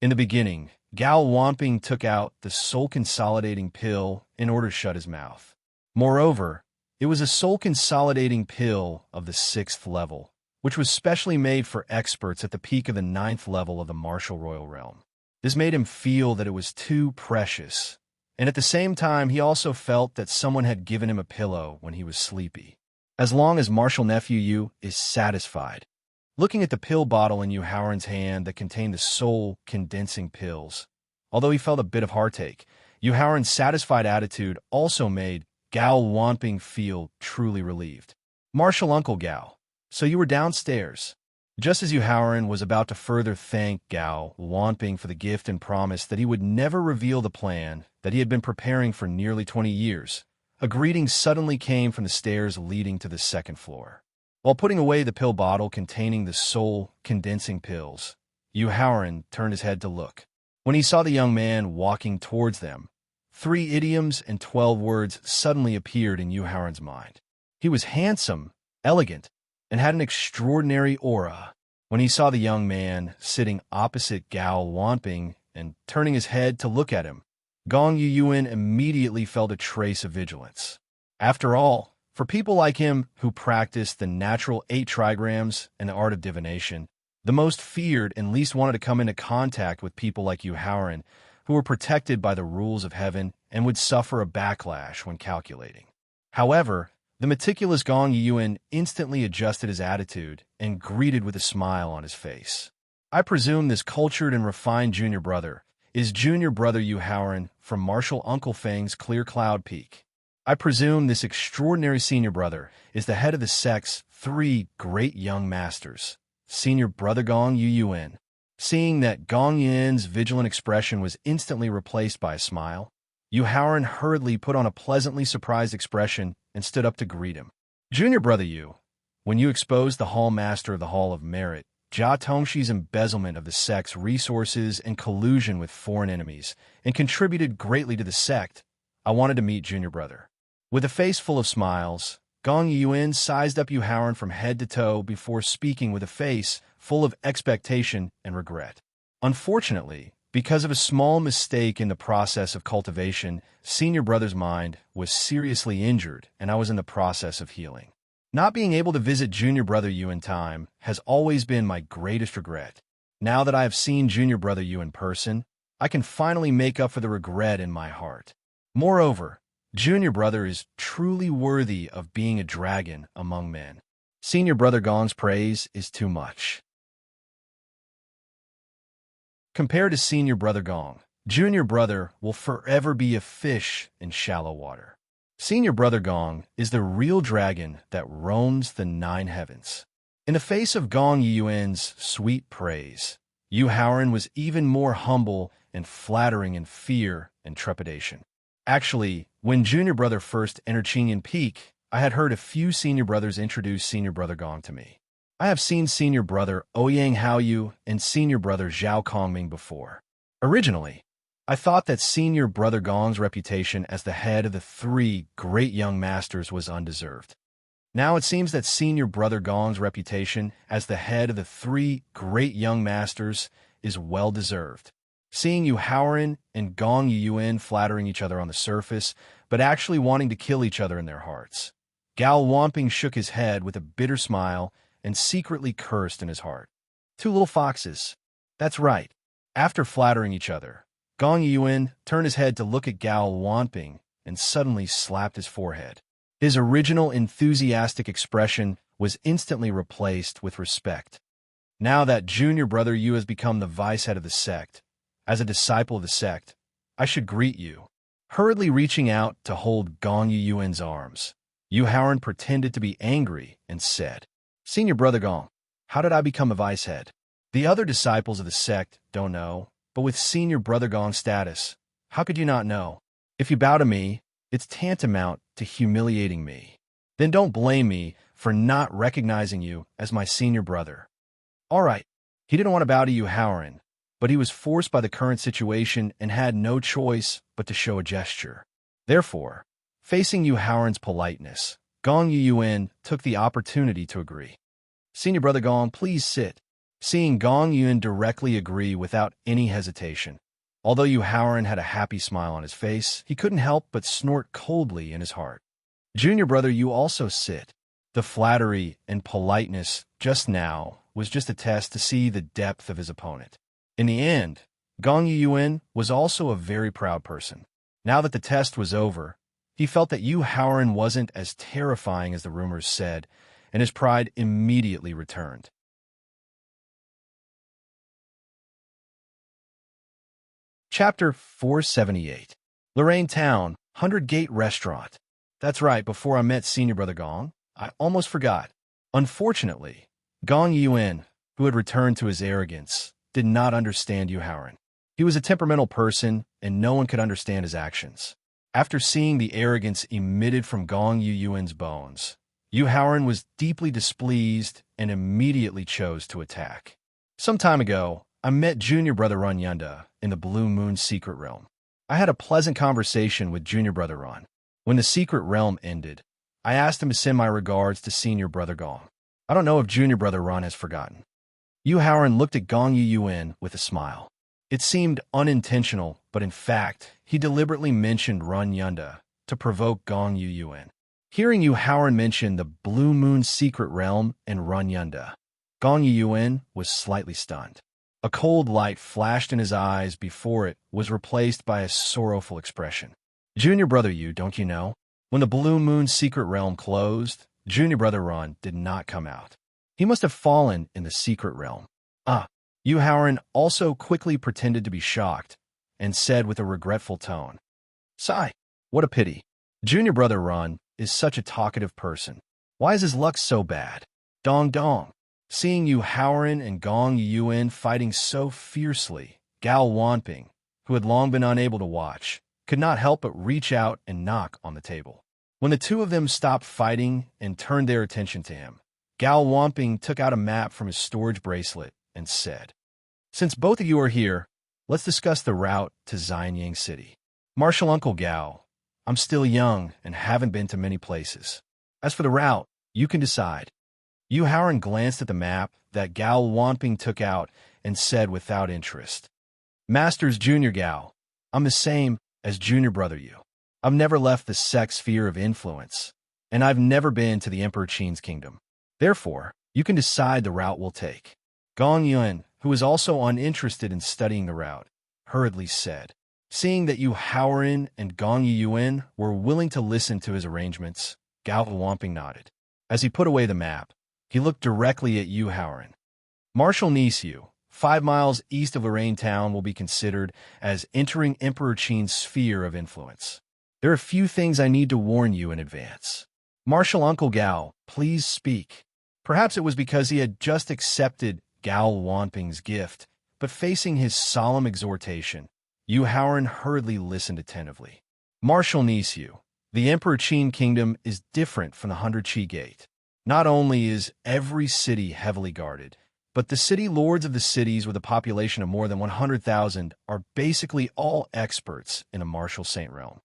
In the beginning, Gao Wanping took out the soul-consolidating pill in order to shut his mouth. Moreover, it was a soul-consolidating pill of the 6th level, which was specially made for experts at the peak of the 9th level of the martial royal realm. This made him feel that it was too precious, and at the same time he also felt that someone had given him a pillow when he was sleepy. As long as Martial Nephew Yu is satisfied. Looking at the pill bottle in Yuharan's hand that contained the soul-condensing pills, although he felt a bit of heartache, Yuharan's satisfied attitude also made Gao Wanping feel truly relieved. Martial Uncle Gao, so you were downstairs. Just as Yuharan was about to further thank Gao Wanping for the gift and promise that he would never reveal the plan that he had been preparing for nearly 20 years, a greeting suddenly came from the stairs leading to the 2nd floor. While putting away the pill bottle containing the soul-condensing pills, Yuharan turned his head to look. When he saw the young man walking towards them, 3 idioms and 12 words suddenly appeared in Yuharan's mind. He was handsome, elegant, and had an extraordinary aura. When he saw the young man sitting opposite Gao Wanping and turning his head to look at him, Gong Yuyuan immediately felt a trace of vigilance. After all, for people like him who practice the natural 8 trigrams and the art of divination, the most feared and least wanted to come into contact with people like Yuharan, who were protected by the rules of heaven and would suffer a backlash when calculating. However, the meticulous Gong Yuyuan instantly adjusted his attitude and greeted with a smile on his face. I presume this cultured and refined junior brother is junior brother Yuharan from Martial Uncle Feng's Clear Cloud Peak. I presume this extraordinary senior brother is the head of the sect's 3 great young masters, senior brother Gong Yuyuan. Seeing that Gong Yin's vigilant expression was instantly replaced by a smile, Yuharan hurriedly put on a pleasantly surprised expression and stood up to greet him. Junior brother Yu, when you exposed the Hall Master of the Hall of Merit, Jia Tongshi's embezzlement of the sect's resources and collusion with foreign enemies, and contributed greatly to the sect, I wanted to meet junior brother. With a face full of smiles, Gong Yuyuan sized up Yuharan from head to toe before speaking with a face full of expectation and regret. Unfortunately, because of a small mistake in the process of cultivation, senior brother's mind was seriously injured and I was in the process of healing. Not being able to visit junior brother Yu in time has always been my greatest regret. Now that I have seen junior brother Yu in person, I can finally make up for the regret in my heart. Moreover, junior brother is truly worthy of being a dragon among men. Senior brother Gong's praise is too much. Compared to senior brother Gong, junior brother will forever be a fish in shallow water. Senior brother Gong is the real dragon that roams the 9 heavens. In the face of Gong Yuyuan's sweet praise, Yuharan was even more humble and flattering in fear and trepidation. Actually, when junior brother first entered Qingyan Peak, I had heard a few senior brothers introduce senior brother Gong to me. I have seen senior brother Ouyang Haoyu and senior brother Zhao Kongming before. Originally, I thought that senior brother Gong's reputation as the head of the 3 great young masters was undeserved. Now it seems that senior brother Gong's reputation as the head of the 3 great young masters is well-deserved. Seeing Yuharan and Gong Yuyuan flattering each other on the surface, but actually wanting to kill each other in their hearts, Gal Wamping shook his head with a bitter smile and secretly cursed in his heart. Two little foxes. That's right. After flattering each other, Gong Yuan turned his head to look at Gal Wamping and suddenly slapped his forehead. His original enthusiastic expression was instantly replaced with respect. Now that junior brother Yu has become the vice head of the sect, as a disciple of the sect, I should greet you. Hurriedly reaching out to hold Gong Yuan's arms, Yu Haoran pretended to be angry and said, Senior brother Gong, how did I become a vice head? The other disciples of the sect don't know, but with senior brother Gong's status, how could you not know? If you bow to me, it's tantamount to humiliating me. Then don't blame me for not recognizing you as my senior brother. All right, he didn't want to bow to Yu Haoran, but he was forced by the current situation and had no choice but to show a gesture. Therefore, facing Yu Haoran's politeness, Gong Yuan took the opportunity to agree. Senior brother Gong, please sit. Seeing Gong Yuan directly agree without any hesitation. Although Yu Haoran had a happy smile on his face, he couldn't help but snort coldly in his heart. Junior brother, you also sit. The flattery and politeness just now was just a test to see the depth of his opponent. In the end, Gong Yuan was also a very proud person. Now that the test was over, he felt that Yu Haoran wasn't as terrifying as the rumors said, and his pride immediately returned. Chapter 478. Lorraine Town, 100 Gate Restaurant. That's right, before I met Senior Brother Gong, I almost forgot. Unfortunately, Gong Yuan, who had returned to his arrogance, did not understand Yu Haoran. He was a temperamental person, and no one could understand his actions. After seeing the arrogance emitted from Gong Yuan's bones, Yu Haoran was deeply displeased and immediately chose to attack. Some time ago, I met Junior Brother Run Yunda in the Blue Moon Secret Realm. I had a pleasant conversation with Junior Brother Run. When the Secret Realm ended, I asked him to send my regards to Senior Brother Gong. I don't know if Junior Brother Run has forgotten. Yu Haoran looked at Gong Yuan with a smile. It seemed unintentional, but in fact, he deliberately mentioned Run Yunda to provoke Gong Yuan. Hearing Yu Haoran mention the Blue Moon Secret Realm and Run Yunda, Gong Yuan was slightly stunned. A cold light flashed in his eyes before it was replaced by a sorrowful expression. Junior Brother Yu, don't you know? When the Blue Moon Secret Realm closed, Junior Brother Run did not come out. He must have fallen in the Secret Realm. Yu Haoran also quickly pretended to be shocked and said with a regretful tone, Sigh, what a pity. Junior Brother Run is such a talkative person. Why is his luck so bad? Dong dong. Seeing Yu Haoran and Gong Yuan fighting so fiercely, Gal Wamping, who had long been unable to watch, could not help but reach out and knock on the table. When the two of them stopped fighting and turned their attention to him, Gal Wamping took out a map from his storage bracelet and said, Since both of you are here, let's discuss the route to Xianyang City. Martial Uncle Gao, I'm still young and haven't been to many places. As for the route, you can decide. Yu Haoran glanced at the map that Gal Wamping took out and said without interest, Masters Junior Gao, I'm the same as Junior Brother Yu. I've never left the sect's sphere of influence, and I've never been to the Emperor Qin's kingdom. Therefore, you can decide the route we'll take. Gong Yuan, who was also uninterested in studying the route, hurriedly said. Seeing that Yu Haoran and Gong Yuan were willing to listen to his arrangements, Gal Wamping nodded. As he put away the map, he looked directly at Yu Haoran. Marshal Nisu, 5 miles east of Lorraine Town, will be considered as entering Emperor Qin's sphere of influence. There are a few things I need to warn you in advance. Marshal Uncle Gao, please speak. Perhaps it was because he had just accepted Gal Wamping's gift, but facing his solemn exhortation, Yu Haoran hurriedly listened attentively. Marshal Nisu, the Emperor Qin Kingdom is different from the 100 Qi Gate. Not only is every city heavily guarded, but the city lords of the cities with a population of more than 100,000 are basically all experts in a martial saint realm.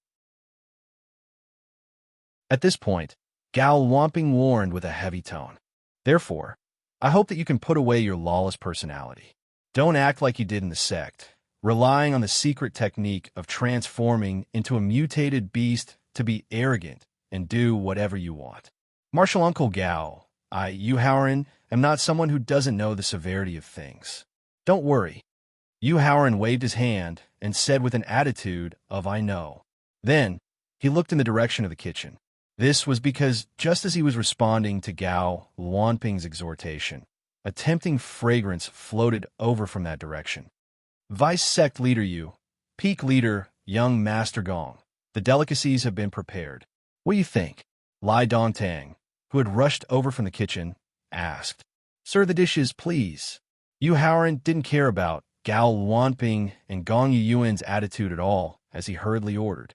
At this point, Gal Wamping warned with a heavy tone. Therefore, I hope that you can put away your lawless personality. Don't act like you did in the sect, relying on the secret technique of transforming into a mutated beast to be arrogant and do whatever you want. Martial Uncle Gao, Yu Haoran, am not someone who doesn't know the severity of things. Don't worry. Yu Haoran waved his hand and said with an attitude of I know. Then, he looked in the direction of the kitchen. This was because just as he was responding to Gao Luanping's exhortation, a tempting fragrance floated over from that direction. Vice Sect Leader Yu, Peak Leader, Young Master Gong, the delicacies have been prepared. What do you think? Lai Dongtang, who had rushed over from the kitchen, asked. Sir, the dishes, please. Yu Haoran didn't care about Gao Luanping and Gong Yuyuan's attitude at all as he hurriedly ordered.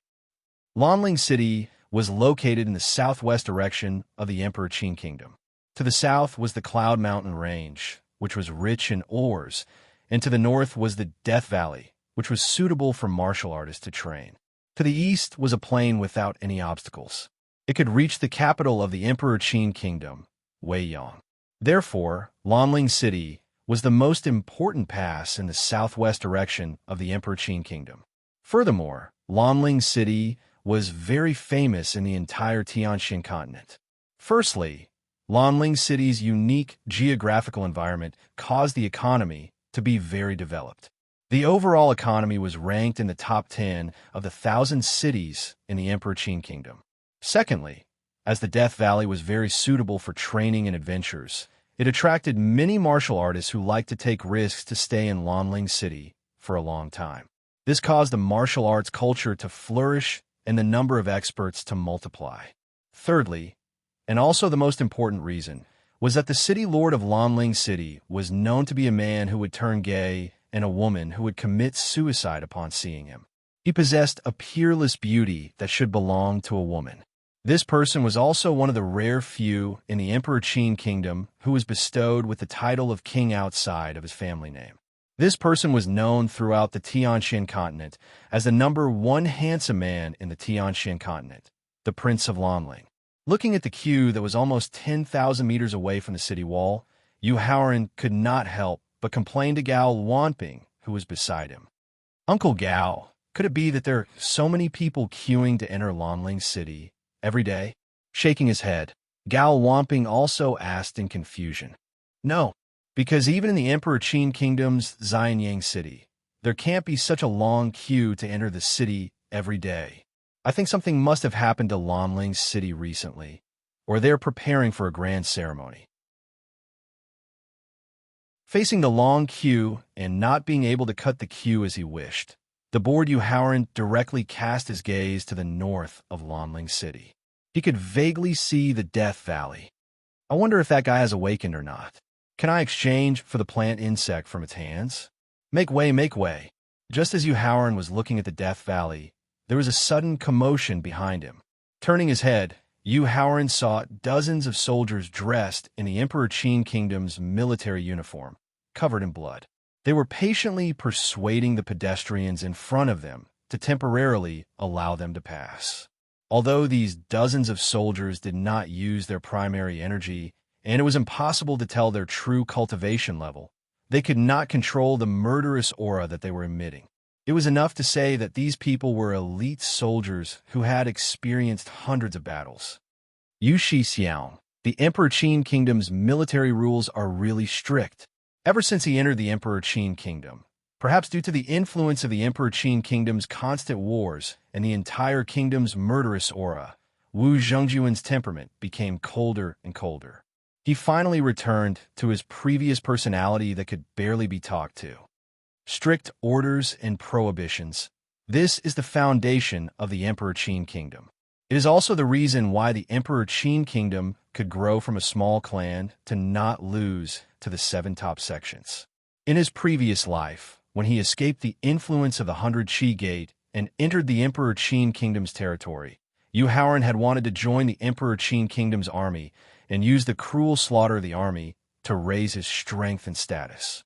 Lanling City was located in the southwest direction of the Emperor Qin Kingdom. To the south was the Cloud Mountain Range, which was rich in ores, and to the north was the Death Valley, which was suitable for martial artists to train. To the east was a plain without any obstacles. It could reach the capital of the Emperor Qin Kingdom, Weiyang. Therefore, Lanling City was the most important pass in the southwest direction of the Emperor Qin Kingdom. Furthermore, Lanling City was very famous in the entire Tianxian continent. Firstly, Lanling City's unique geographical environment caused the economy to be very developed. The overall economy was ranked in the top 10 of the 1,000 cities in the Emperor Qin Kingdom. Secondly, as the Death Valley was very suitable for training and adventures, it attracted many martial artists who liked to take risks to stay in Lanling City for a long time. This caused the martial arts culture to flourish and the number of experts to multiply. Thirdly, and also the most important reason, was that the city lord of Lanling City was known to be a man who would turn gay and a woman who would commit suicide upon seeing him. He possessed a peerless beauty that should belong to a woman. This person was also one of the rare few in the Emperor Qin Kingdom who was bestowed with the title of king outside of his family name. This person was known throughout the Tianxian continent as the #1 handsome man in the Tianxian continent, the Prince of Lanling. Looking at the queue that was almost 10,000 meters away from the city wall, Yu Haoran could not help but complain to Gao Luanping, who was beside him. Uncle Gao, could it be that there are so many people queuing to enter Lanling City every day? Shaking his head, Gao Luanping also asked in confusion. No, because even in the Emperor Qin Kingdom's Xianyang City, there can't be such a long queue to enter the city every day. I think something must have happened to Lanling City recently, or they're preparing for a grand ceremony. Facing the long queue and not being able to cut the queue as he wished, the bored Yu Haoran directly cast his gaze to the north of Lanling City. He could vaguely see the Death Valley. I wonder if that guy has awakened or not. Can I exchange for the plant insect from its hands? Make way, make way. Just as Yu Haoran was looking at the Death Valley, there was a sudden commotion behind him. Turning his head, Yu Haoran saw dozens of soldiers dressed in the Emperor Qin Kingdom's military uniform, covered in blood. They were patiently persuading the pedestrians in front of them to temporarily allow them to pass. Although these dozens of soldiers did not use their primary energy, and it was impossible to tell their true cultivation level, they could not control the murderous aura that they were emitting. It was enough to say that these people were elite soldiers who had experienced hundreds of battles. Yu Xixiang, the Emperor Qin Kingdom's military rules are really strict. Ever since he entered the Emperor Qin Kingdom, perhaps due to the influence of the Emperor Qin Kingdom's constant wars and the entire kingdom's murderous aura, Wu Zhongjuan's temperament became colder and colder. He finally returned to his previous personality that could barely be talked to. Strict orders and prohibitions. This is the foundation of the Emperor Qin Kingdom. It is also the reason why the Emperor Qin Kingdom could grow from a small clan to not lose to the 7 top sections. In his previous life, when he escaped the influence of the 100 Qi Gate and entered the Emperor Qin Kingdom's territory, Yu Haoran had wanted to join the Emperor Qin Kingdom's army and use the cruel slaughter of the army to raise his strength and status.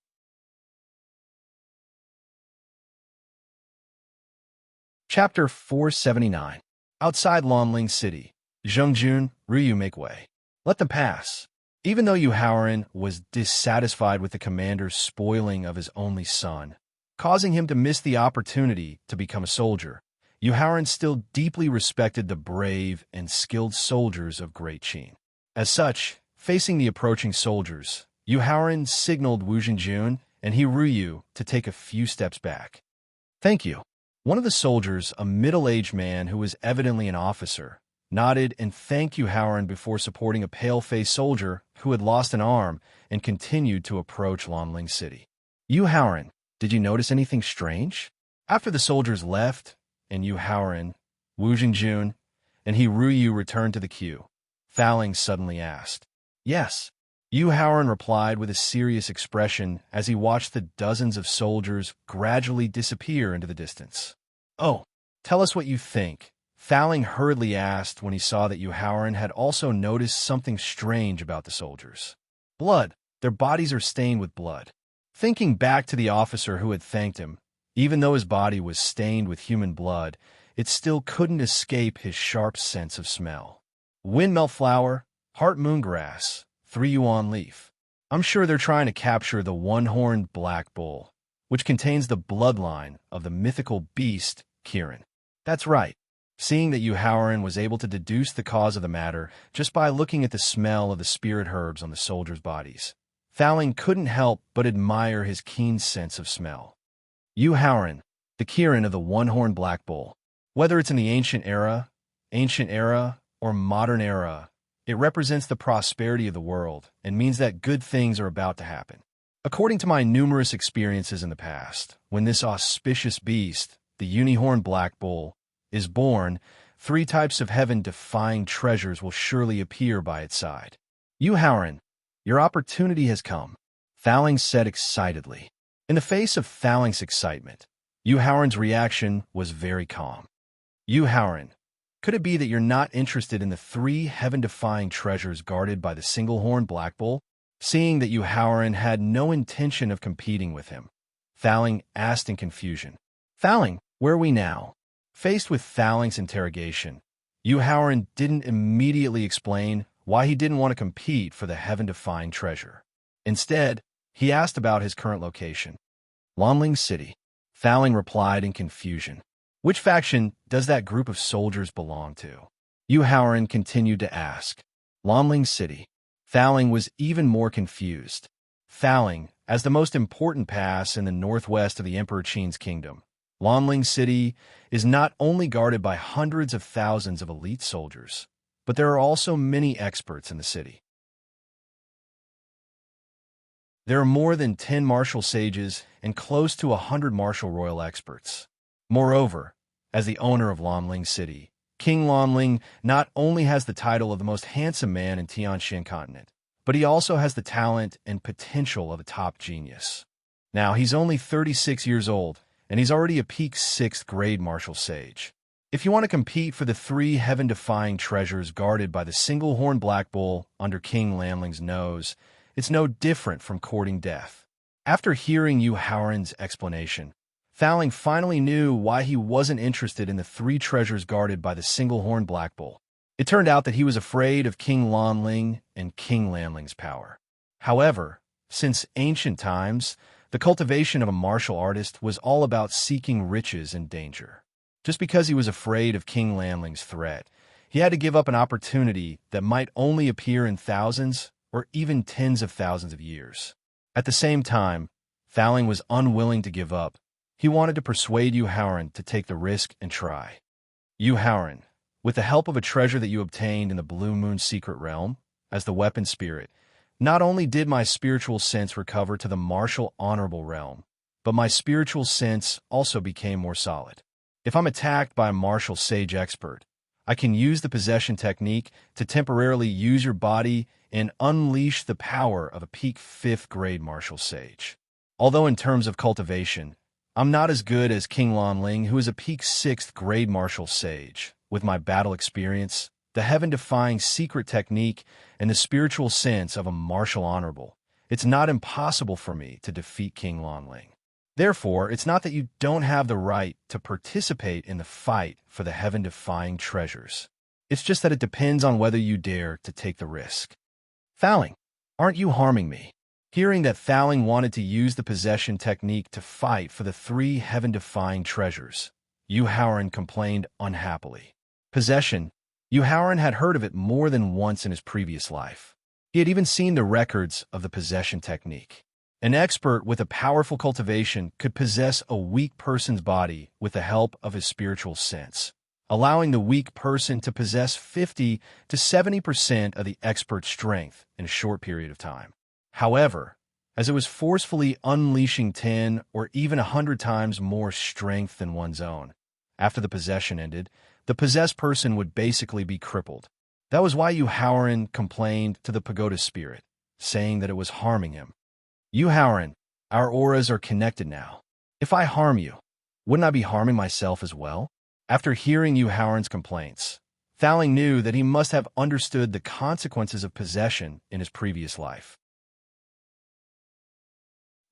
Chapter 479. Outside Lanling City, Zhongjun, Ryu make way. Let them pass. Even though Yu Haoran was dissatisfied with the commander's spoiling of his only son, causing him to miss the opportunity to become a soldier, Yu Haoran still deeply respected the brave and skilled soldiers of Great Qin. As such, facing the approaching soldiers, Yu Haoran signaled Wu Jingjun and he Ruyu to take a few steps back. "Thank you." One of the soldiers, a middle-aged man who was evidently an officer, nodded and thanked Yu Haoran before supporting a pale-faced soldier who had lost an arm and continued to approach Lanling City. "Yu Haoran, did you notice anything strange?" After the soldiers left, and Yu Haoran, Wu Jingjun, and he Ruyu returned to the queue, Faling suddenly asked. "Yes." Yu Haoran replied with a serious expression as he watched the dozens of soldiers gradually disappear into the distance. "Oh, tell us what you think," Faling hurriedly asked when he saw that Yu Haoran had also noticed something strange about the soldiers. "Blood. Their bodies are stained with blood." Thinking back to the officer who had thanked him, even though his body was stained with human blood, it still couldn't escape his sharp sense of smell. "Windmelt flower, heart moon grass, 3 yuan leaf. I'm sure they're trying to capture the one-horned black bull, which contains the bloodline of the mythical beast, Kirin." That's right. Seeing that Yu Haoran was able to deduce the cause of the matter just by looking at the smell of the spirit herbs on the soldiers' bodies, Faling couldn't help but admire his keen sense of smell. Yu Haoran, the Kirin of the one-horned black bull. Whether it's in the ancient era, or modern era, it represents the prosperity of the world and means that good things are about to happen. According to my numerous experiences in the past, when this auspicious beast, the unicorn black bull, is born, 3 types of heaven-defying treasures will surely appear by its side. "Yu Haoran, your opportunity has come," Faling said excitedly. In the face of Faling's excitement, Yu Haoran's reaction was very calm. "Yu Haoran, could it be that you're not interested in the 3 heaven-defying treasures guarded by the single-horned black bull?" Seeing that Yu Haoran had no intention of competing with him, Faling asked in confusion. "Faling, where are we now?" Faced with Faling's interrogation, Yu Haoran didn't immediately explain why he didn't want to compete for the heaven-defying treasure. Instead, he asked about his current location. "Lanling City," Faling replied in confusion. "Which faction does that group of soldiers belong to?" Yu Haoran continued to ask. "Lanling City." Faling was even more confused. Faling, as the most important pass in the northwest of the Emperor Qin's kingdom, Lanling City is not only guarded by hundreds of thousands of elite soldiers, but there are also many experts in the city. There are more than 10 martial sages and close to 100 martial royal experts. Moreover, as the owner of Lanling City, King Lanling not only has the title of the most handsome man in Tianxin continent, but he also has the talent and potential of a top genius. Now, he's only 36 years old, and he's already a peak 6th grade martial sage. If you want to compete for the 3 heaven-defying treasures guarded by the single-horned black bull under King Lanling's nose, it's no different from courting death. After hearing Yu Haoran's explanation, Faling finally knew why he wasn't interested in the 3 treasures guarded by the single-horned black bull. It turned out that he was afraid of King Lanling and King Lanling's power. However, since ancient times, the cultivation of a martial artist was all about seeking riches and danger. Just because he was afraid of King Lanling's threat, he had to give up an opportunity that might only appear in thousands or even tens of thousands of years. At the same time, Faling was unwilling to give up. He wanted to persuade Yu Haoran to take the risk and try. "Yu Haoran, with the help of a treasure that you obtained in the Blue Moon Secret Realm, as the weapon spirit, not only did my spiritual sense recover to the martial honorable realm, but my spiritual sense also became more solid. If I'm attacked by a martial sage expert, I can use the possession technique to temporarily use your body and unleash the power of a peak 5th grade martial sage. Although in terms of cultivation, I'm not as good as King Lanling, who is a peak 6th grade martial sage. With my battle experience, the heaven-defying secret technique, and the spiritual sense of a martial honorable, it's not impossible for me to defeat King Lanling. Therefore, it's not that you don't have the right to participate in the fight for the heaven-defying treasures. It's just that it depends on whether you dare to take the risk." "Faling, aren't you harming me?" Hearing that Faling wanted to use the possession technique to fight for the 3 heaven-defying treasures, Yu Haoran complained unhappily. "Possession? Yu Haoran had heard of it more than once in his previous life. He had even seen the records of the possession technique. An expert with a powerful cultivation could possess a weak person's body with the help of his spiritual sense, allowing the weak person to possess 50 to 70% of the expert's strength in a short period of time. However, as it was forcefully unleashing 10 or even 100 times more strength than one's own, after the possession ended, the possessed person would basically be crippled. That was why Yu Haoran complained to the pagoda spirit, saying that it was harming him. Yu Haoran, our auras are connected now. If I harm you, wouldn't I be harming myself as well? After hearing Yu Haoran's complaints, Thaling knew that he must have understood the consequences of possession in his previous life.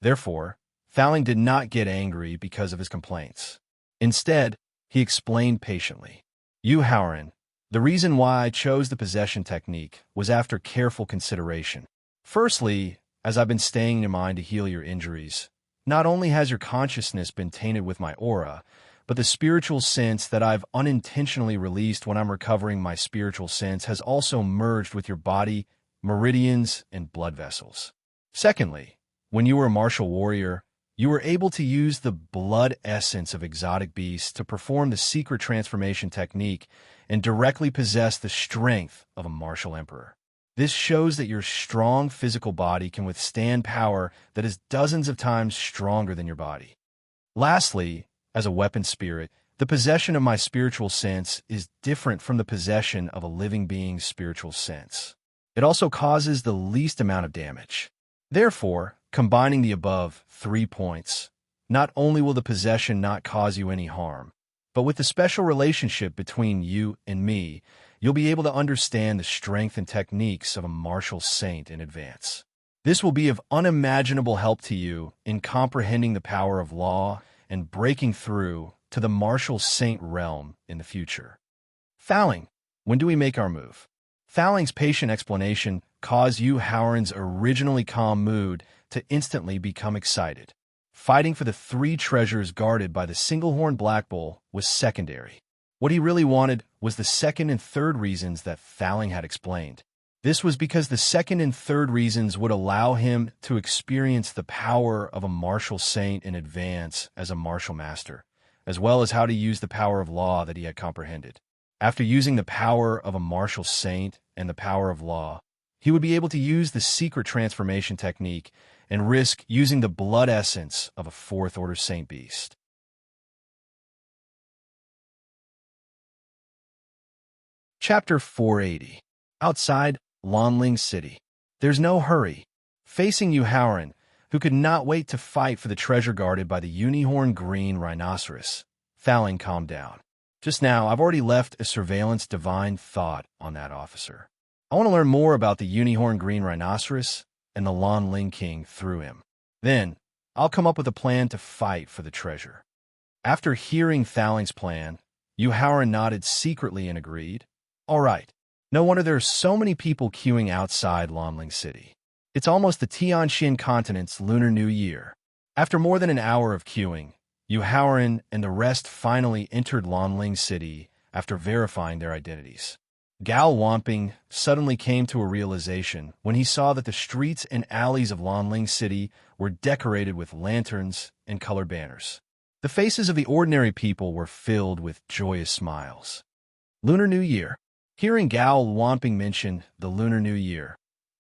Therefore, Thaling did not get angry because of his complaints. Instead, he explained patiently. Yu Haoran, the reason why I chose the possession technique was after careful consideration. Firstly, as I've been staying in your mind to heal your injuries, not only has your consciousness been tainted with my aura, but the spiritual sense that I've unintentionally released when I'm recovering my spiritual sense has also merged with your body, meridians, and blood vessels. Secondly, when you were a martial warrior, you were able to use the blood essence of exotic beasts to perform the secret transformation technique and directly possess the strength of a martial emperor. This shows that your strong physical body can withstand power that is dozens of times stronger than your body. Lastly, as a weapon spirit, the possession of my spiritual sense is different from the possession of a living being's spiritual sense. It also causes the least amount of damage. Therefore, combining the above 3 points, not only will the possession not cause you any harm, but with the special relationship between you and me, you'll be able to understand the strength and techniques of a martial saint in advance. This will be of unimaginable help to you in comprehending the power of law and breaking through to the martial saint realm in the future. Thaling, when do we make our move? Thaling's patient explanation caused Yu Haoran's originally calm mood to instantly become excited. Fighting for the 3 treasures guarded by the single-horned black bull was secondary. What he really wanted was the second and third reasons that Thaling had explained. This was because the second and third reasons would allow him to experience the power of a martial saint in advance as a martial master, as well as how to use the power of law that he had comprehended. After using the power of a martial saint and the power of law, he would be able to use the secret transformation technique and risk using the blood essence of a 4th-order saint beast. Chapter 480. Outside Lanling City. There's no hurry. Facing Yu Haoran, who could not wait to fight for the treasure guarded by the unicorn green rhinoceros, Thaling calmed down. Just now, I've already left a surveillance divine thought on that officer. I want to learn more about the unicorn green rhinoceros and the Lanling King through him. Then, I'll come up with a plan to fight for the treasure. After hearing Thaling's plan, Yu Haoran nodded secretly and agreed. All right. No wonder there are so many people queuing outside Lanling City. It's almost the Tianxian continent's Lunar New Year. After more than an hour of queuing, Yu Haoran and the rest finally entered Lanling City after verifying their identities. Gao Wamping suddenly came to a realization when he saw that the streets and alleys of Lanling City were decorated with lanterns and colored banners. The faces of the ordinary people were filled with joyous smiles. Lunar New Year. Hearing Gao Wamping mention the Lunar New Year,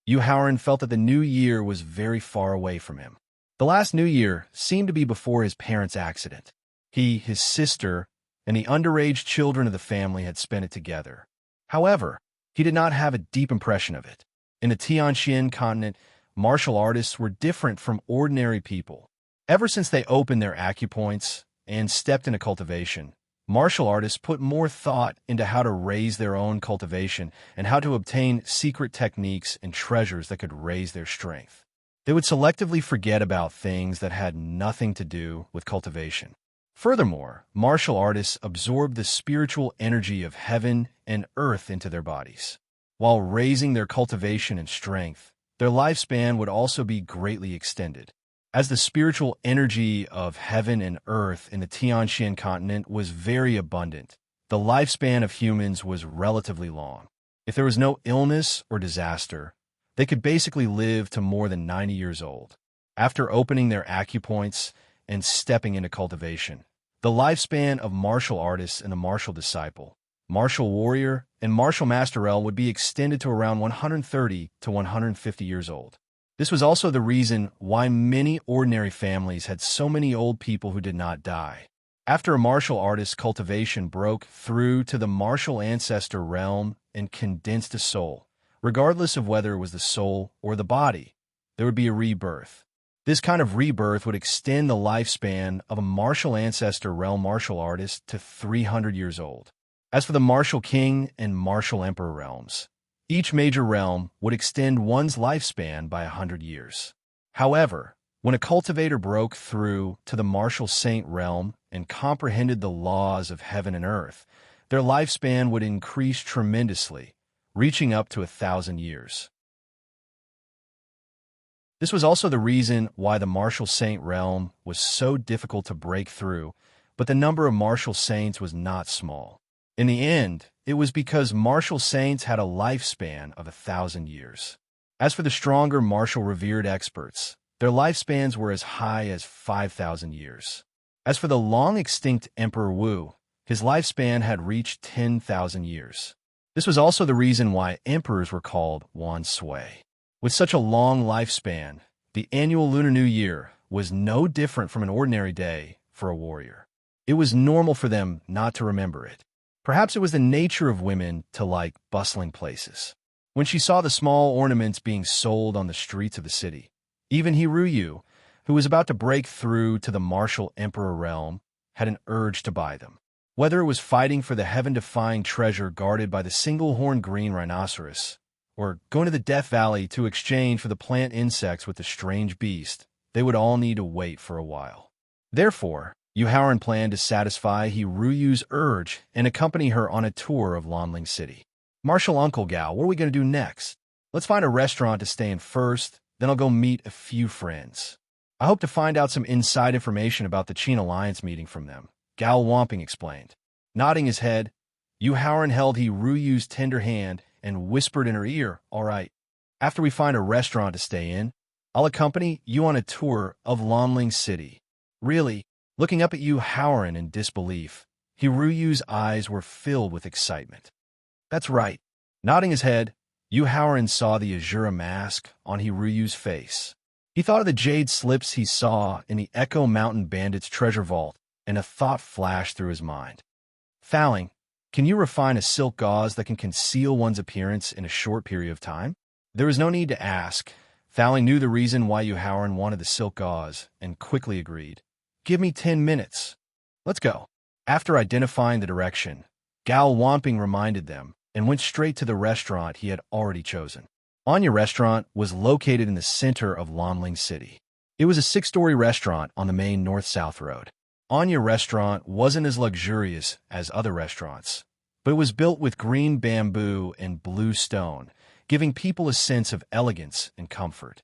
Yu Haoran felt that the new year was very far away from him. The last New Year seemed to be before his parents' accident. He, his sister, and the underage children of the family had spent it together. However, he did not have a deep impression of it. In the Tianxian continent, martial artists were different from ordinary people. Ever since they opened their acupoints and stepped into cultivation, martial artists put more thought into how to raise their own cultivation and how to obtain secret techniques and treasures that could raise their strength. They would selectively forget about things that had nothing to do with cultivation. Furthermore, martial artists absorbed the spiritual energy of heaven and earth into their bodies. While raising their cultivation and strength, their lifespan would also be greatly extended. As the spiritual energy of heaven and earth in the Tianxian continent was very abundant, the lifespan of humans was relatively long. If there was no illness or disaster, they could basically live to more than 90 years old. After opening their acupoints and stepping into cultivation, the lifespan of martial artists and the martial disciple, martial warrior, and martial master El would be extended to around 130 to 150 years old. This was also the reason why many ordinary families had so many old people who did not die. After a martial artist's cultivation broke through to the martial ancestor realm and condensed a soul, regardless of whether it was the soul or the body, there would be a rebirth. This kind of rebirth would extend the lifespan of a martial ancestor realm martial artist to 300 years old. As for the martial king and martial emperor realms, each major realm would extend one's lifespan by 100 years. However, when a cultivator broke through to the martial saint realm and comprehended the laws of heaven and earth, their lifespan would increase tremendously, reaching up to 1,000 years. This was also the reason why the martial saint realm was so difficult to break through, but the number of martial saints was not small. In the end, it was because martial saints had a lifespan of 1,000 years. As for the stronger martial revered experts, their lifespans were as high as 5,000 years. As for the long-extinct Emperor Wu, his lifespan had reached 10,000 years. This was also the reason why emperors were called Wan Sui. With such a long lifespan, the annual Lunar New Year was no different from an ordinary day for a warrior. It was normal for them not to remember it. Perhaps it was the nature of women to like bustling places. When she saw the small ornaments being sold on the streets of the city, even Hiruyu, who was about to break through to the martial emperor realm, had an urge to buy them. Whether it was fighting for the heaven-defying treasure guarded by the single-horned green rhinoceros, or going to the Death Valley to exchange for the plant insects with the strange beast, they would all need to wait for a while. Therefore, Yuhaoran planned to satisfy Hiruyu's urge and accompany her on a tour of Lanling City. Martial Uncle Gao, what are we going to do next? Let's find a restaurant to stay in first, then I'll go meet a few friends. I hope to find out some inside information about the Qin Alliance meeting from them, Gao Wamping explained. Nodding his head, Yuhaoran held Hiruyu's tender hand and whispered in her ear, "All right, after we find a restaurant to stay in, I'll accompany you on a tour of Lanling City." Really? Looking up at Yuhaoran in disbelief, Hiruyu's eyes were filled with excitement. That's right. Nodding his head, Yuhaoran saw the Azura mask on Hiruyu's face. He thought of the jade slips he saw in the Echo Mountain Bandit's treasure vault, and a thought flashed through his mind. Faling, can you refine a silk gauze that can conceal one's appearance in a short period of time? There was no need to ask. Faling knew the reason why Yuhaoran wanted the silk gauze, and quickly agreed. Give me 10 minutes. Let's go. After identifying the direction, Gao Wamping reminded them and went straight to the restaurant he had already chosen. Anya Restaurant was located in the center of Lanling City. It was a 6-story restaurant on the main north-south road. Anya Restaurant wasn't as luxurious as other restaurants, but it was built with green bamboo and blue stone, giving people a sense of elegance and comfort.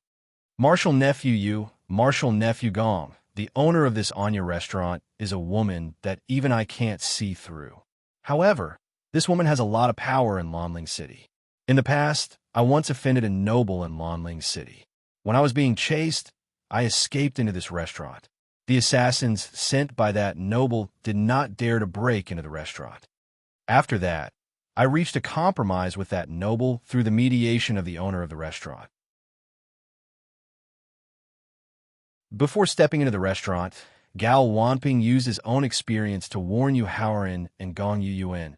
Martial Nephew Yu, Martial Nephew Gong, the owner of this Anya Restaurant, is a woman that even I can't see through. However, this woman has a lot of power in Lanling City. In the past, I once offended a noble in Lanling City. When I was being chased, I escaped into this restaurant. The assassins sent by that noble did not dare to break into the restaurant. After that, I reached a compromise with that noble through the mediation of the owner of the restaurant. Before stepping into the restaurant, Gao Wanping used his own experience to warn Yuhaoran and Gong Yuyuan,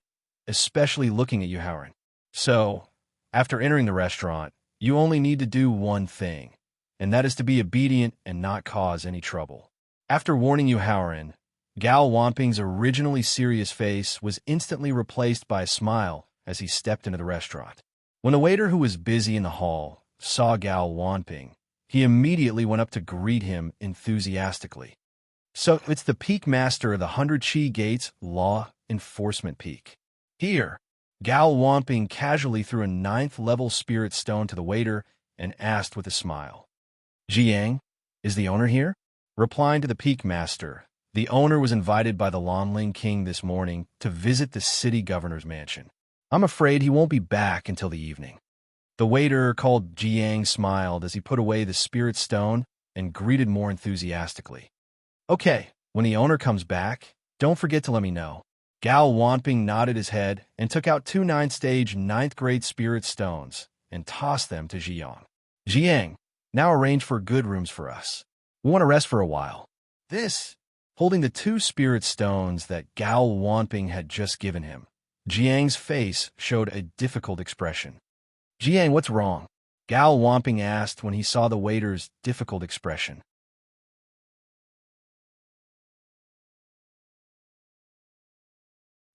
especially looking at Yuhaoran. So, after entering the restaurant, you only need to do one thing, and that is to be obedient and not cause any trouble. After warning Yuhaoran, Gao Wamping's originally serious face was instantly replaced by a smile as he stepped into the restaurant. When the waiter who was busy in the hall saw Gao Wanping, he immediately went up to greet him enthusiastically. So it's the Peak Master of the 100 Chi Gates Law Enforcement Peak. Here, Gao Wamping casually threw a 9th-level spirit stone to the waiter and asked with a smile, "Jiang, is the owner here?" Replying to the Peak Master, The owner was invited by the Lonling King this morning to visit the city governor's mansion. I'm afraid he won't be back until the evening. The waiter called Jiang smiled as he put away the spirit stone and greeted more enthusiastically. Okay, when the owner comes back, don't forget to let me know. Gao Wanping nodded his head and took out 2 9th-stage 9th-grade spirit stones and tossed them to Jiang. Jiang, now arrange for good rooms for us. We want to rest for a while. This, holding the 2 spirit stones that Gao Wanping had just given him. Jiang's face showed a difficult expression. Jiang, what's wrong? Gao Wanping asked when he saw the waiter's difficult expression.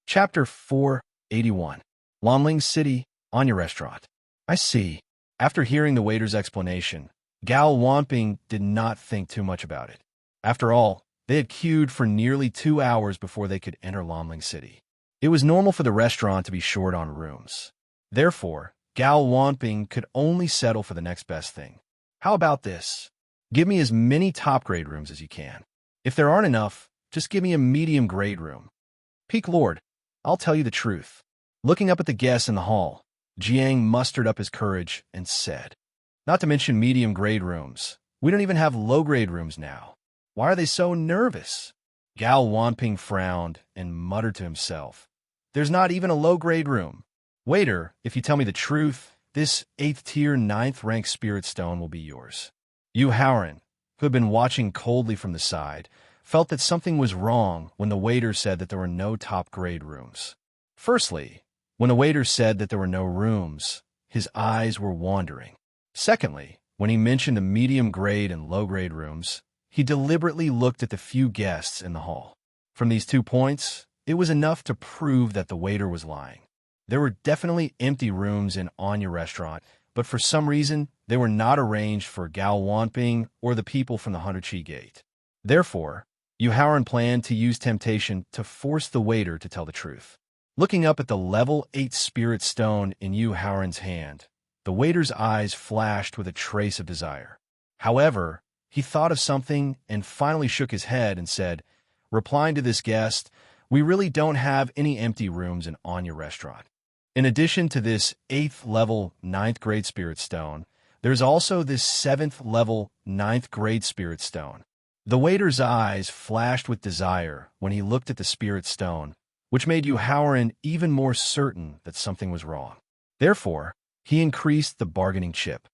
Chapter 481. Lonling City, Anya Restaurant. I see. After hearing the waiter's explanation, Gao Wanping did not think too much about it. After all, they had queued for nearly 2 hours before they could enter Lonling City. It was normal for the restaurant to be short on rooms. Therefore, Gao Wanping could only settle for the next best thing. How about this? Give me as many top-grade rooms as you can. If there aren't enough, just give me a medium-grade room. Peak Lord, I'll tell you the truth. Looking up at the guests in the hall, Jiang mustered up his courage and said, not to mention medium-grade rooms. We don't even have low-grade rooms now. Why are they so nervous? Gao Wanping frowned and muttered to himself, there's not even a low-grade room. Waiter, if you tell me the truth, this 8th-tier 9th-rank spirit stone will be yours. Yu Haoran, who had been watching coldly from the side, felt that something was wrong when the waiter said that there were no top-grade rooms. Firstly, when the waiter said that there were no rooms, his eyes were wandering. Secondly, when he mentioned the medium-grade and low-grade rooms, he deliberately looked at the few guests in the hall. From these 2 points, it was enough to prove that the waiter was lying. There were definitely empty rooms in Anya Restaurant, but for some reason, they were not arranged for Gao Wanping or the people from the 100 Chi Gate. Therefore, Yu Haoran planned to use temptation to force the waiter to tell the truth. Looking up at the level 8 spirit stone in Yu Haoran's hand, the waiter's eyes flashed with a trace of desire. However, he thought of something and finally shook his head and said, replying to this guest, we really don't have any empty rooms in Anya Restaurant. In addition to this 8th level 9th grade spirit stone, there's also this 7th level 9th grade spirit stone. The waiter's eyes flashed with desire when he looked at the spirit stone, which made Yu Haoran even more certain that something was wrong. Therefore, he increased the bargaining chip.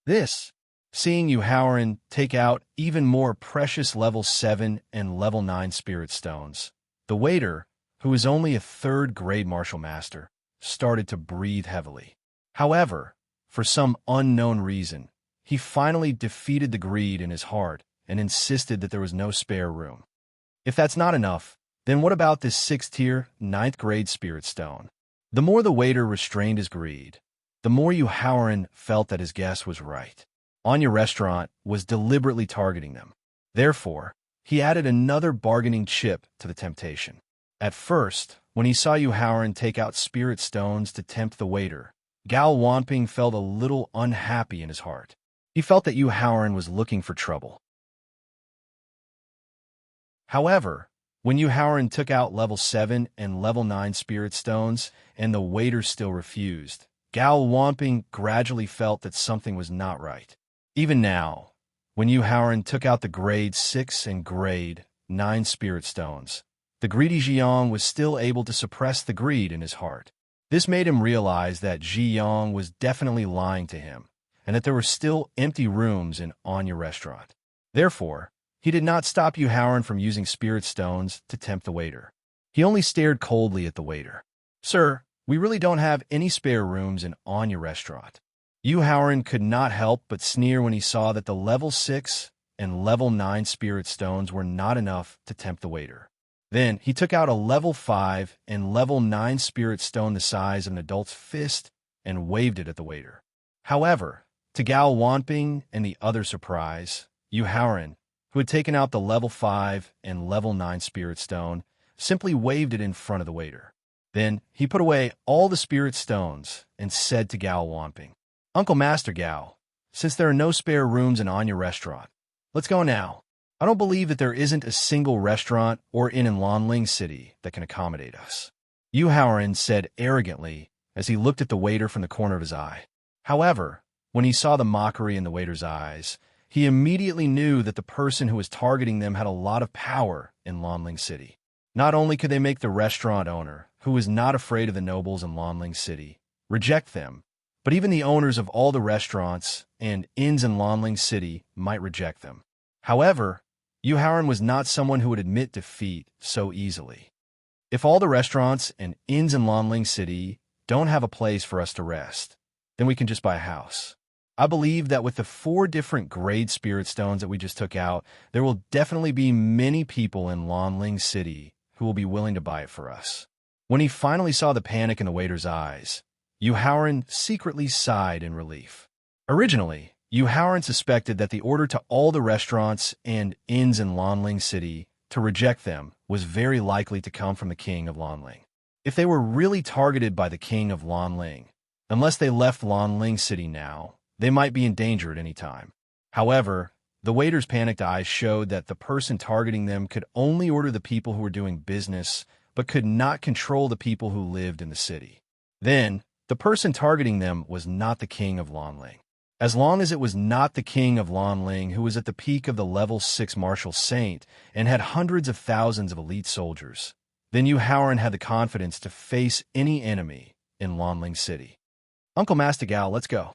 This, seeing Yu Haoran take out even more precious level 7 and level 9 spirit stones, the waiter, who was only a 3rd grade martial master, started to breathe heavily. However, for some unknown reason, he finally defeated the greed in his heart and insisted that there was no spare room. If that's not enough, then what about this 6th-tier, 9th grade spirit stone? The more the waiter restrained his greed, the more Yu Haoran felt that his guess was right. Anya Restaurant was deliberately targeting them. Therefore, he added another bargaining chip to the temptation. At first, when he saw Yu Haoran take out spirit stones to tempt the waiter, Gao Wanping felt a little unhappy in his heart. He felt that Yu Haoran was looking for trouble. However, when Yu Haoran took out level 7 and level 9 spirit stones and the waiter still refused, Gao Wanping gradually felt that something was not right. Even now, when Yu Haoran took out the grade 6 and grade 9 spirit stones, the greedy Jiang was still able to suppress the greed in his heart. This made him realize that Jiang was definitely lying to him, and that there were still empty rooms in Anya Restaurant. Therefore, he did not stop Yu Haoran from using spirit stones to tempt the waiter. He only stared coldly at the waiter. Sir, we really don't have any spare rooms in Anya Restaurant. Yu Haoran could not help but sneer when he saw that the level 6 and level 9 spirit stones were not enough to tempt the waiter. Then he took out a level 5 and level 9 spirit stone the size of an adult's fist and waved it at the waiter. However, to Gao Wanping and the other surprise, Yu Haoran, who had taken out the level 5 and level 9 spirit stone, simply waved it in front of the waiter. Then he put away all the spirit stones and said to Gao Wanping, Uncle Master Gao, since there are no spare rooms in Anya Restaurant, let's go now. I don't believe that there isn't a single restaurant or inn in Lanling City that can accommodate us," Yu Haoran said arrogantly as he looked at the waiter from the corner of his eye. However, when he saw the mockery in the waiter's eyes, he immediately knew that the person who was targeting them had a lot of power in Lanling City. Not only could they make the restaurant owner, who was not afraid of the nobles in Lanling City, reject them, but even the owners of all the restaurants and inns in Lanling City might reject them. However, Yu Haoran was not someone who would admit defeat so easily. "If all the restaurants and inns in Lanling City don't have a place for us to rest, then we can just buy a house. I believe that with the 4 different grade spirit stones that we just took out, there will definitely be many people in Lanling City who will be willing to buy it for us." When he finally saw the panic in the waiter's eyes, Yu Haoran secretly sighed in relief. Originally, Yu Haoran suspected that the order to all the restaurants and inns in Lanling City to reject them was very likely to come from the king of Lanling. If they were really targeted by the king of Lanling, unless they left Lanling City now, they might be in danger at any time. However, the waiter's panicked eyes showed that the person targeting them could only order the people who were doing business, but could not control the people who lived in the city. Then, the person targeting them was not the king of Lanling. As long as it was not the king of Lanling, who was at the peak of the level 6 martial saint and had hundreds of thousands of elite soldiers, then Yu Haoran had the confidence to face any enemy in Lanling City. "Uncle Mastigal, let's go."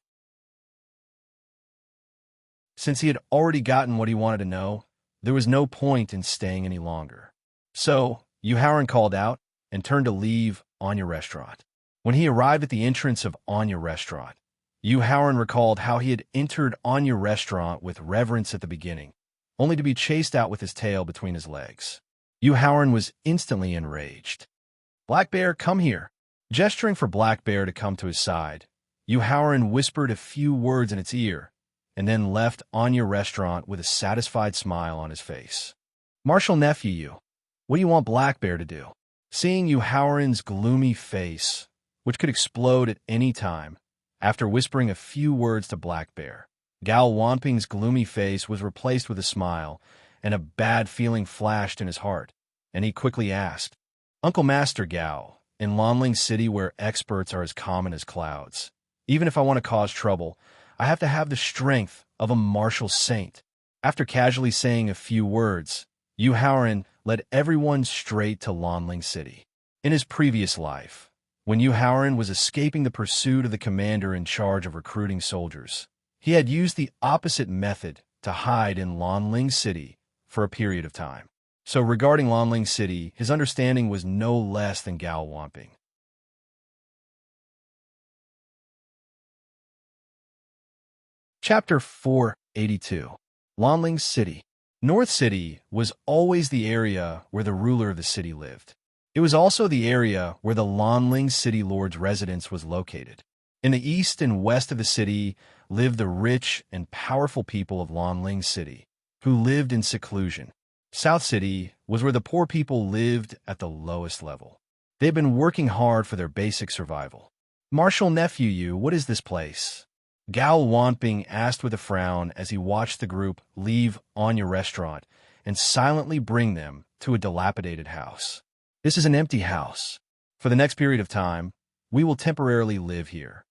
Since he had already gotten what he wanted to know, there was no point in staying any longer. So, Yu Haoran called out and turned to leave Anya Restaurant. When he arrived at the entrance of Anya Restaurant, Yu Haoran recalled how he had entered Anya Restaurant with reverence at the beginning, only to be chased out with his tail between his legs. Yu Haoran was instantly enraged. "Black Bear, come here." Gesturing for Black Bear to come to his side, Yu Haoran whispered a few words in its ear, and then left Anya Restaurant with a satisfied smile on his face. "Marshal Nephew Yu, what do you want Black Bear to do?" Seeing Yu Haoran's gloomy face, which could explode at any time, after whispering a few words to Black Bear, Gao Wamping's gloomy face was replaced with a smile, and a bad feeling flashed in his heart, and he quickly asked, "Uncle Master Gao, in Lanling City where experts are as common as clouds, even if I want to cause trouble, I have to have the strength of a martial saint." After casually saying a few words, Yu Haoran led everyone straight to Lanling City. In his previous life, when Yu Haoran was escaping the pursuit of the commander in charge of recruiting soldiers, he had used the opposite method to hide in Lanling City for a period of time. So regarding Lanling City, his understanding was no less than Gao Wamping. Chapter 482. Lanling City. North City was always the area where the ruler of the city lived. It was also the area where the Lanling City Lord's residence was located. In the east and west of the city lived the rich and powerful people of Lanling City, who lived in seclusion. South City was where the poor people lived at the lowest level. They'd been working hard for their basic survival. "Marshal Nephew Yu, what is this place?" Gao Wanping asked with a frown as he watched the group leave Anya Restaurant and silently bring them to a dilapidated house. "This is an empty house. For the next period of time, we will temporarily live here."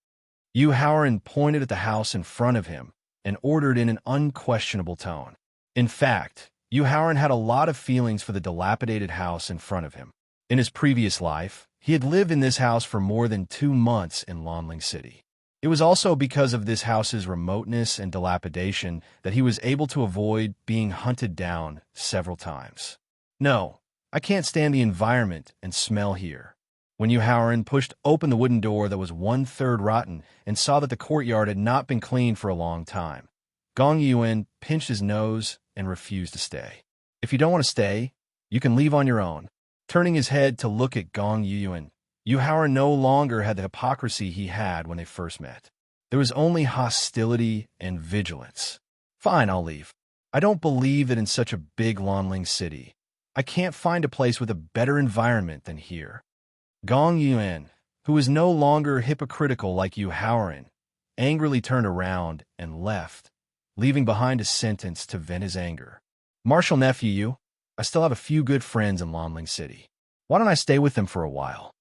Yu Haoran pointed at the house in front of him and ordered in an unquestionable tone. In fact, Yu Haoran had a lot of feelings for the dilapidated house in front of him. In his previous life, he had lived in this house for more than 2 months in Lanling City. It was also because of this house's remoteness and dilapidation that he was able to avoid being hunted down several times. "No, I can't stand the environment and smell here." When Yu Haoran pushed open the wooden door that was 1/3 rotten and saw that the courtyard had not been cleaned for a long time, Gong Yuan pinched his nose and refused to stay. "If you don't want to stay, you can leave on your own." Turning his head to look at Gong Yuan, Yu Haoran no longer had the hypocrisy he had when they first met. There was only hostility and vigilance. "Fine, I'll leave. I don't believe that in such a big Lanling city, I can't find a place with a better environment than here." Gong Yuan, who was no longer hypocritical like Yu Haoran, angrily turned around and left, leaving behind a sentence to vent his anger. Marshall nephew, you. I still have a few good friends in Lonling City. Why don't I stay with them for a while?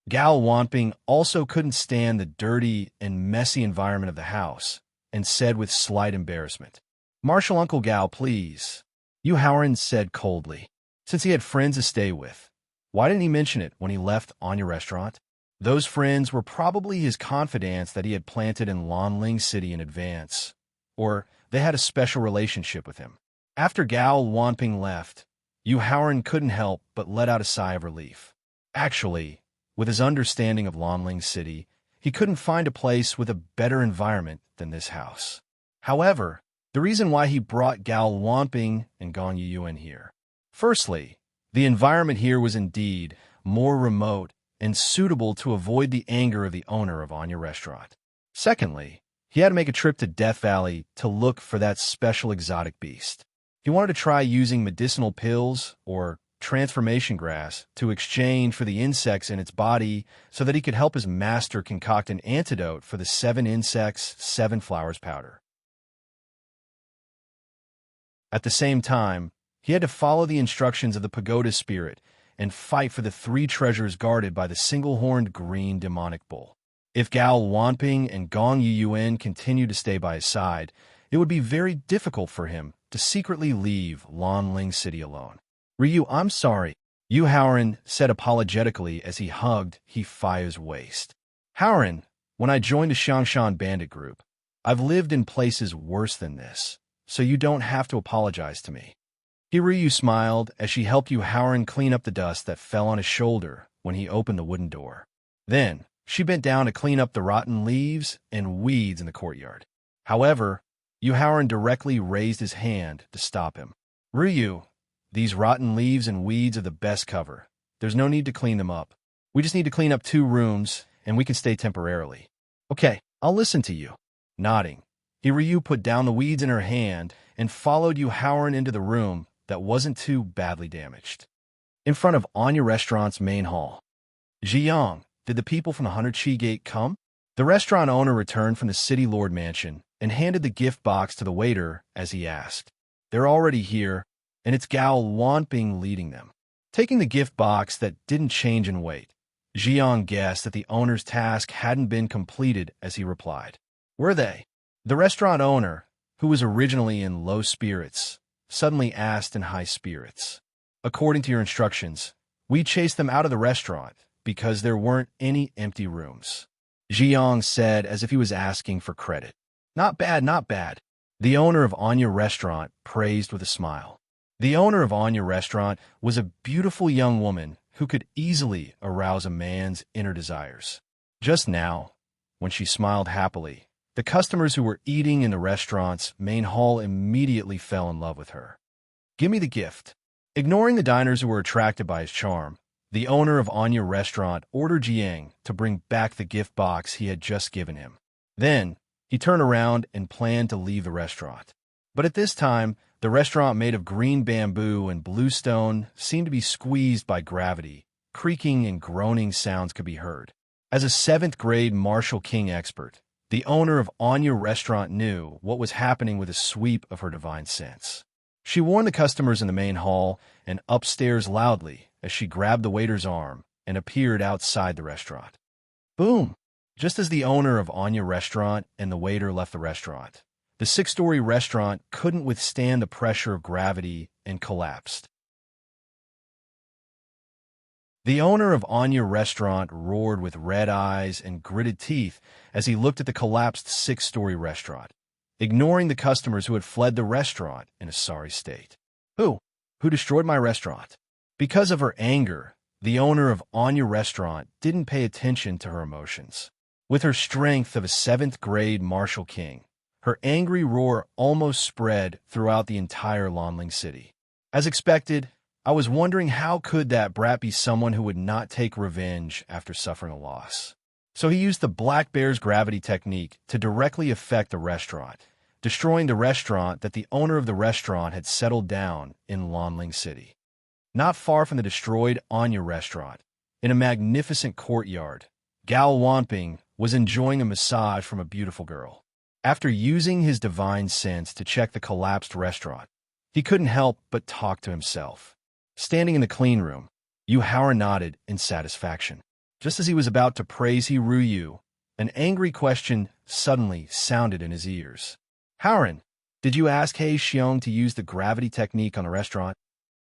Gal Wamping also couldn't stand the dirty and messy environment of the house and said with slight embarrassment, Marshall, Uncle Gal, please. Yu Howard said coldly. Since he had friends to stay with, why didn't he mention it when he left Anya Restaurant? Those friends were probably his confidants that he had planted in Lonling City in advance, or they had a special relationship with him. After Gal Wamping left, Yu Howard couldn't help but let out a sigh of relief. Actually, with his understanding of Lonling City, he couldn't find a place with a better environment than this house. However, the reason why he brought Gal Wamping and Gong Yu in here. Firstly, the environment here was indeed more remote and suitable to avoid the anger of the owner of Anya Restaurant. Secondly, he had to make a trip to Death Valley to look for that special exotic beast. He wanted to try using medicinal pills or transformation grass to exchange for the insects in its body so that he could help his master concoct an antidote for the 7 insects, 7 flowers powder. At the same time, he had to follow the instructions of the pagoda spirit and fight for the 3 treasures guarded by the single-horned green demonic bull. If Gal Wamping and Gong Yuen continued to stay by his side, it would be very difficult for him to secretly leave Lonling City alone. Ryu, I'm sorry, Yu Howard said apologetically as he hugged He-Fia's waist. Howard, when I joined the Xiangshan bandit group, I've lived in places worse than this, so you don't have to apologize to me. Ryu smiled as she helped Yu Howard clean up the dust that fell on his shoulder when he opened the wooden door. Then, she bent down to clean up the rotten leaves and weeds in the courtyard. However, Yu Howard directly raised his hand to stop him. Ryu, these rotten leaves and weeds are the best cover. There's no need to clean them up. We just need to clean up 2 rooms, and we can stay temporarily. Okay, I'll listen to you. Nodding, Ryu put down the weeds in her hand and followed Yu Howard into the room that wasn't too badly damaged. In front of Anya Restaurant's main hall. Ziyang, did the people from the 100 Chi Gate come? The restaurant owner returned from the City Lord Mansion and handed the gift box to the waiter as he asked. They're already here, and it's Gal Wamping leading them. Taking the gift box that didn't change in weight, Ziyang guessed that the owner's task hadn't been completed as he replied. Were they? The restaurant owner, who was originally in low spirits, suddenly asked in high spirits. According to your instructions, we chased them out of the restaurant because there weren't any empty rooms. Ziyang said as if he was asking for credit. Not bad, not bad. The owner of Anya Restaurant praised with a smile. The owner of Anya Restaurant was a beautiful young woman who could easily arouse a man's inner desires. Just now, when she smiled happily, the customers who were eating in the restaurant's main hall immediately fell in love with her. Give me the gift. Ignoring the diners who were attracted by his charm, the owner of Anya Restaurant ordered Jiang to bring back the gift box he had just given him. Then, he turned around and planned to leave the restaurant. But at this time, the restaurant made of green bamboo and bluestone seemed to be squeezed by gravity. Creaking and groaning sounds could be heard. As a 7th grade Martial King expert, the owner of Anya Restaurant knew what was happening with a sweep of her divine sense. She warned the customers in the main hall and upstairs loudly as she grabbed the waiter's arm and appeared outside the restaurant. Boom! Just as the owner of Anya Restaurant and the waiter left the restaurant, the 6-story restaurant couldn't withstand the pressure of gravity and collapsed. The owner of Anya Restaurant roared with red eyes and gritted teeth as he looked at the collapsed 6-story restaurant, ignoring the customers who had fled the restaurant in a sorry state. Who destroyed my restaurant? Because of her anger, the owner of Anya Restaurant didn't pay attention to her emotions. With her strength of a 7th grade Martial King, her angry roar almost spread throughout the entire Lonling City. As expected, I was wondering how could that brat be someone who would not take revenge after suffering a loss. So he used the Black Bear's gravity technique to directly affect the restaurant, destroying the restaurant that the owner of the restaurant had settled down in Lonling City. Not far from the destroyed Anya Restaurant, in a magnificent courtyard, Gal Wamping was enjoying a massage from a beautiful girl. After using his divine sense to check the collapsed restaurant, He couldn't help but talk to himself. Standing in the clean room, Yu Haoran nodded in satisfaction. Just as he was about to praise Yu, an angry question suddenly sounded in his ears. Haoran, did you ask He Xiong to use the gravity technique on the restaurant?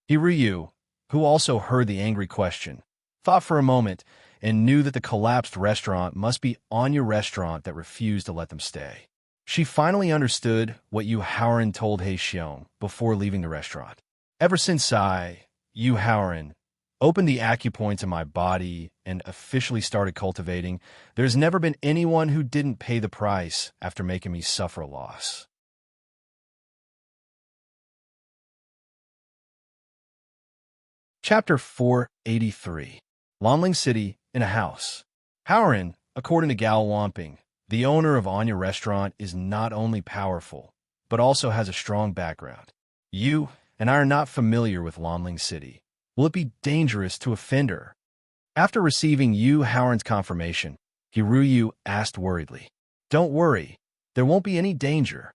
Yu, who also heard the angry question, thought for a moment and knew that the collapsed restaurant must be Anya restaurant that refused to let them stay. She finally understood what Yu Haoran told He Xiong before leaving the restaurant. Ever since Yu Haoran, opened the acupoints in my body and officially started cultivating, there's never been anyone who didn't pay the price after making me suffer a loss. Chapter 483. Lonling City in a House. Haoran, according to Gao Wamping, the owner of Anya Restaurant, is not only powerful, but also has a strong background. You and I are not familiar with Lonling City. Will it be dangerous to offend her? After receiving Yu Haoran's confirmation, Yu asked worriedly. Don't worry, there won't be any danger.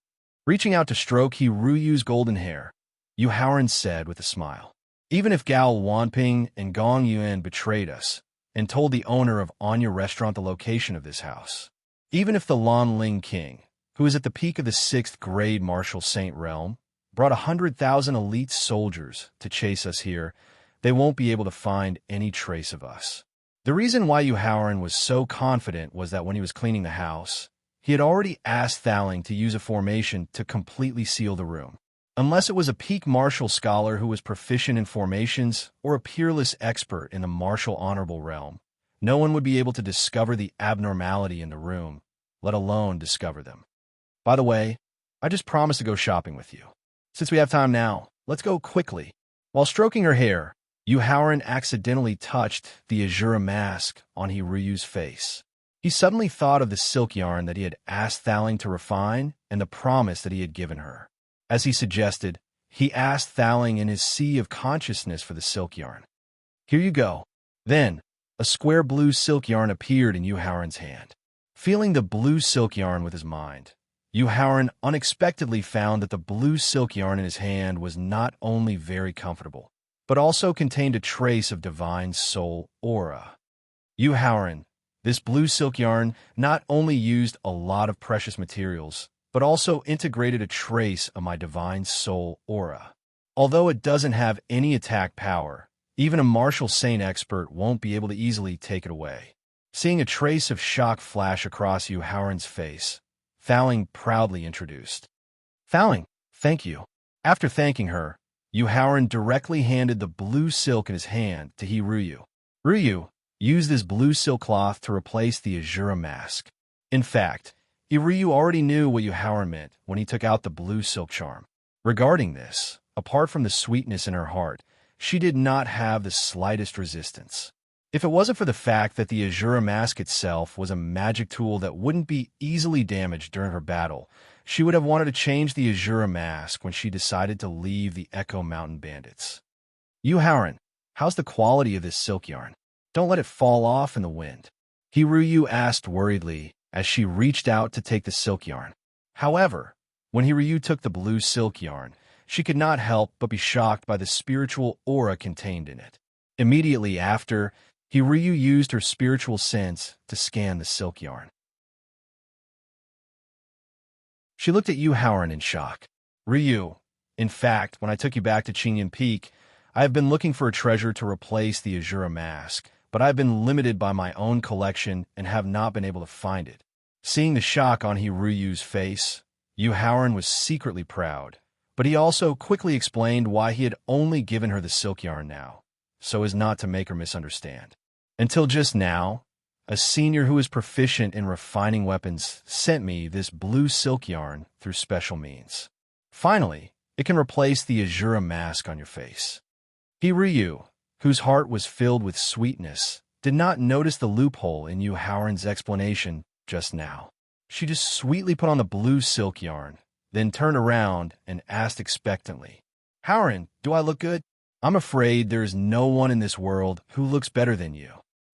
Reaching out to stroke Yu's golden hair, Yu Haoran said with a smile. Even if Gao Wanping and Gong Yuan betrayed us and told the owner of Anya Restaurant the location of this house, even if the Lonling King, who is at the peak of the 6th grade martial saint realm, brought 100,000 elite soldiers to chase us here, they won't be able to find any trace of us. The reason why Yu Haoran was so confident was that when he was cleaning the house, he had already asked Thaling to use a formation to completely seal the room. Unless it was a peak martial scholar who was proficient in formations or a peerless expert in the martial honorable realm, no one would be able to discover the abnormality in the room, let alone discover them. By the way, I just promised to go shopping with you. Since we have time now, let's go quickly. While stroking her hair, Yu Haoran accidentally touched the azure mask on Ryu's face. He suddenly thought of the silk yarn that he had asked Thaling to refine and the promise that he had given her. As he suggested, he asked Thaling in his sea of consciousness for the silk yarn. Here you go. Then, a square blue silk yarn appeared in Yu Haoran's hand. Feeling the blue silk yarn with his mind, Yu Haoran unexpectedly found that the blue silk yarn in his hand was not only very comfortable, but also contained a trace of divine soul aura. Yu Haoran, this blue silk yarn not only used a lot of precious materials, but also integrated a trace of my divine soul aura. Although it doesn't have any attack power, even a martial saint expert won't be able to easily take it away. Seeing a trace of shock flash across Yu Haoran's face, Thaling proudly introduced. Thaling, thank you. After thanking her, Yu Haoran directly handed the blue silk in his hand to Ryu. Ryu used this blue silk cloth to replace the azure mask. In fact, Ryu already knew what Yu Haoran meant when he took out the blue silk charm. Regarding this, apart from the sweetness in her heart, she did not have the slightest resistance. If it wasn't for the fact that the azure mask itself was a magic tool that wouldn't be easily damaged during her battle, she would have wanted to change the azure mask when she decided to leave the Echo Mountain Bandits. Yu Haoran, how's the quality of this silk yarn? Don't let it fall off in the wind. Ryu asked worriedly as she reached out to take the silk yarn. However, when Ryu took the blue silk yarn, she could not help but be shocked by the spiritual aura contained in it. Immediately after, Ryu used her spiritual sense to scan the silk yarn. She looked at Yu Haoran in shock. Ryu, in fact, when I took you back to Qingyan Peak, I have been looking for a treasure to replace the azure mask, but I have been limited by my own collection and have not been able to find it. Seeing the shock on Ryu's face, Yu Haoran was secretly proud, but he also quickly explained why he had only given her the silk yarn now, so as not to make her misunderstand. Until just now, a senior who is proficient in refining weapons sent me this blue silk yarn through special means. Finally, it can replace the azure mask on your face. Ryu, whose heart was filled with sweetness, did not notice the loophole in Yu Haoran's explanation just now. She just sweetly put on the blue silk yarn, then turned around and asked expectantly, Haoran, do I look good? I'm afraid there is no one in this world who looks better than you.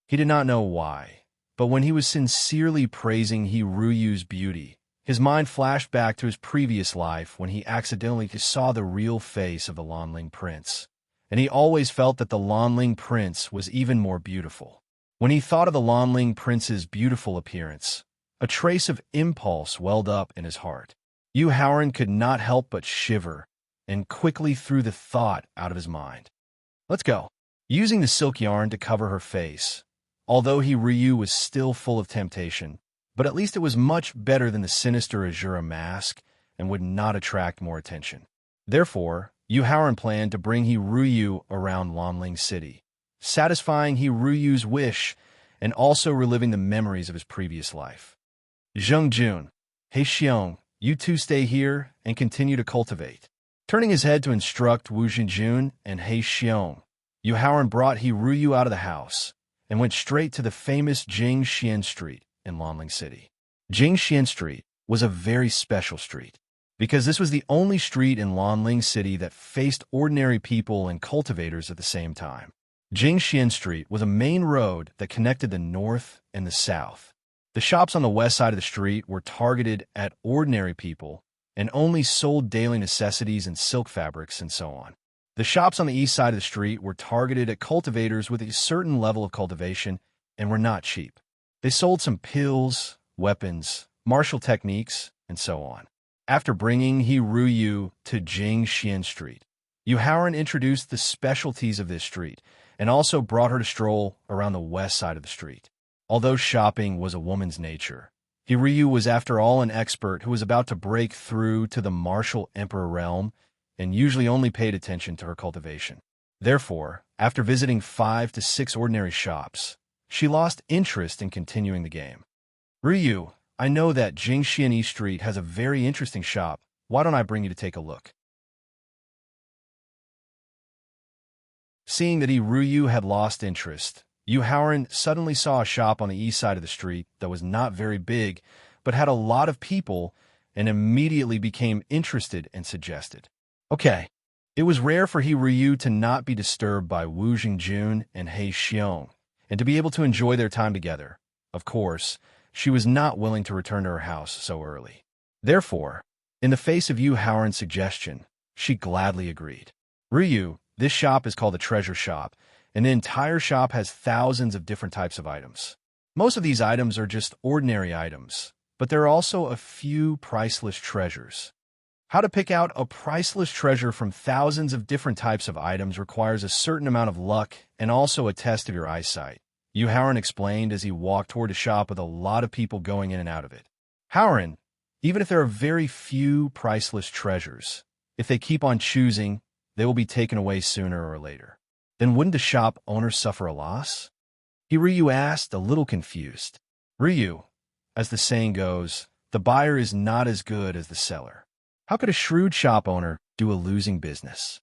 He did not know why, but when he was sincerely praising Ryu's beauty, His mind flashed back to his previous life when he accidentally saw the real face of the Lanling prince, and he always felt that the Lanling prince was even more beautiful. When he thought of the Lanling prince's beautiful appearance, a trace of impulse welled up in his heart. Yu Haoran could not help but shiver and quickly threw the thought out of his mind. Let's go. Using the silk yarn to cover her face, although Ryu was still full of temptation, but at least it was much better than the sinister Azura mask and would not attract more attention. Therefore, Yu Haoran planned to bring Ryu around Lanling City, satisfying Ryu's wish and also reliving the memories of his previous life. Zhengjun, hey Xiong, you two stay here and continue to cultivate. Turning his head to instruct Wu Zhengjun and He Xiong, Yu Haoran brought Ryu out of the house and went straight to the famous Jingxian Street in Lanling City. Jingxian Street was a very special street, because this was the only street in Lanling City that faced ordinary people and cultivators at the same time. Jingxian Street was a main road that connected the north and the south. The shops on the west side of the street were targeted at ordinary people and only sold daily necessities and silk fabrics and so on. The shops on the east side of the street were targeted at cultivators with a certain level of cultivation and were not cheap. They sold some pills, weapons, martial techniques, and so on. After bringing Ryu to Jingxian Street, Yu Haoran introduced the specialties of this street and also brought her to stroll around the west side of the street. Although shopping was a woman's nature, Ryu was after all an expert who was about to break through to the martial emperor realm and usually only paid attention to her cultivation. Therefore, after visiting 5 to 6 ordinary shops, she lost interest in continuing the game. Ryu, I know that Jingxian East Street has a very interesting shop. Why don't I bring you to take a look? Seeing that Ryu had lost interest, Yu Haoran suddenly saw a shop on the east side of the street that was not very big, but had a lot of people, and immediately became interested and suggested. Okay. It was rare for Ryu to not be disturbed by Wu Zhengjun and He Xiong, and to be able to enjoy their time together. Of course, she was not willing to return to her house so early. Therefore, in the face of Yu Haoran's suggestion, she gladly agreed. Ryu, this shop is called the Treasure Shop, and the entire shop has thousands of different types of items. Most of these items are just ordinary items, but there are also a few priceless treasures. How to pick out a priceless treasure from thousands of different types of items requires a certain amount of luck and also a test of your eyesight, Yu Haoran explained as he walked toward a shop with a lot of people going in and out of it. Haoran, even if there are very few priceless treasures, if they keep on choosing, they will be taken away sooner or later. Then wouldn't the shop owner suffer a loss? Ryu asked, a little confused. Ryu, as the saying goes, the buyer is not as good as the seller. How could a shrewd shop owner do a losing business?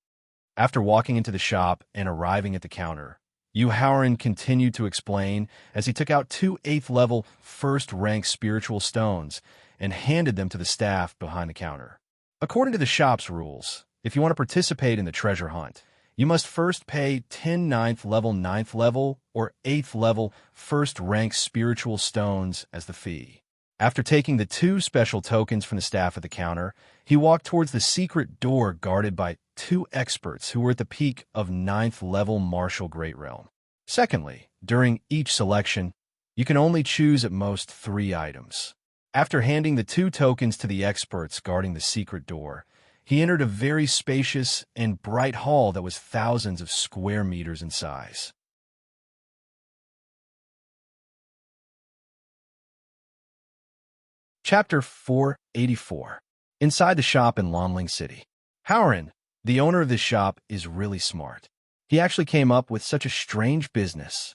After walking into the shop and arriving at the counter, Yu Haoran continued to explain as he took out 2 8th-level first-rank spiritual stones and handed them to the staff behind the counter. According to the shop's rules, if you want to participate in the treasure hunt, you must first pay 10 9th level, or 8th level first-rank spiritual stones as the fee. After taking the 2 special tokens from the staff at the counter, he walked towards the secret door guarded by 2 experts who were at the peak of 9th level martial great realm. Secondly, during each selection, you can only choose at most 3 items. After handing the 2 tokens to the experts guarding the secret door, he entered a very spacious and bright hall that was thousands of square meters in size. Chapter 484. Inside the shop in Lanling City. Haoran, the owner of this shop, is really smart. He actually came up with such a strange business.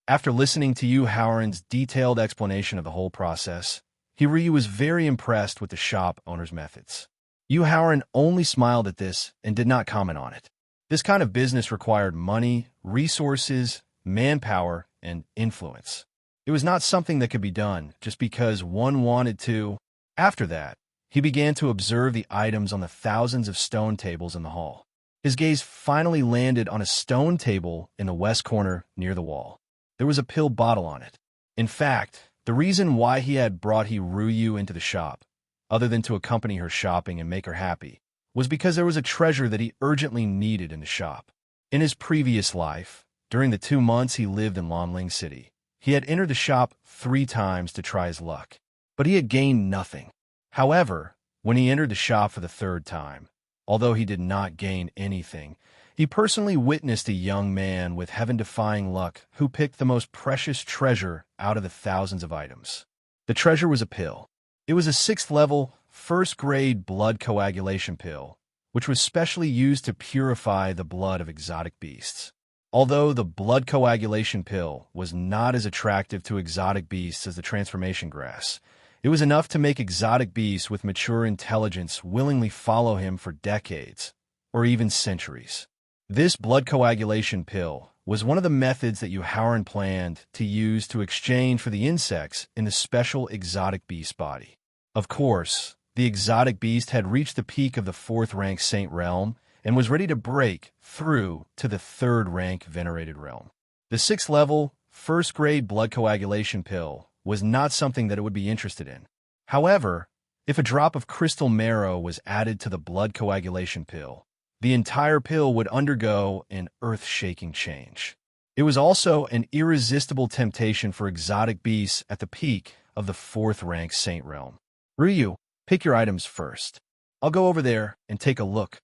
After listening to Yu Haoran's detailed explanation of the whole process, Ryu was very impressed with the shop owner's methods. Yu Haoran only smiled at this and did not comment on it. This kind of business required money, resources, manpower, and influence. It was not something that could be done just because one wanted to. After that, he began to observe the items on the thousands of stone tables in the hall. His gaze finally landed on a stone table in the west corner near the wall. There was a pill bottle on it. In fact, the reason why he had brought Ryu into the shop other than to accompany her shopping and make her happy, was because there was a treasure that he urgently needed in the shop. In his previous life, during the 2 months he lived in Lonling City, he had entered the shop 3 times to try his luck, but he had gained nothing. However, when he entered the shop for the 3rd time, although he did not gain anything, he personally witnessed a young man with heaven-defying luck who picked the most precious treasure out of the thousands of items. The treasure was a pill. It was a 6th-level, 1st-grade blood coagulation pill, which was specially used to purify the blood of exotic beasts. Although the blood coagulation pill was not as attractive to exotic beasts as the transformation grass, it was enough to make exotic beasts with mature intelligence willingly follow him for decades, or even centuries. This blood coagulation pill was one of the methods that Yuhauran planned to use to exchange for the insects in the special exotic beast body. Of course, the exotic beast had reached the peak of the 4th-rank Saint realm and was ready to break through to the 3rd-rank venerated realm. The 6th-level, 1st-grade blood coagulation pill was not something that it would be interested in. However, if a drop of crystal marrow was added to the blood coagulation pill, the entire pill would undergo an earth-shaking change. It was also an irresistible temptation for exotic beasts at the peak of the 4th-rank Saint realm. Ryu, pick your items first. I'll go over there and take a look.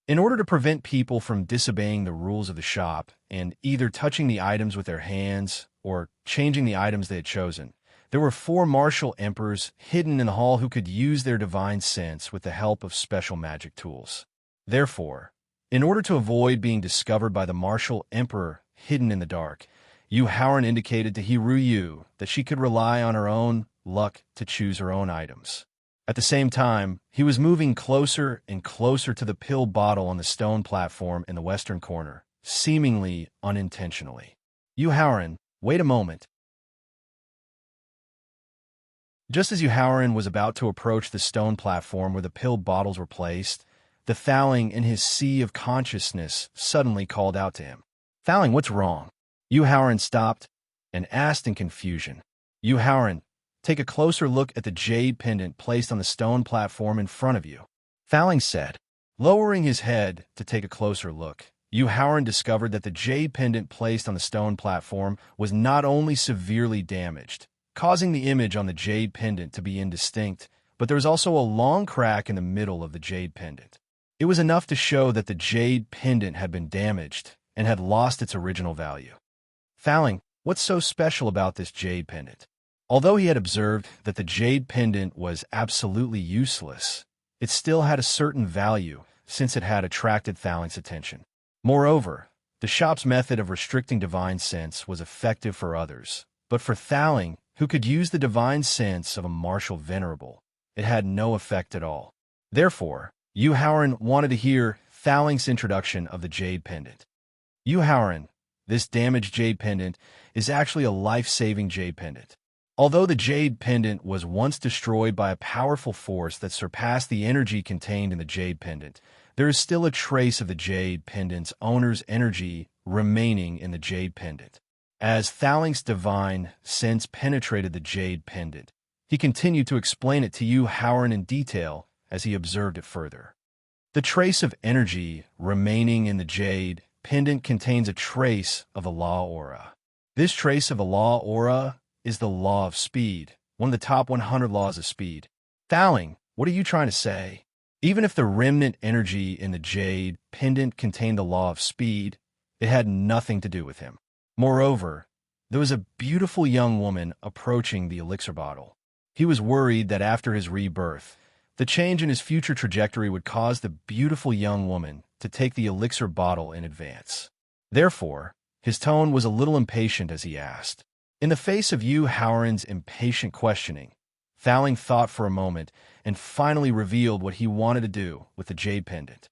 In order to prevent people from disobeying the rules of the shop and either touching the items with their hands or changing the items they had chosen, there were 4 martial emperors hidden in the hall who could use their divine sense with the help of special magic tools. Therefore, in order to avoid being discovered by the martial emperor hidden in the dark, Yuhauran indicated to Hiryu that she could rely on her own luck to choose her own items. At the same time, he was moving closer and closer to the pill bottle on the stone platform in the western corner, seemingly unintentionally. Yuhauran, wait a moment. Just as Yuhauran was about to approach the stone platform where the pill bottles were placed, the Thaling in his sea of consciousness suddenly called out to him. Thaling, what's wrong? Yuhauran stopped and asked in confusion. Yuhauran, take a closer look at the jade pendant placed on the stone platform in front of you. Thaling said. Lowering his head to take a closer look, Yuhauran discovered that the jade pendant placed on the stone platform was not only severely damaged, causing the image on the jade pendant to be indistinct, but there was also a long crack in the middle of the jade pendant. It was enough to show that the jade pendant had been damaged and had lost its original value. Thaling, what's so special about this jade pendant? Although he had observed that the jade pendant was absolutely useless, it still had a certain value since it had attracted Thaling's attention. Moreover, the shop's method of restricting divine sense was effective for others, but for Thaling, who could use the divine sense of a martial venerable, it had no effect at all. Therefore, Yuhauran wanted to hear Thaling's introduction of the jade pendant. Yuhauran, this damaged jade pendant is actually a life-saving jade pendant. Although the jade pendant was once destroyed by a powerful force that surpassed the energy contained in the jade pendant, there is still a trace of the jade pendant's owner's energy remaining in the jade pendant. As Thaling's divine sense penetrated the jade pendant, he continued to explain it to Yuhauran in detail as he observed it further. The trace of energy remaining in the jade pendant contains a trace of a law aura. This trace of a law aura is the law of speed, one of the top 100 laws of speed. Thaling, what are you trying to say? Even if the remnant energy in the jade pendant contained the law of speed, it had nothing to do with him. Moreover, there was a beautiful young woman approaching the elixir bottle. He was worried that after his rebirth, the change in his future trajectory would cause the beautiful young woman to take the elixir bottle in advance. Therefore, his tone was a little impatient as he asked. In the face of Yuhauran's impatient questioning, Thaling thought for a moment and finally revealed what he wanted to do with the jade pendant.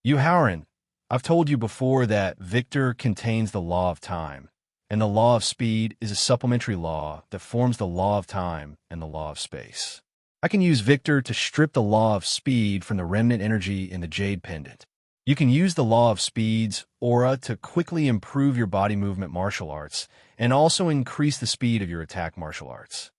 Yuhauran, I've told you before that Victor contains the law of time, and the law of speed is a supplementary law that forms the law of time and the law of space. I can use Victor to strip the law of speed from the remnant energy in the jade pendant. You can use the law of speed's aura to quickly improve your body movement martial arts and also increase the speed of your attack martial arts.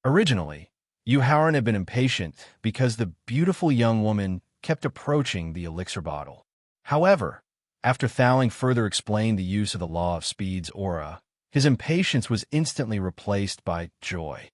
Originally, Yu Haoran had been impatient because the beautiful young woman kept approaching the elixir bottle. However, after Thowling further explained the use of the law of speed's aura, his impatience was instantly replaced by joy.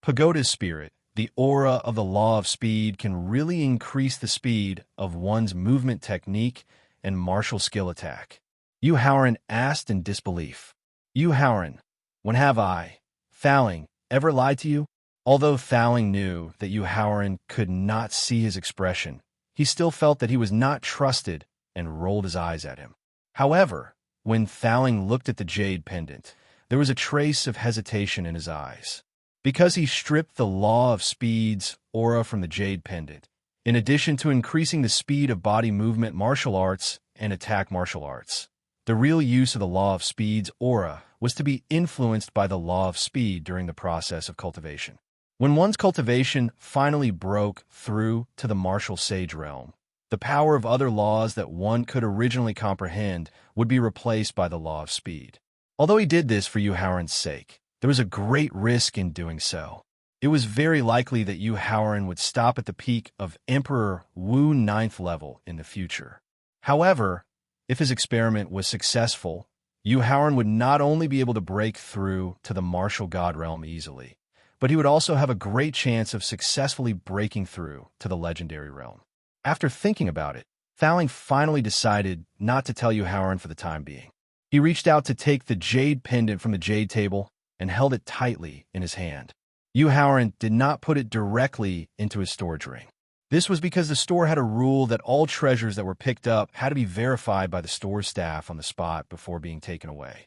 Pagoda's spirit, the aura of the law of speed, can really increase the speed of one's movement technique and martial skill attack. Yu Haoran asked in disbelief. Yu Haoran, when have I, Thowling, ever lied to you? Although Thowling knew that Yu Haoran could not see his expression, he still felt that he was not trusted and rolled his eyes at him. However, when Thowling looked at the jade pendant, there was a trace of hesitation in his eyes. Because he stripped the law of speed's aura from the jade pendant, in addition to increasing the speed of body movement martial arts and attack martial arts, the real use of the law of speed's aura was to be influenced by the law of speed during the process of cultivation. When one's cultivation finally broke through to the martial sage realm, the power of other laws that one could originally comprehend would be replaced by the law of speed. Although he did this for Yu Haoran's sake, there was a great risk in doing so. It was very likely that Yu Haoran would stop at the peak of Emperor Wu 9th level in the future. However, if his experiment was successful, Yu Haoran would not only be able to break through to the martial god realm easily, but he would also have a great chance of successfully breaking through to the legendary realm. After thinking about it, Thowling finally decided not to tell Yu Haoran for the time being. He reached out to take the jade pendant from the jade table and held it tightly in his hand. Yu Haoran did not put it directly into his storage ring. This was because the store had a rule that all treasures that were picked up had to be verified by the store staff on the spot before being taken away.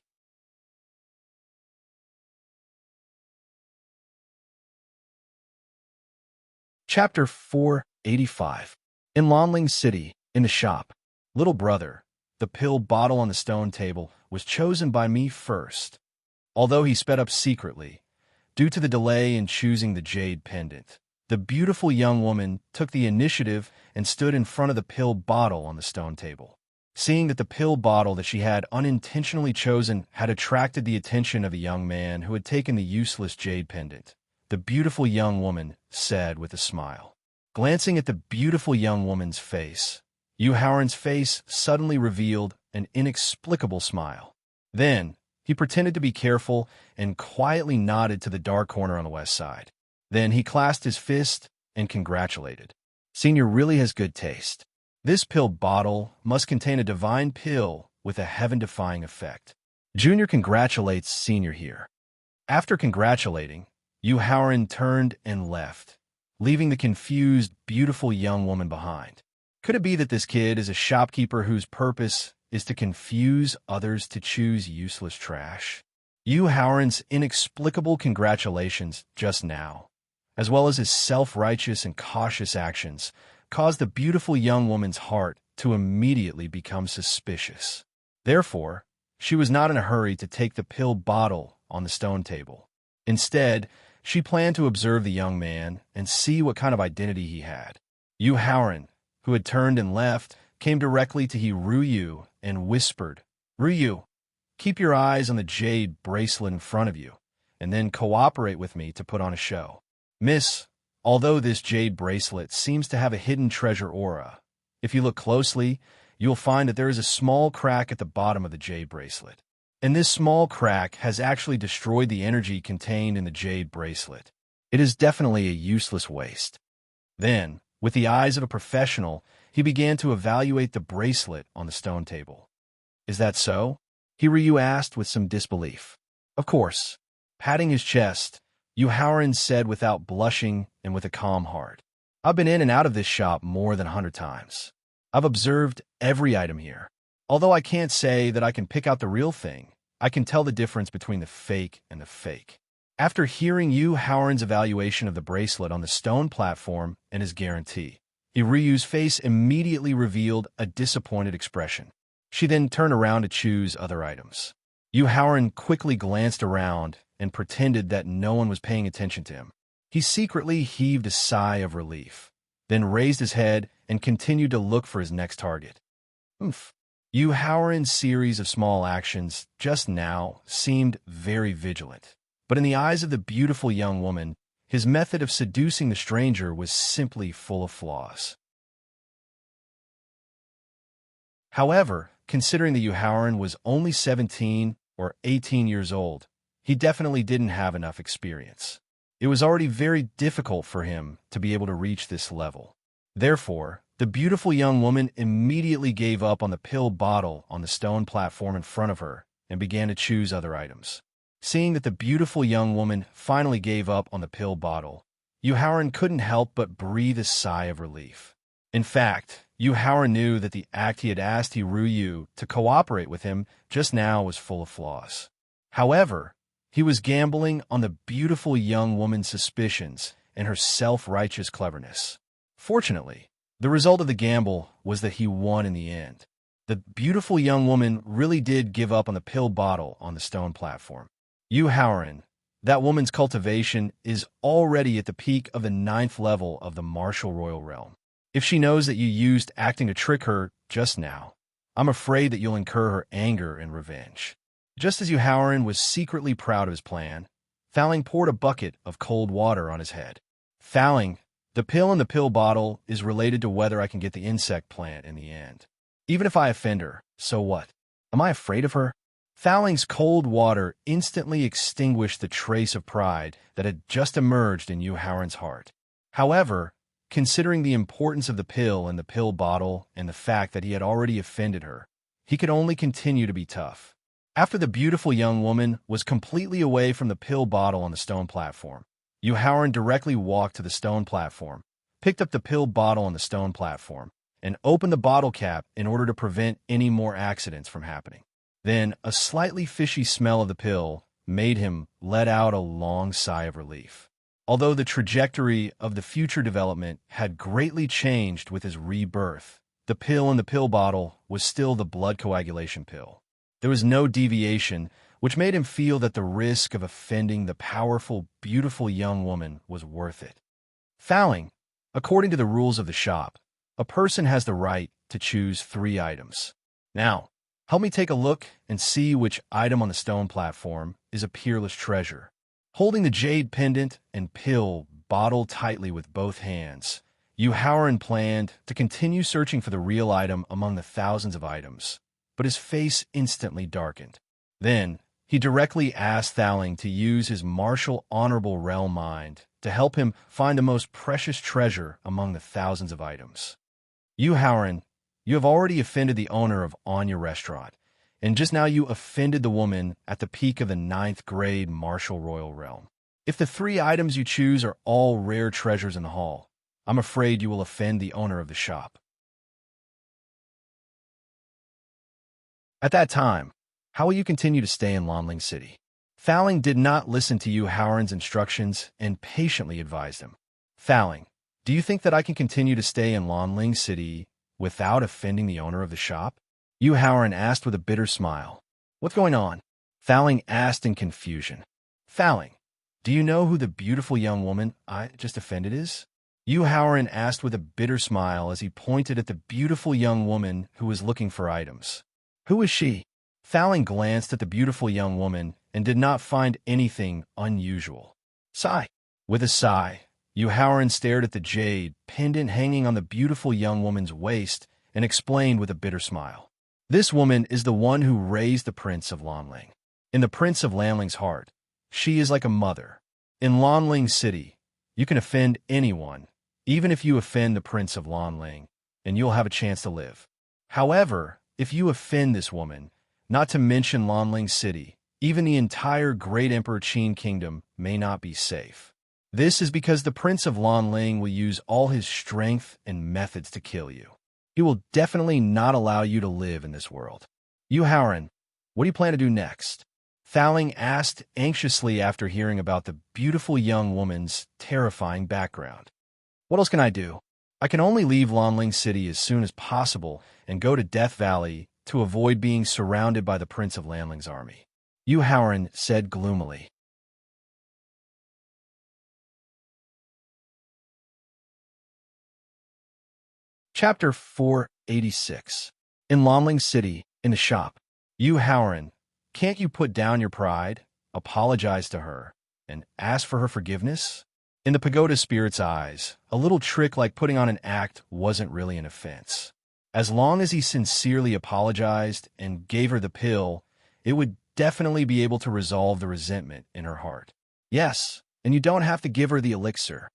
Chapter 485. In Lanling City, in the shop, little brother, the pill bottle on the stone table, was chosen by me first. Although he sped up secretly, due to the delay in choosing the jade pendant, the beautiful young woman took the initiative and stood in front of the pill bottle on the stone table. Seeing that the pill bottle that she had unintentionally chosen had attracted the attention of a young man who had taken the useless jade pendant, the beautiful young woman said with a smile. Glancing at the beautiful young woman's face, Yu Haoran's face suddenly revealed an inexplicable smile. Then, he pretended to be careful and quietly nodded to the dark corner on the west side. Then he clasped his fist and congratulated. Senior really has good taste. This pill bottle must contain a divine pill with a heaven-defying effect. Junior congratulates Senior here. After congratulating, Yu Haoran turned and left, leaving the confused, beautiful young woman behind. Could it be that this kid is a shopkeeper whose purpose is to confuse others to choose useless trash? Yu Haoran's inexplicable congratulations just now, as well as his self-righteous and cautious actions, caused the beautiful young woman's heart to immediately become suspicious. Therefore, she was not in a hurry to take the pill bottle on the stone table. Instead, she planned to observe the young man and see what kind of identity he had. Yu Haoran, who had turned and left, came directly to Ruyu and whispered, "Ruyu, keep your eyes on the jade bracelet in front of you, and then cooperate with me to put on a show. Miss, although this jade bracelet seems to have a hidden treasure aura, if you look closely, you'll find that there is a small crack at the bottom of the jade bracelet. And this small crack has actually destroyed the energy contained in the jade bracelet. It is definitely a useless waste." Then, with the eyes of a professional, he began to evaluate the bracelet on the stone table. "Is that so?" Ryu asked with some disbelief. "Of course." Patting his chest, Yu Haoran said without blushing and with a calm heart, "I've been in and out of this shop more than 100 times. I've observed every item here. Although I can't say that I can pick out the real thing, I can tell the difference between the fake and the fake." After hearing Yu Haoran's evaluation of the bracelet on the stone platform and his guarantee, Ryu's face immediately revealed a disappointed expression. She then turned around to choose other items. Yu Haoran quickly glanced around and pretended that no one was paying attention to him. He secretly heaved a sigh of relief, then raised his head and continued to look for his next target. Oomph. Yu Haoran's series of small actions just now seemed very vigilant. But in the eyes of the beautiful young woman, his method of seducing the stranger was simply full of flaws. However, considering that Yuhaoran was only 17 or 18 years old, he definitely didn't have enough experience. It was already very difficult for him to be able to reach this level. Therefore, the beautiful young woman immediately gave up on the pill bottle on the stone platform in front of her and began to choose other items. Seeing that the beautiful young woman finally gave up on the pill bottle, Yuhaoran couldn't help but breathe a sigh of relief. In fact, Yuhaoran knew that the act he had asked Hiruyu to cooperate with him just now was full of flaws. However, he was gambling on the beautiful young woman's suspicions and her self-righteous cleverness. Fortunately, the result of the gamble was that he won in the end. The beautiful young woman really did give up on the pill bottle on the stone platform. Yuhaoran, that woman's cultivation is already at the peak of the 9th level of the martial royal realm. If she knows that you used acting to trick her just now, I'm afraid that you'll incur her anger and revenge. Just as Yuhaoran was secretly proud of his plan, Faling poured a bucket of cold water on his head. Faling, the pill in the pill bottle is related to whether I can get the insect plant in the end. Even if I offend her, so what? Am I afraid of her? Faling's cold water instantly extinguished the trace of pride that had just emerged in Yuhaoran's heart. However, considering the importance of the pill in the pill bottle and the fact that he had already offended her, he could only continue to be tough. After the beautiful young woman was completely away from the pill bottle on the stone platform, Yuhaoran directly walked to the stone platform, picked up the pill bottle on the stone platform, and opened the bottle cap in order to prevent any more accidents from happening. Then, a slightly fishy smell of the pill made him let out a long sigh of relief. Although the trajectory of the future development had greatly changed with his rebirth, the pill in the pill bottle was still the blood coagulation pill. There was no deviation, which made him feel that the risk of offending the powerful, beautiful young woman was worth it. Faling, according to the rules of the shop, a person has the right to choose 3 items. Now, help me take a look and see which item on the stone platform is a peerless treasure. Holding the jade pendant and pill bottle tightly with both hands, Yuhaoran planned to continue searching for the real item among the thousands of items, but his face instantly darkened. Then, he directly asked Faling to use his martial honorable realm mind to help him find the most precious treasure among the thousands of items. Yuhaoran, you have already offended the owner of Anya Restaurant, and just now you offended the woman at the peak of the 9th grade martial royal realm. If the 3 items you choose are all rare treasures in the hall, I'm afraid you will offend the owner of the shop. At that time, how will you continue to stay in Lanling City? Faling did not listen to Yuhaoran's instructions and patiently advised him. Faling, do you think that I can continue to stay in Lanling City without offending the owner of the shop? Yuhaoran asked with a bitter smile. What's going on? Faling asked in confusion. Faling, do you know who the beautiful young woman I just offended is? Yuhaoran asked with a bitter smile as he pointed at the beautiful young woman who was looking for items. Who is she? Faling glanced at the beautiful young woman and did not find anything unusual. Sigh. With a sigh, Yuhaoran stared at the jade pendant hanging on the beautiful young woman's waist and explained with a bitter smile. This woman is the one who raised the Prince of Lanling. In the Prince of Lanling's heart, she is like a mother. In Lanling City, you can offend anyone, even if you offend the Prince of Lanling, and you'll have a chance to live. However, if you offend this woman, not to mention Lanling City, even the entire Great Emperor Qin Kingdom may not be safe. This is because the Prince of Lanling will use all his strength and methods to kill you. He will definitely not allow you to live in this world. Yuhaoran, what do you plan to do next? Faling asked anxiously after hearing about the beautiful young woman's terrifying background. What else can I do? I can only leave Lanling City as soon as possible and go to Death Valley to avoid being surrounded by the Prince of Lanling's army. Yuhaoran said gloomily. Chapter 486. In Lanling City, in the shop. Yuhaoran, can't you put down your pride? Apologize to her. and ask for her forgiveness? In the pagoda spirit's eyes, a little trick like putting on an act wasn't really an offense. As long as he sincerely apologized and gave her the pill, it would definitely be able to resolve the resentment in her heart. Yes, and you don't have to give her the elixir,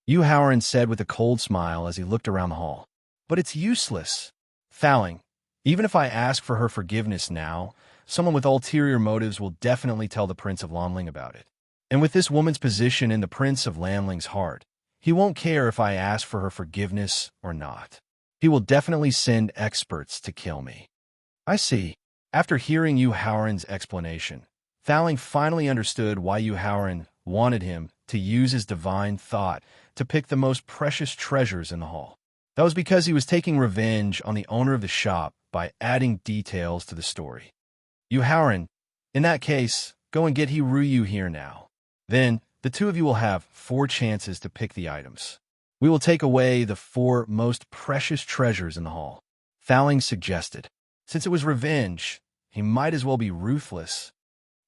Yu Haoran said with a cold smile as he looked around the hall. But it's useless. Fouling, even if I ask for her forgiveness now, someone with ulterior motives will definitely tell the Prince of Lanling about it. And with this woman's position in the Prince of Lanling's heart, he won't care if I ask for her forgiveness or not. He will definitely send experts to kill me. I see. After hearing Yu Haoran's explanation, Fouling finally understood why Yu Haoran wanted him to use his divine thought to pick the most precious treasures in the hall. That was because he was taking revenge on the owner of the shop by adding details to the story. Yu Haoran, in that case, go and get Hiruyu here now. Then, the two of you will have 4 chances to pick the items. We will take away the 4 most precious treasures in the hall. Fouling suggested. Since it was revenge, he might as well be ruthless.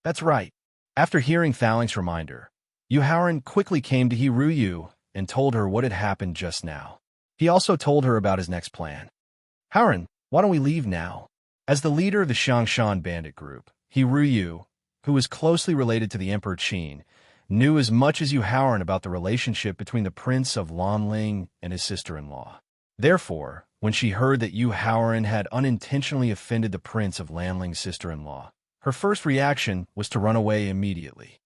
That's right. After hearing Fouling's reminder, Yu Haoran quickly came to Hiruyu and told her what had happened just now. He also told her about his next plan. Haoran, why don't we leave now? As the leader of the Shangshan bandit group, Hiruyu, who was closely related to the Emperor Qin, knew as much as Yu Haoran about the relationship between the Prince of Lanling and his sister-in-law. Therefore, when she heard that Yu Haoran had unintentionally offended the Prince of Lanling's sister-in-law, her first reaction was to run away immediately.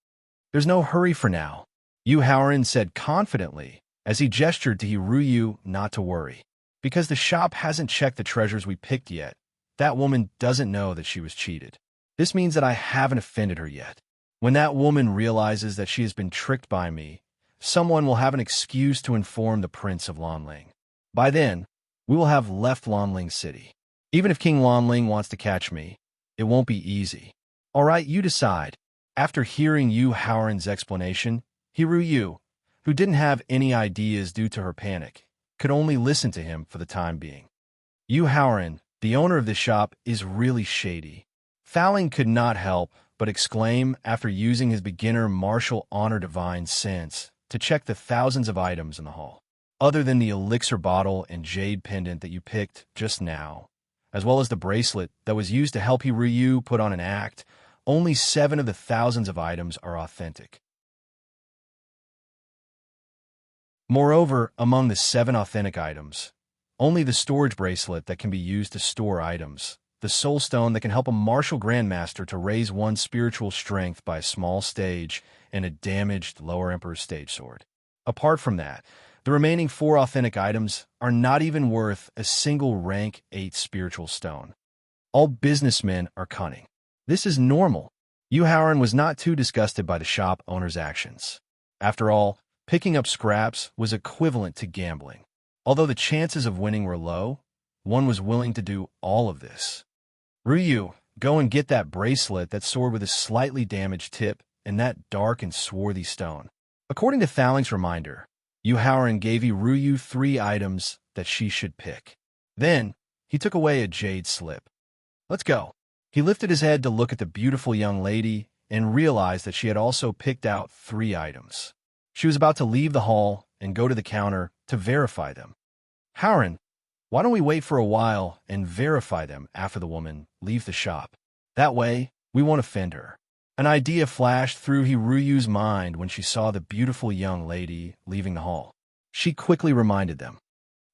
There's no hurry for now, Yu Haoran said confidently as he gestured to Hiruyu not to worry. Because the shop hasn't checked the treasures we picked yet, that woman doesn't know that she was cheated. This means that I haven't offended her yet. When that woman realizes that she has been tricked by me, someone will have an excuse to inform the Prince of Lanling. By then, we will have left Lanling City. Even if King Lanling wants to catch me, it won't be easy. All right, you decide. After hearing Yu Haoran's explanation, Hiruyu, who didn't have any ideas due to her panic, could only listen to him for the time being. Yu Haoran, the owner of this shop, is really shady. Fouling could not help but exclaim after using his beginner martial honor divine sense to check the thousands of items in the hall. Other than the elixir bottle and jade pendant that you picked just now, as well as the bracelet that was used to help Hiruyu put on an act, only 7 of the thousands of items are authentic. Moreover, among the 7 authentic items, only the storage bracelet that can be used to store items, the soul stone that can help a martial grandmaster to raise one's spiritual strength by a small stage, and a damaged lower emperor's stage sword. Apart from that, the remaining 4 authentic items are not even worth a single rank 8 spiritual stone. All businessmen are cunning. This is normal. Yu Haoran was not too disgusted by the shop owner's actions. After all, picking up scraps was equivalent to gambling. Although the chances of winning were low, one was willing to do all of this. Ryu, go and get that bracelet, that sword with a slightly damaged tip, and that dark and swarthy stone. According to Fouling's reminder, Yu Haoran gave Ryu 3 items that she should pick. Then, he took away a jade slip. Let's go. He lifted his head to look at the beautiful young lady and realized that she had also picked out 3 items. She was about to leave the hall and go to the counter to verify them. Haoran, why don't we wait for a while and verify them after the woman leaves the shop? That way, we won't offend her. An idea flashed through Hiruyu's mind when she saw the beautiful young lady leaving the hall. She quickly reminded them.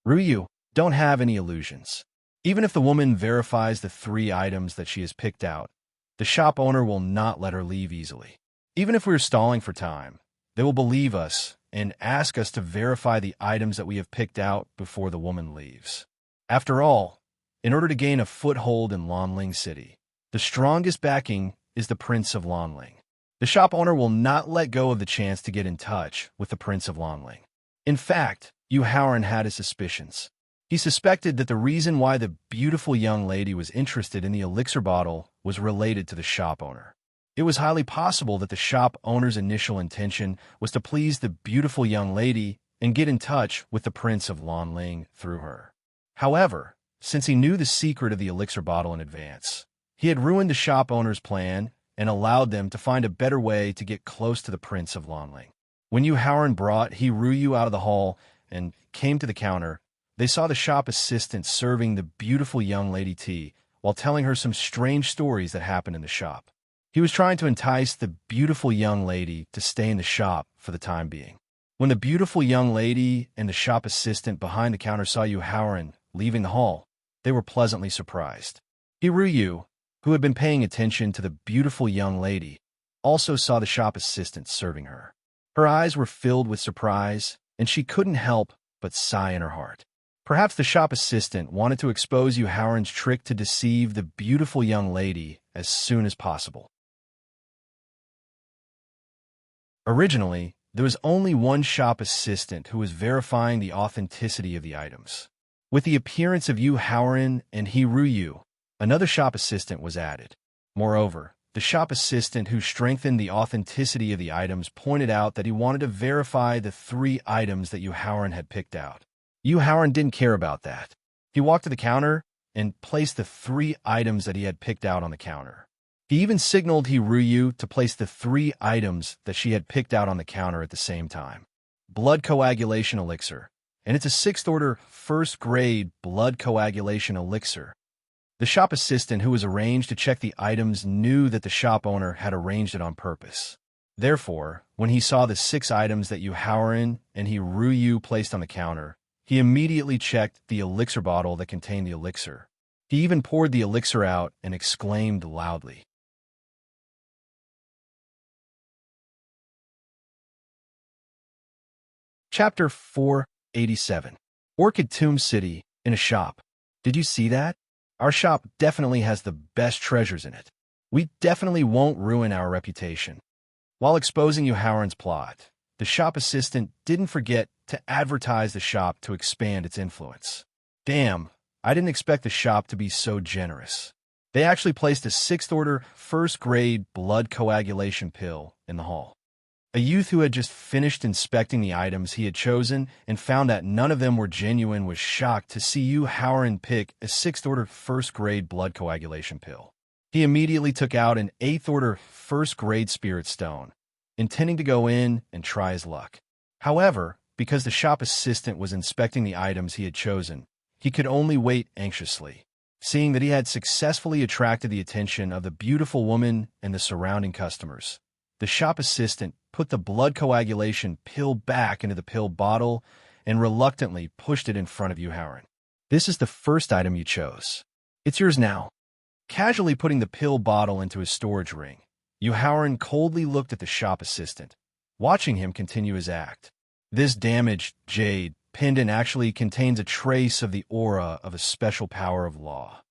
Ryu, don't have any illusions. Even if the woman verifies the 3 items that she has picked out, the shop owner will not let her leave easily. Even if we're stalling for time, they will believe us and ask us to verify the items that we have picked out before the woman leaves. After all, in order to gain a foothold in Lanling City, the strongest backing is the Prince of Lanling. The shop owner will not let go of the chance to get in touch with the Prince of Lanling. In fact, Yu Haoran had his suspicions. He suspected that the reason why the beautiful young lady was interested in the elixir bottle was related to the shop owner. It was highly possible that the shop owner's initial intention was to please the beautiful young lady and get in touch with the Prince of Lanling through her. However, since he knew the secret of the elixir bottle in advance, he had ruined the shop owner's plan and allowed them to find a better way to get close to the Prince of Lonling. When Yu Haoran brought He Ruyu out of the hall and came to the counter, they saw the shop assistant serving the beautiful young lady tea while telling her some strange stories that happened in the shop. He was trying to entice the beautiful young lady to stay in the shop for the time being. When the beautiful young lady and the shop assistant behind the counter saw Yu Haoran leaving the hall, they were pleasantly surprised. He Ruyu, who had been paying attention to the beautiful young lady, also saw the shop assistant serving her. Her eyes were filled with surprise, and she couldn't help but sigh in her heart. Perhaps the shop assistant wanted to expose Yu Haoran's trick to deceive the beautiful young lady as soon as possible. Originally, there was only one shop assistant who was verifying the authenticity of the items. With the appearance of Yu Haoran and He Ruyu, another shop assistant was added. Moreover, the shop assistant who strengthened the authenticity of the items pointed out that he wanted to verify the 3 items that Yu Haoran had picked out. Yu Haoran didn't care about that. He walked to the counter and placed the 3 items that he had picked out on the counter. He even signaled He Ruyu to place the 3 items that she had picked out on the counter at the same time. Blood coagulation elixir, and it's a 6th order, 1st grade blood coagulation elixir. The shop assistant who was arranged to check the items knew that the shop owner had arranged it on purpose. Therefore, when he saw the 6 items that Yu Haoran and He Ruyu placed on the counter, he immediately checked the elixir bottle that contained the elixir. He even poured the elixir out and exclaimed loudly. Chapter 487. Orchid Tomb City in a shop. Did you see that? Our shop definitely has the best treasures in it. We definitely won't ruin our reputation. While exposing Yu Haoran's plot, the shop assistant didn't forget to advertise the shop to expand its influence. Damn, I didn't expect the shop to be so generous. They actually placed a 6th order, 1st grade blood coagulation pill in the hall. A youth who had just finished inspecting the items he had chosen and found that none of them were genuine was shocked to see Yu Haoran pick a 6th order, 1st grade blood coagulation pill. He immediately took out an 8th order, 1st grade spirit stone, intending to go in and try his luck. However, because the shop assistant was inspecting the items he had chosen, he could only wait anxiously. Seeing that he had successfully attracted the attention of the beautiful woman and the surrounding customers, the shop assistant put the blood coagulation pill back into the pill bottle and reluctantly pushed it in front of Yu Haoran. This is the first item you chose. It's yours now. Casually putting the pill bottle into his storage ring, Yu Haoran coldly looked at the shop assistant, watching him continue his act. This damaged jade pendant actually contains a trace of the aura of a special power of law.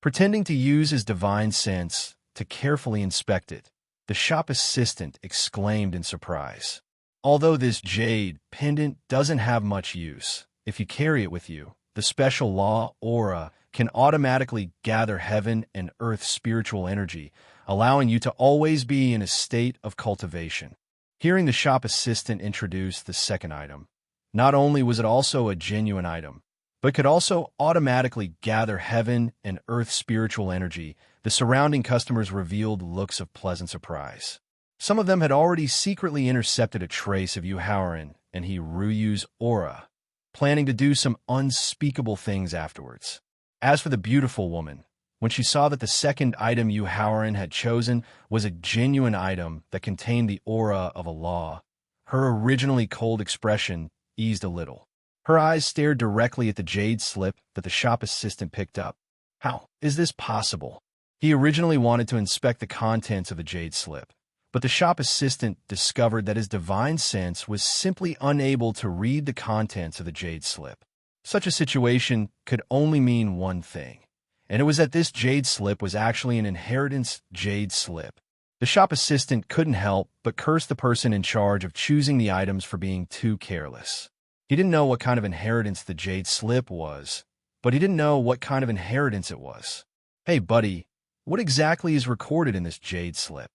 Pretending to use his divine sense to carefully inspect it, the shop assistant exclaimed in surprise. Although this jade pendant doesn't have much use, if you carry it with you, the special law aura can automatically gather heaven and earth spiritual energy, allowing you to always be in a state of cultivation. Hearing the shop assistant introduce the second item, not only was it also a genuine item, but could also automatically gather heaven and earth spiritual energy, the surrounding customers revealed looks of pleasant surprise. Some of them had already secretly intercepted a trace of Yu Haoran and He Ruyu's aura, planning to do some unspeakable things afterwards. As for the beautiful woman, when she saw that the second item Yu Haoran had chosen was a genuine item that contained the aura of a law, her originally cold expression eased a little. Her eyes stared directly at the jade slip that the shop assistant picked up. How is this possible? He originally wanted to inspect the contents of the jade slip, but the shop assistant discovered that his divine sense was simply unable to read the contents of the jade slip. Such a situation could only mean one thing, and it was that this jade slip was actually an inheritance jade slip. The shop assistant couldn't help but curse the person in charge of choosing the items for being too careless. He didn't know what kind of inheritance the jade slip was, but he didn't know what kind of inheritance it was. Hey, buddy, what exactly is recorded in this jade slip?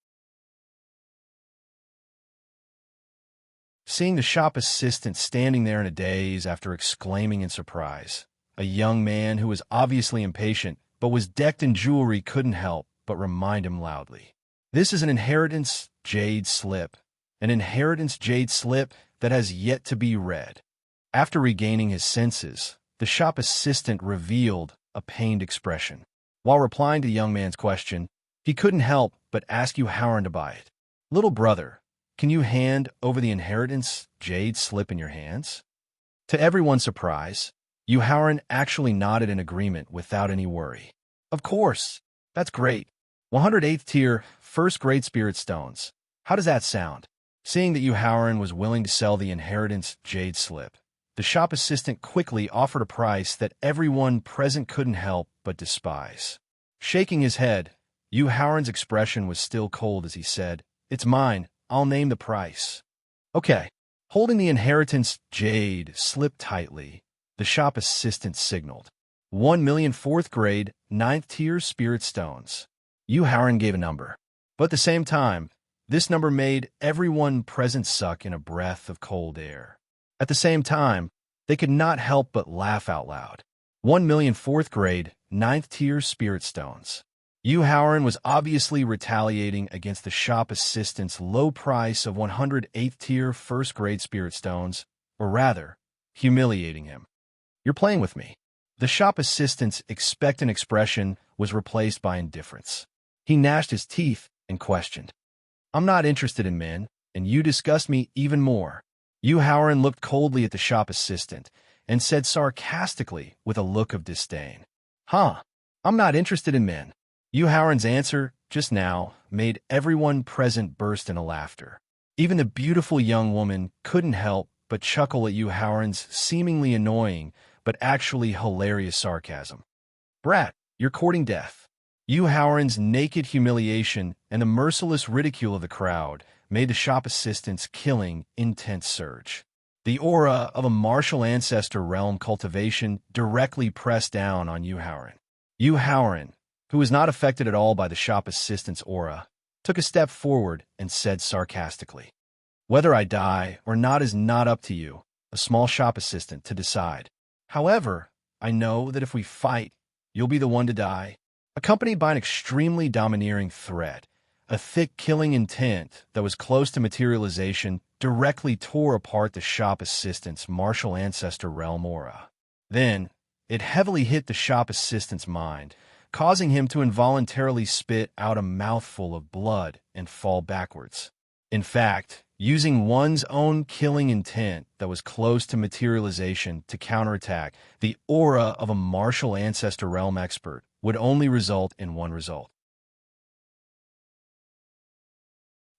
Seeing the shop assistant standing there in a daze after exclaiming in surprise, a young man who was obviously impatient but was decked in jewelry couldn't help but remind him loudly. This is an inheritance jade slip, an inheritance jade slip that has yet to be read. After regaining his senses, the shop assistant revealed a pained expression. While replying to the young man's question, he couldn't help but ask Howard to buy it. Little brother, can you hand over the inheritance jade slip in your hands? To everyone's surprise, Howard actually nodded in agreement without any worry. Of course, that's great. 108th tier, first grade spirit stones. How does that sound? Seeing that Howard was willing to sell the inheritance jade slip, the shop assistant quickly offered a price that everyone present couldn't help but despise. Shaking his head, Howard's expression was still cold as he said, "It's mine. I'll name the price." Okay. Holding the inheritance jade slip tightly, the shop assistant signaled. 1,000,000 4th grade, 9th tier spirit stones. Howard gave a number. But at the same time, this number made everyone present suck in a breath of cold air. At the same time, they could not help but laugh out loud. 1,000,000 4th grade, 9th tier spirit stones. Howard was obviously retaliating against the shop assistant's low price of 108th tier first grade spirit stones, or rather, humiliating him. You're playing with me. The shop assistant's expectant expression was replaced by indifference. He gnashed his teeth and questioned. I'm not interested in men, and you disgust me even more. Howard looked coldly at the shop assistant and said sarcastically with a look of disdain. Huh, I'm not interested in men. Howard's answer just now made everyone present burst into laughter. Even the beautiful young woman couldn't help but chuckle at Howard's seemingly annoying but actually hilarious sarcasm. Brat, you're courting death. Howard's naked humiliation and the merciless ridicule of the crowd made the shop assistant's killing intent surge. The aura of a martial ancestor realm cultivation directly pressed down on Howard. Howard, who was not affected at all by the shop assistant's aura, took a step forward and said sarcastically, "Whether I die or not is not up to you, a small shop assistant, to decide. However, I know that if we fight, you'll be the one to die." Accompanied by an extremely domineering threat, a thick killing intent that was close to materialization directly tore apart the shop assistant's martial ancestor realm aura. Then, it heavily hit the shop assistant's mind, causing him to involuntarily spit out a mouthful of blood and fall backwards. In fact, using one's own killing intent that was close to materialization to counterattack the aura of a martial ancestor realm expert would only result in one result.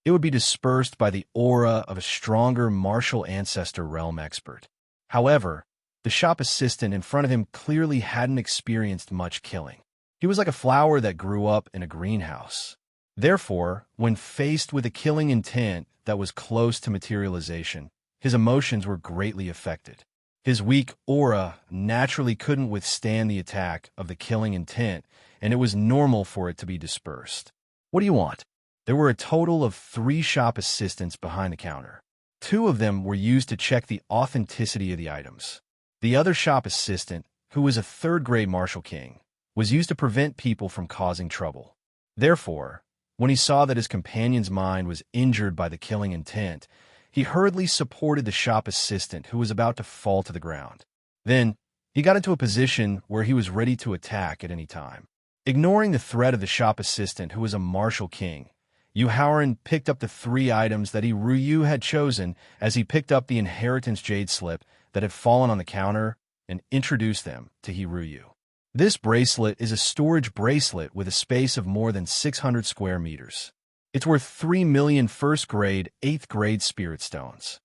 It would be dispersed by the aura of a stronger martial ancestor realm expert. However, the shop assistant in front of him clearly hadn't experienced much killing. He was like a flower that grew up in a greenhouse. Therefore, when faced with a killing intent that was close to materialization, his emotions were greatly affected. His weak aura naturally couldn't withstand the attack of the killing intent, and it was normal for it to be dispersed. What do you want? There were a total of 3 shop assistants behind the counter. 2 of them were used to check the authenticity of the items. The other shop assistant, who was a 3rd grade martial king, was used to prevent people from causing trouble. Therefore, when he saw that his companion's mind was injured by the killing intent, he hurriedly supported the shop assistant who was about to fall to the ground. Then, he got into a position where he was ready to attack at any time. Ignoring the threat of the shop assistant who was a martial king, Howard picked up the 3 items that Ryu had chosen as he picked up the inheritance jade slip that had fallen on the counter and introduced them to Ryu. This bracelet is a storage bracelet with a space of more than 600 square meters. It's worth 3,000,000 first grade, 8th grade spirit stones.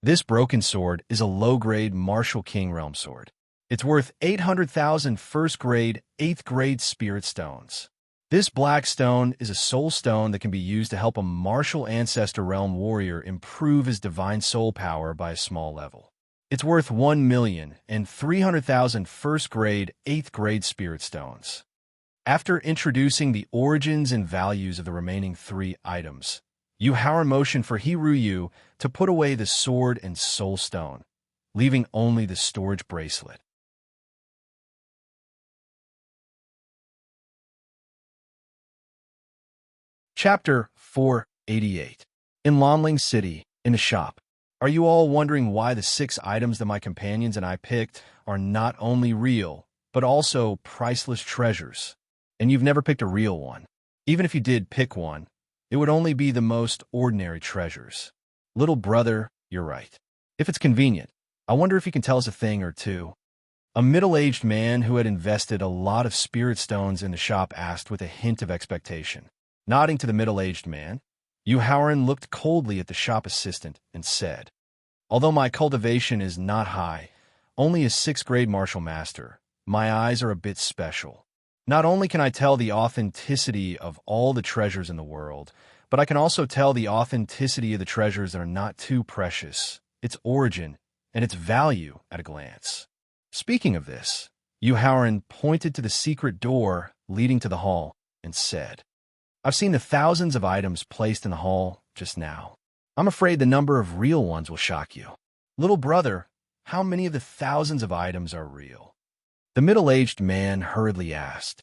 This broken sword is a low-grade martial king realm sword. It's worth 800,000 first grade, 8th grade spirit stones. This black stone is a soul stone that can be used to help a martial ancestor realm warrior improve his divine soul power by a small level. It's worth 1,300,000 first grade, 8th grade spirit stones. After introducing the origins and values of the remaining 3 items, Howard motioned for Ryu to put away the sword and soul stone, leaving only the storage bracelet. Chapter 488. In Lonling City, in the shop. Are you all wondering why the 6 items that my companions and I picked are not only real, but also priceless treasures? And you've never picked a real one. Even if you did pick one, it would only be the most ordinary treasures. Little brother, you're right. If it's convenient, I wonder if you can tell us a thing or two. A middle-aged man who had invested a lot of spirit stones in the shop asked with a hint of expectation. Nodding to the middle-aged man, Howard looked coldly at the shop assistant and said, "Although my cultivation is not high, only a 6th grade martial master, my eyes are a bit special. Not only can I tell the authenticity of all the treasures in the world, but I can also tell the authenticity of the treasures that are not too precious, its origin, and its value at a glance." Speaking of this, Howard pointed to the secret door leading to the hall and said, "I've seen the thousands of items placed in the hall just now. I'm afraid the number of real ones will shock you. Little brother, how many of the thousands of items are real?" The middle-aged man hurriedly asked.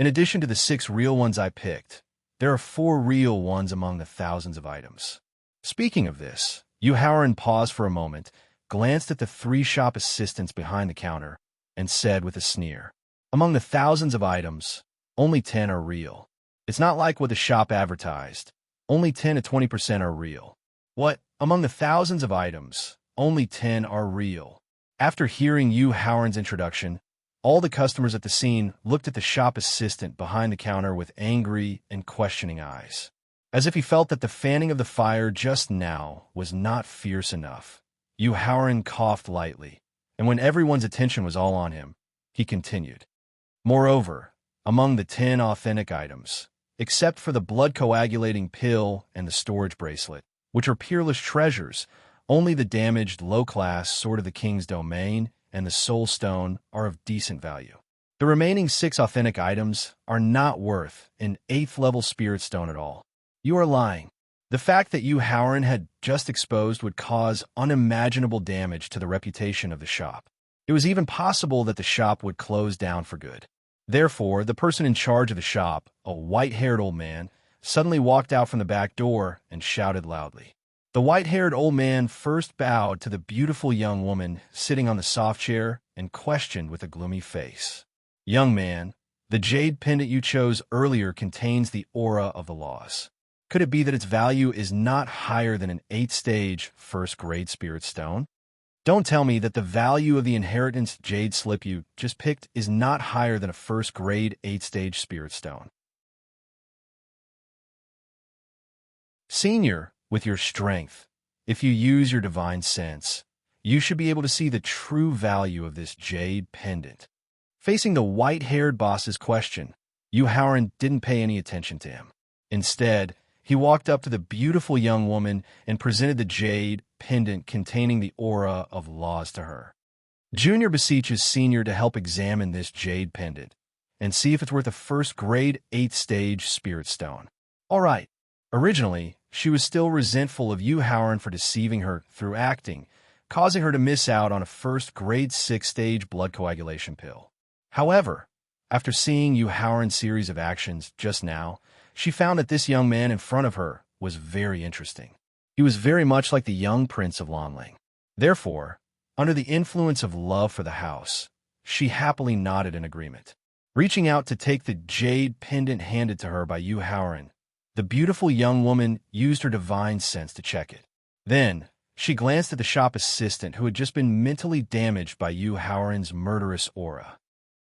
"In addition to the 6 real ones I picked, there are 4 real ones among the thousands of items." Speaking of this, Howard paused for a moment, glanced at the 3 shop assistants behind the counter, and said with a sneer, "Among the thousands of items, only 10 are real. It's not like what the shop advertised. Only 10 to 20% are real." "What? Among the thousands of items, only 10 are real?" After hearing Howard's introduction, all the customers at the scene looked at the shop assistant behind the counter with angry and questioning eyes. As if he felt that the fanning of the fire just now was not fierce enough, Howard coughed lightly, and when everyone's attention was all on him, he continued. "Moreover, among the 10 authentic items, except for the blood-coagulating pill and the storage bracelet, which are peerless treasures, only the damaged low-class Sword of the King's Domain and the Soul Stone are of decent value. The remaining 6 authentic items are not worth an 8th-level Spirit Stone at all." "You are lying." The fact that Howard had just exposed would cause unimaginable damage to the reputation of the shop. It was even possible that the shop would close down for good. Therefore, the person in charge of the shop, a white-haired old man, suddenly walked out from the back door and shouted loudly. The white-haired old man first bowed to the beautiful young woman sitting on the soft chair and questioned with a gloomy face, "Young man, the jade pendant you chose earlier contains the aura of the laws. Could it be that its value is not higher than an 8th-stage, 1st-grade spirit stone? Don't tell me that the value of the inheritance jade slip you just picked is not higher than a 1st-grade, 8th-stage spirit stone." Senior, with your strength, if you use your divine sense, you should be able to see the true value of this jade pendant. Facing the white-haired boss's question, Howard didn't pay any attention to him. Instead, he walked up to the beautiful young woman and presented the jade pendant containing the aura of laws to her. Junior beseeches Senior to help examine this jade pendant and see if it's worth a 1st-grade, 8th-stage spirit stone. All right. Originally, she was still resentful of Howard for deceiving her through acting, causing her to miss out on a 1st-grade, 6th-stage blood coagulation pill. However, after seeing Howard's series of actions just now, she found that this young man in front of her was very interesting. He was very much like the young prince of Lonling. Therefore, under the influence of love for the house, she happily nodded in agreement. Reaching out to take the jade pendant handed to her by Howard, the beautiful young woman used her divine sense to check it. Then, she glanced at the shop assistant who had just been mentally damaged by Howard's murderous aura.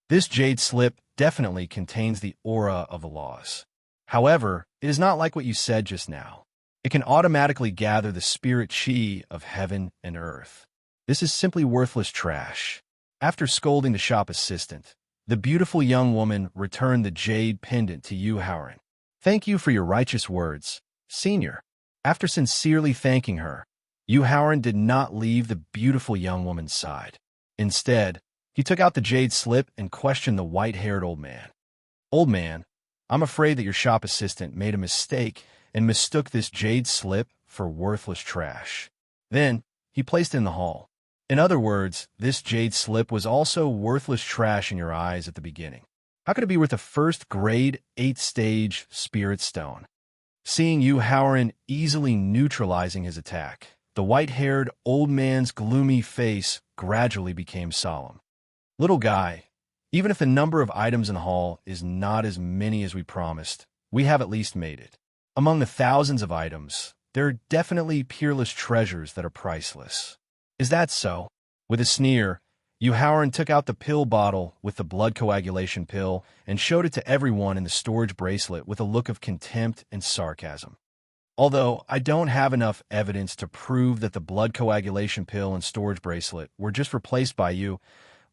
This jade slip definitely contains the aura of the laws. However, it is not like what you said just now. It can automatically gather the spirit chi of heaven and earth. This is simply worthless trash. After scolding the shop assistant, the beautiful young woman returned the jade pendant to Howard. "Thank you for your righteous words, Senior." After sincerely thanking her, Howard did not leave the beautiful young woman's side. Instead, he took out the jade slip and questioned the white-haired old man. "Old man, I'm afraid that your shop assistant made a mistake and mistook this jade slip for worthless trash. Then, he placed it in the hall. In other words, this jade slip was also worthless trash in your eyes at the beginning. How could it be worth a 1st-grade, 8th-stage spirit stone?" Seeing Yu Haoran easily neutralizing his attack, the white-haired old man's gloomy face gradually became solemn. Little guy, even if the number of items in the hall is not as many as we promised, we have at least made it. Among the thousands of items, there are definitely peerless treasures that are priceless. Is that so? With a sneer, Yu Haoran took out the pill bottle with the blood coagulation pill and showed it to everyone in the storage bracelet with a look of contempt and sarcasm. Although I don't have enough evidence to prove that the blood coagulation pill and storage bracelet were just replaced by you,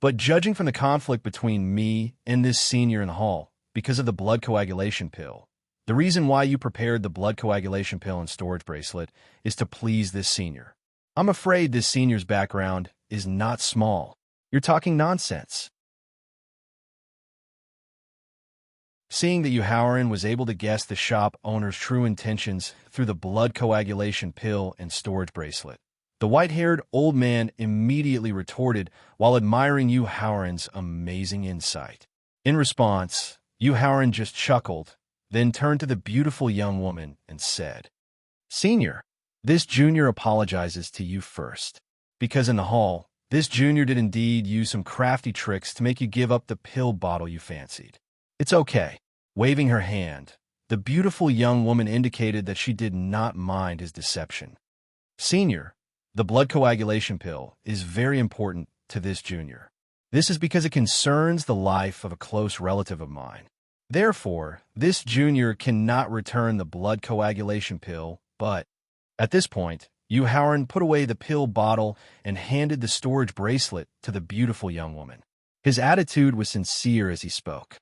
but judging from the conflict between me and this senior in the hall because of the blood coagulation pill, the reason why you prepared the blood coagulation pill and storage bracelet is to please this senior. I'm afraid this senior's background is not small. You're talking nonsense. Seeing that Yu Haoran was able to guess the shop owner's true intentions through the blood coagulation pill and storage bracelet, the white-haired old man immediately retorted while admiring Yu Haoran's amazing insight. In response, Yu Haoran just chuckled, then turned to the beautiful young woman and said, "Senior, this junior apologizes to you first, because in the hall, this junior did indeed use some crafty tricks to make you give up the pill bottle you fancied. It's okay." Waving her hand, the beautiful young woman indicated that she did not mind his deception. "Senior, the blood coagulation pill is very important to this junior. This is because it concerns the life of a close relative of mine. Therefore, this junior cannot return the blood coagulation pill, but..." At this point, Yu Haoran put away the pill bottle and handed the storage bracelet to the beautiful young woman. His attitude was sincere as he spoke.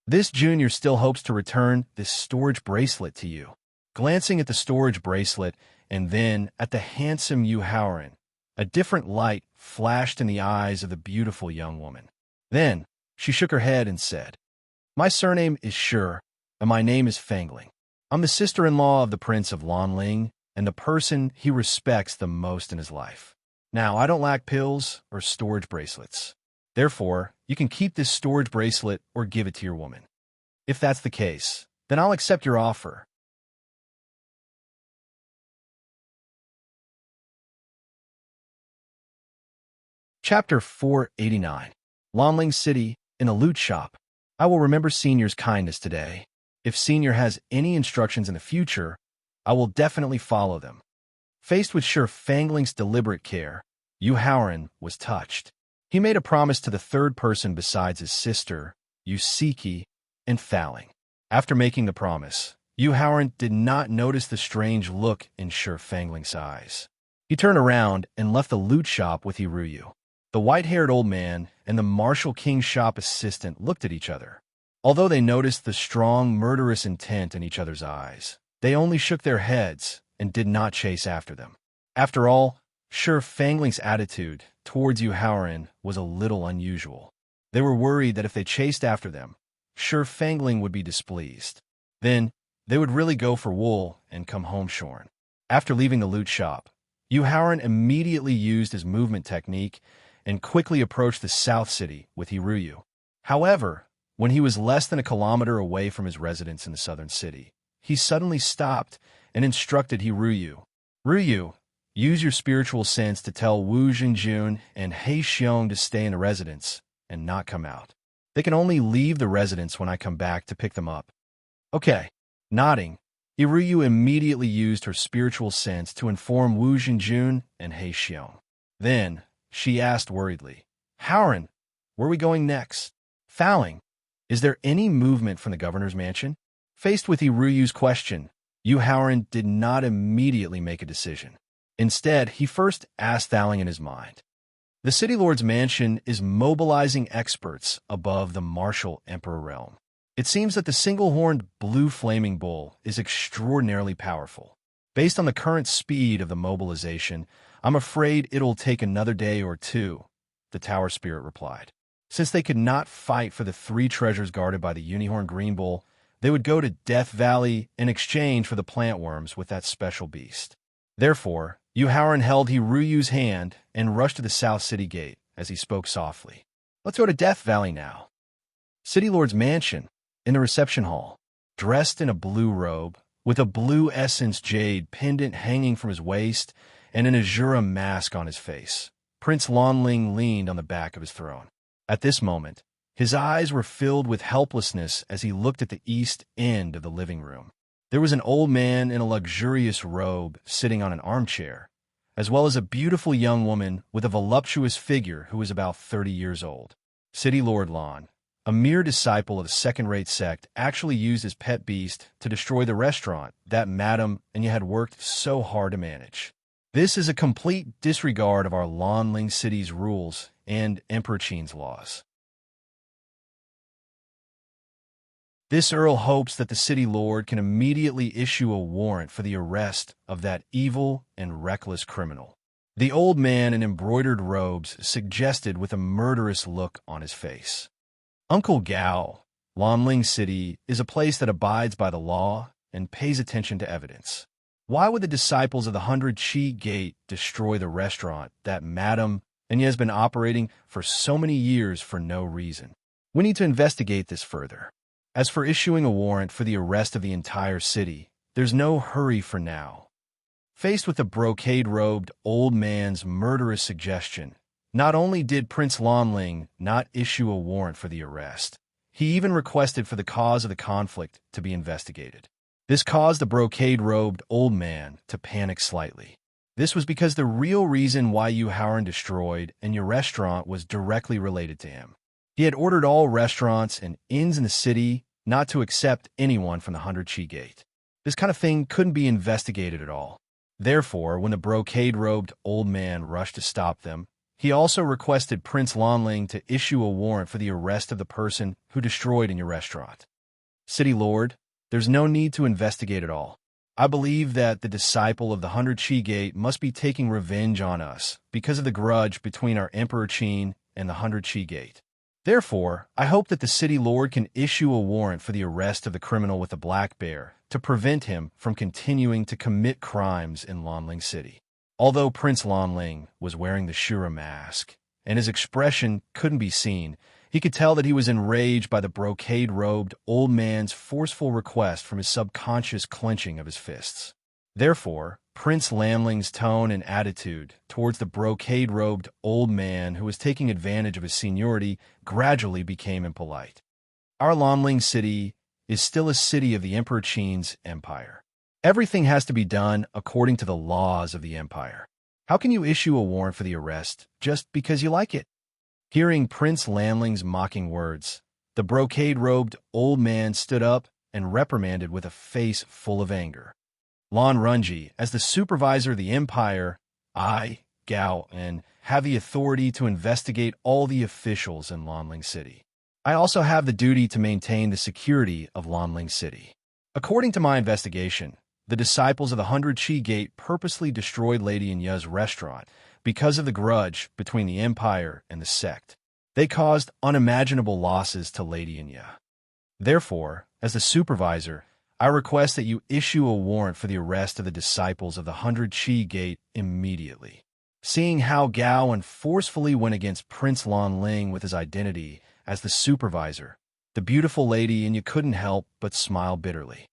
"This junior still hopes to return this storage bracelet to you." Glancing at the storage bracelet and then at the handsome Yu Haoran, a different light flashed in the eyes of the beautiful young woman. Then, she shook her head and said, "My surname is Shi, and my name is Fangling. I'm the sister-in-law of the Prince of Lanling, and the person he respects the most in his life. Now, I don't lack pills or storage bracelets. Therefore, you can keep this storage bracelet or give it to your woman. If that's the case, then I'll accept your offer." Chapter 489. Lanling City, in a loot shop. I will remember Senior's kindness today. If Senior has any instructions in the future, I will definitely follow them. Faced with Shi Fangling's deliberate care, Yu Haoran was touched. He made a promise to the third person besides his sister, Yusiki, and Fangling. After making the promise, Yu Haoran did not notice the strange look in Shi Fangling's eyes. He turned around and left the loot shop with Hiruyu. The white-haired old man and the Marshal King's shop assistant looked at each other. Although they noticed the strong, murderous intent in each other's eyes, they only shook their heads and did not chase after them. After all, Shi Fangling's attitude towards Yu Haoran was a little unusual. They were worried that if they chased after them, Shi Fangling would be displeased. Then, they would really go for wool and come home shorn. After leaving the loot shop, Yu Haoran immediately used his movement technique and quickly approached the South City with Hiruyu. However, when he was less than a kilometer away from his residence in the southern city, he suddenly stopped and instructed Hiruyu. "Ryu, use your spiritual sense to tell Wu Jinjun and He Xiong to stay in the residence and not come out. They can only leave the residence when I come back to pick them up." "Okay." Nodding, Hiruyu immediately used her spiritual sense to inform Wu Jinjun and He Xiong. Then, she asked worriedly, "Haoran, where are we going next?" "Fangling, is there any movement from the governor's mansion?" Faced with Hiruyu's question, Yu Haoran did not immediately make a decision. Instead, he first asked Fangling in his mind. The City Lord's mansion is mobilizing experts above the Martial Emperor realm. It seems that the single-horned blue flaming bull is extraordinarily powerful. Based on the current speed of the mobilization, I'm afraid it'll take another day or two, the Tower Spirit replied. Since they could not fight for the 3 treasures guarded by the Unicorn Green Bull, they would go to Death Valley in exchange for the plant worms with that special beast. Therefore, Yu Haoran held Hiruyu's hand and rushed to the South City Gate as he spoke softly. "Let's go to Death Valley now." City Lord's mansion, in the reception hall. Dressed in a blue robe, with a blue essence jade pendant hanging from his waist and an azura mask on his face. Prince Lanling leaned on the back of his throne. At this moment, his eyes were filled with helplessness as he looked at the east end of the living room. There was an old man in a luxurious robe sitting on an armchair, as well as a beautiful young woman with a voluptuous figure who was about 30 years old. City Lord Lan, a mere disciple of the second-rate sect, actually used his pet beast to destroy the restaurant that Madame Enya had worked so hard to manage. This is a complete disregard of our Lanling City's rules and Emperor Qin's laws. This Earl hopes that the City Lord can immediately issue a warrant for the arrest of that evil and reckless criminal. The old man in embroidered robes suggested with a murderous look on his face. Uncle Gao, Lanling City is a place that abides by the law and pays attention to evidence. Why would the disciples of the 100 Qi Gate destroy the restaurant that Madame Enya has been operating for so many years for no reason? We need to investigate this further. As for issuing a warrant for the arrest of the entire city, there's no hurry for now. Faced with the brocade-robed old man's murderous suggestion, not only did Prince Lanling not issue a warrant for the arrest, he even requested for the cause of the conflict to be investigated. This caused the brocade-robed old man to panic slightly. This was because the real reason why Yu Haoran destroyed your restaurant was directly related to him. He had ordered all restaurants and inns in the city not to accept anyone from the 100 Qi Gate. This kind of thing couldn't be investigated at all. Therefore, when the brocade-robed old man rushed to stop them, he also requested Prince Lanling to issue a warrant for the arrest of the person who destroyed your restaurant. City Lord, there's no need to investigate at all. I believe that the disciple of the 100 Qi Gate must be taking revenge on us because of the grudge between our Emperor Qin and the 100 Qi Gate. Therefore, I hope that the City Lord can issue a warrant for the arrest of the criminal with the black bear to prevent him from continuing to commit crimes in Lanling City. Although Prince Lanling was wearing the Shura mask, and his expression couldn't be seen, he could tell that he was enraged by the brocade-robed old man's forceful request from his subconscious clenching of his fists. Therefore, Prince Lanling's tone and attitude towards the brocade-robed old man who was taking advantage of his seniority gradually became impolite. Our Lanling City is still a city of the Emperor Qin's empire. Everything has to be done according to the laws of the empire. How can you issue a warrant for the arrest just because you like it? Hearing Prince Lanling's mocking words, the brocade-robed old man stood up and reprimanded with a face full of anger. Lan Runji, as the supervisor of the empire, I, Gao, and have the authority to investigate all the officials in Lanling City. I also have the duty to maintain the security of Lanling City. According to my investigation, the disciples of the 100 Qi Gate purposely destroyed Lady Enya's restaurant because of the grudge between the empire and the sect. They caused unimaginable losses to Lady Enya. Therefore, as the supervisor, I request that you issue a warrant for the arrest of the disciples of the 100 Qi Gate immediately. Seeing how Gao forcefully went against Prince Lanling with his identity as the supervisor, the beautiful Lady Enya couldn't help but smile bitterly.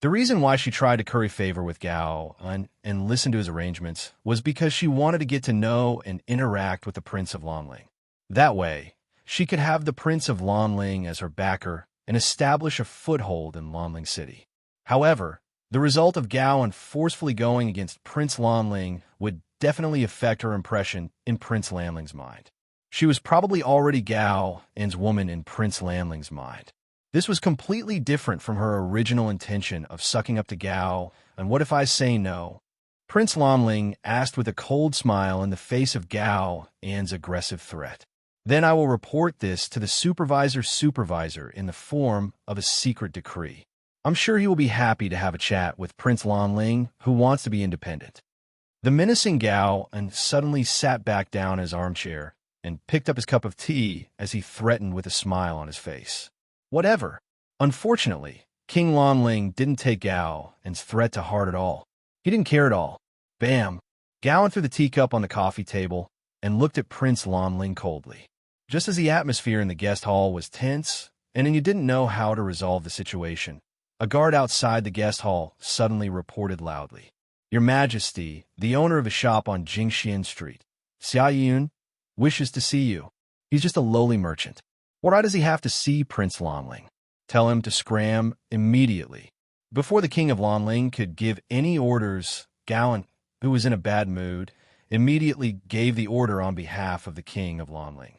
The reason why she tried to curry favor with Gao and listen to his arrangements was because she wanted to get to know and interact with the Prince of Lanling. That way, she could have the Prince of Lanling as her backer and establish a foothold in Lanling City. However, the result of Gao forcefully going against Prince Lanling would definitely affect her impression in Prince Lanling's mind. She was probably already Gao's woman in Prince Lanling's mind. This was completely different from her original intention of sucking up to Gao, and what if I say no? Prince Lanling asked with a cold smile in the face of Gao's aggressive threat. Then I will report this to the supervisor's supervisor in the form of a secret decree. I'm sure he will be happy to have a chat with Prince Lanling, who wants to be independent. The menacing Gao suddenly sat back down in his armchair and picked up his cup of tea as he threatened with a smile on his face. Whatever. Unfortunately, King Lanling didn't take Gao's threat to heart at all. He didn't care at all. Bam! Gao threw the teacup on the coffee table and looked at Prince Lanling coldly. Just as the atmosphere in the guest hall was tense and you didn't know how to resolve the situation. A guard outside the guest hall suddenly reported loudly, "Your Majesty, the owner of a shop on Jingxian Street, Xia Yun, wishes to see you. He's just a lowly merchant." Why does he have to see Prince Lanling? Tell him to scram immediately. Before the king of Lanling could give any orders, Gowan, who was in a bad mood, immediately gave the order on behalf of the king of Lanling.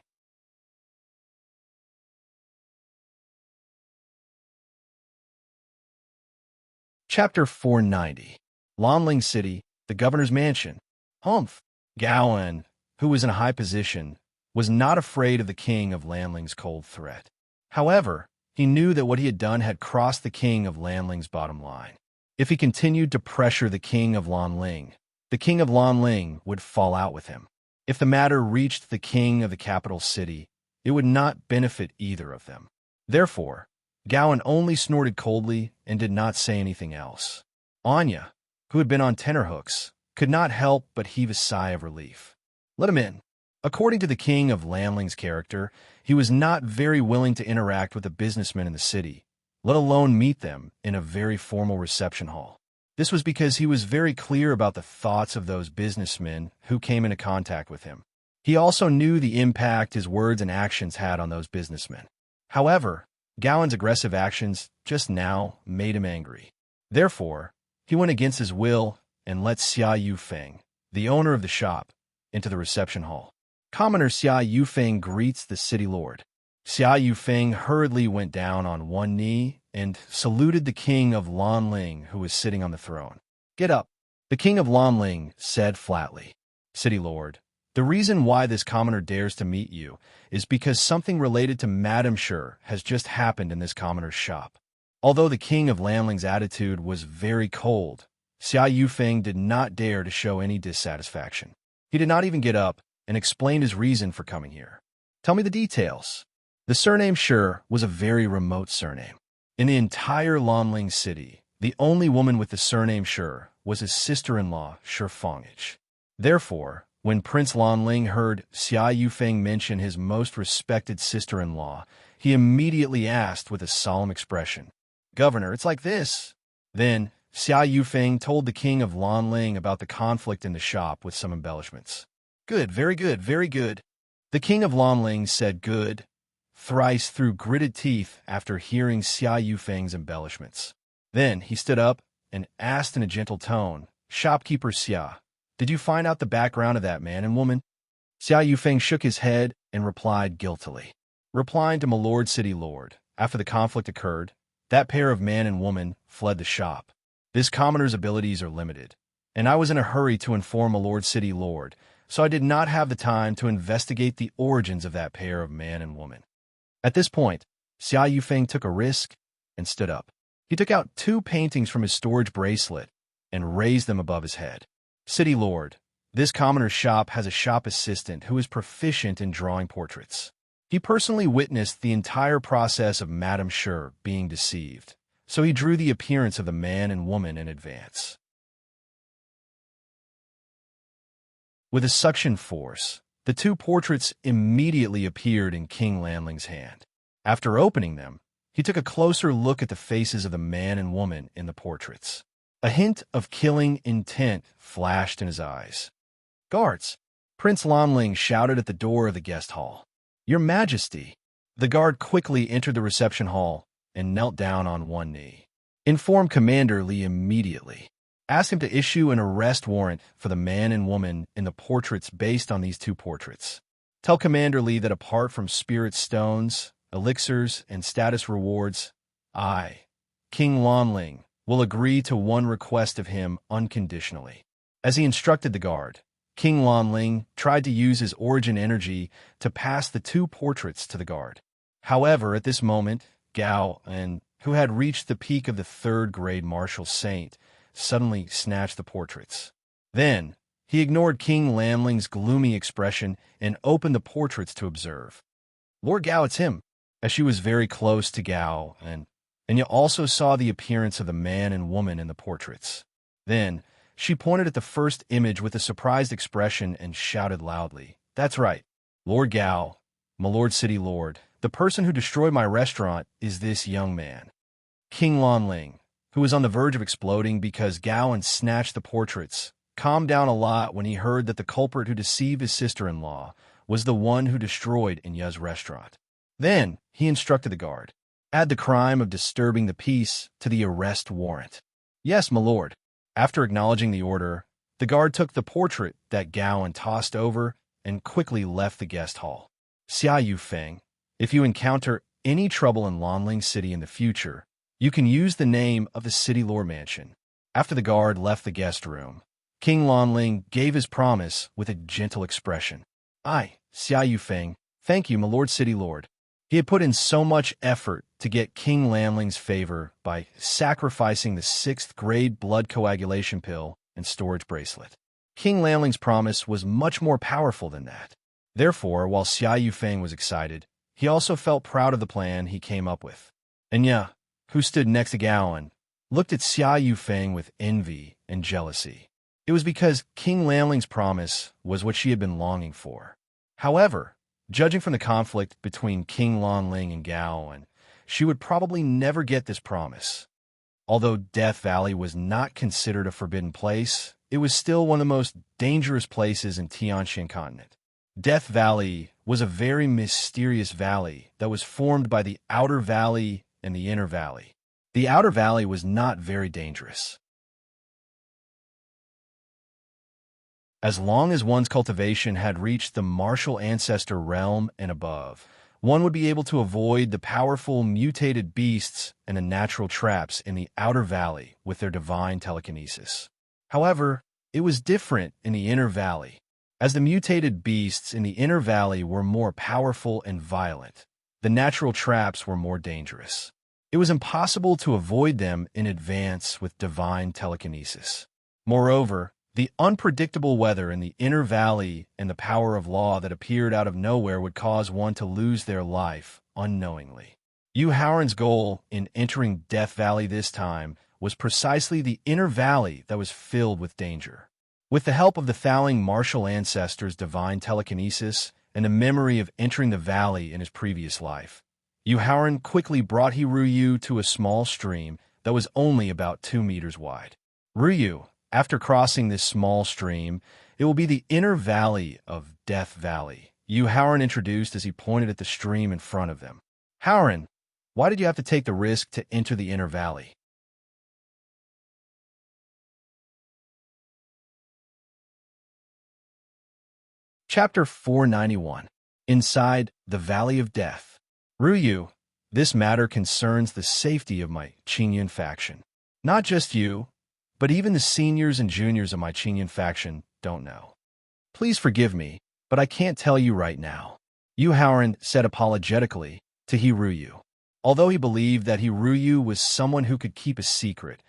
Chapter 490. Lanling City, the governor's mansion. Humph. Gowan, who was in a high position, was not afraid of the king of Lanling's cold threat. However, he knew that what he had done had crossed the king of Lanling's bottom line. If he continued to pressure the king of Lanling, the king of Lanling would fall out with him. If the matter reached the king of the capital city, it would not benefit either of them. Therefore, Gowan only snorted coldly and did not say anything else. Anya, who had been on tenterhooks, could not help but heave a sigh of relief. Let him in. According to the king of Lanling's character, he was not very willing to interact with the businessmen in the city, let alone meet them in a very formal reception hall. This was because he was very clear about the thoughts of those businessmen who came into contact with him. He also knew the impact his words and actions had on those businessmen. However, Gowan's aggressive actions just now made him angry. Therefore, he went against his will and let Xia Yufeng, the owner of the shop, into the reception hall. Commoner Xia Yufeng greets the city lord. Xia Yufeng hurriedly went down on one knee and saluted the king of Lanling, who was sitting on the throne. "Get up," the king of Lanling said flatly. "City lord, the reason why this commoner dares to meet you is because something related to Madame Sure has just happened in this commoner's shop." Although the king of Lanling's attitude was very cold, Xia Yufeng did not dare to show any dissatisfaction. He did not even get up and explained his reason for coming here. "Tell me the details." The surname Sure was a very remote surname. In the entire Lanling city, the only woman with the surname Sure was his sister-in-law, Sure Fongage. Therefore, when Prince Lanling heard Xia Yufeng mention his most respected sister-in-law, he immediately asked with a solemn expression, "Governor, it's like this." Then, Xia Yufeng told the king of Lanling about the conflict in the shop with some embellishments. "Good, very good, very good." The king of Lanling said good thrice through gritted teeth after hearing Xia Yufeng's embellishments. Then he stood up and asked in a gentle tone, "Shopkeeper Xia, did you find out the background of that man and woman?" Xia Yufeng shook his head and replied guiltily. Replying to my lord city lord, after the conflict occurred, that pair of man and woman fled the shop. This commoner's abilities are limited, and I was in a hurry to inform my lord city lord, so I did not have the time to investigate the origins of that pair of man and woman. At this point, Xia Yufeng took a risk and stood up. He took out 2 paintings from his storage bracelet and raised them above his head. "City lord, this commoner's shop has a shop assistant who is proficient in drawing portraits. He personally witnessed the entire process of Madame Sure being deceived, so he drew the appearance of the man and woman in advance. With a suction force, the 2 portraits immediately appeared in King Lanling's hand. After opening them, he took a closer look at the faces of the man and woman in the portraits. A hint of killing intent flashed in his eyes. "Guards!" Prince Lanling shouted at the door of the guest hall. "Your Majesty!" The guard quickly entered the reception hall and knelt down on one knee. "Inform Commander Li immediately. Ask him to issue an arrest warrant for the man and woman in the portraits based on these 2 portraits. Tell Commander Li that apart from spirit stones, elixirs, and status rewards, I, King Lanling, will agree to one request of him unconditionally." As he instructed the guard, King Lanling tried to use his origin energy to pass the 2 portraits to the guard. However, at this moment, Gao, who had reached the peak of the 3rd-grade martial saint, suddenly snatched the portraits. Then, he ignored King Lanling's gloomy expression and opened the portraits to observe. "Lord Gao, it's him." As she was very close to Gao, and you also saw the appearance of the man and woman in the portraits. Then, she pointed at the first image with a surprised expression and shouted loudly, "That's right, Lord Gao, my lord city lord, the person who destroyed my restaurant is this young man. King Lanling, who was on the verge of exploding because Gowan snatched the portraits, calmed down a lot when he heard that the culprit who deceived his sister-in-law was the one who destroyed Inya's restaurant. Then he instructed the guard, add the crime of disturbing the peace to the arrest warrant. Yes, my lord. After acknowledging the order, the guard took the portrait that Gowan tossed over and quickly left the guest hall. Xia Yufeng, if you encounter any trouble in Lanling City in the future, you can use the name of the city lord mansion. After the guard left the guest room, King Lanling gave his promise with a gentle expression. I, Xia Yufeng, thank you, my lord city lord. He had put in so much effort to get King Lanling's favor by sacrificing the 6th grade blood coagulation pill and storage bracelet. King Lanling's promise was much more powerful than that. Therefore, while Xia Yufeng was excited, he also felt proud of the plan he came up with. Enya, who stood next to Gowan, looked at Xia Yufeng with envy and jealousy. It was because King Lanling's promise was what she had been longing for. However, judging from the conflict between King Lanling and Gowan, she would probably never get this promise. Although Death Valley was not considered a forbidden place, it was still one of the most dangerous places in Tianxian continent. Death Valley was a very mysterious valley that was formed by the outer valley and the inner valley. The outer valley was not very dangerous. As long as one's cultivation had reached the martial ancestor realm and above, one would be able to avoid the powerful mutated beasts and the natural traps in the outer valley with their divine telekinesis. However, it was different in the inner valley, as the mutated beasts in the inner valley were more powerful and violent. The natural traps were more dangerous. It was impossible to avoid them in advance with divine telekinesis. Moreover, the unpredictable weather in the inner valley and the power of law that appeared out of nowhere would cause one to lose their life unknowingly. Yu Haoran's goal in entering Death Valley this time was precisely the inner valley that was filled with danger. With the help of the Thaling martial ancestor's divine telekinesis and the memory of entering the valley in his previous life, Yu Haoran quickly brought Ruyu to a small stream that was only about 2 meters wide. Ruyu, after crossing this small stream, it will be the inner valley of Death Valley, Yu Haoran introduced as he pointed at the stream in front of them. Haoran, why did you have to take the risk to enter the inner valley? Chapter 491. Inside the Valley of Death. Ruyu, this matter concerns the safety of my Qingyun faction. Not just you, but even the seniors and juniors of my Qingyun faction don't know. Please forgive me, but I can't tell you right now, Yu Haoran said apologetically to Ruyu. Although he believed that Ruyu was someone who could keep a secret,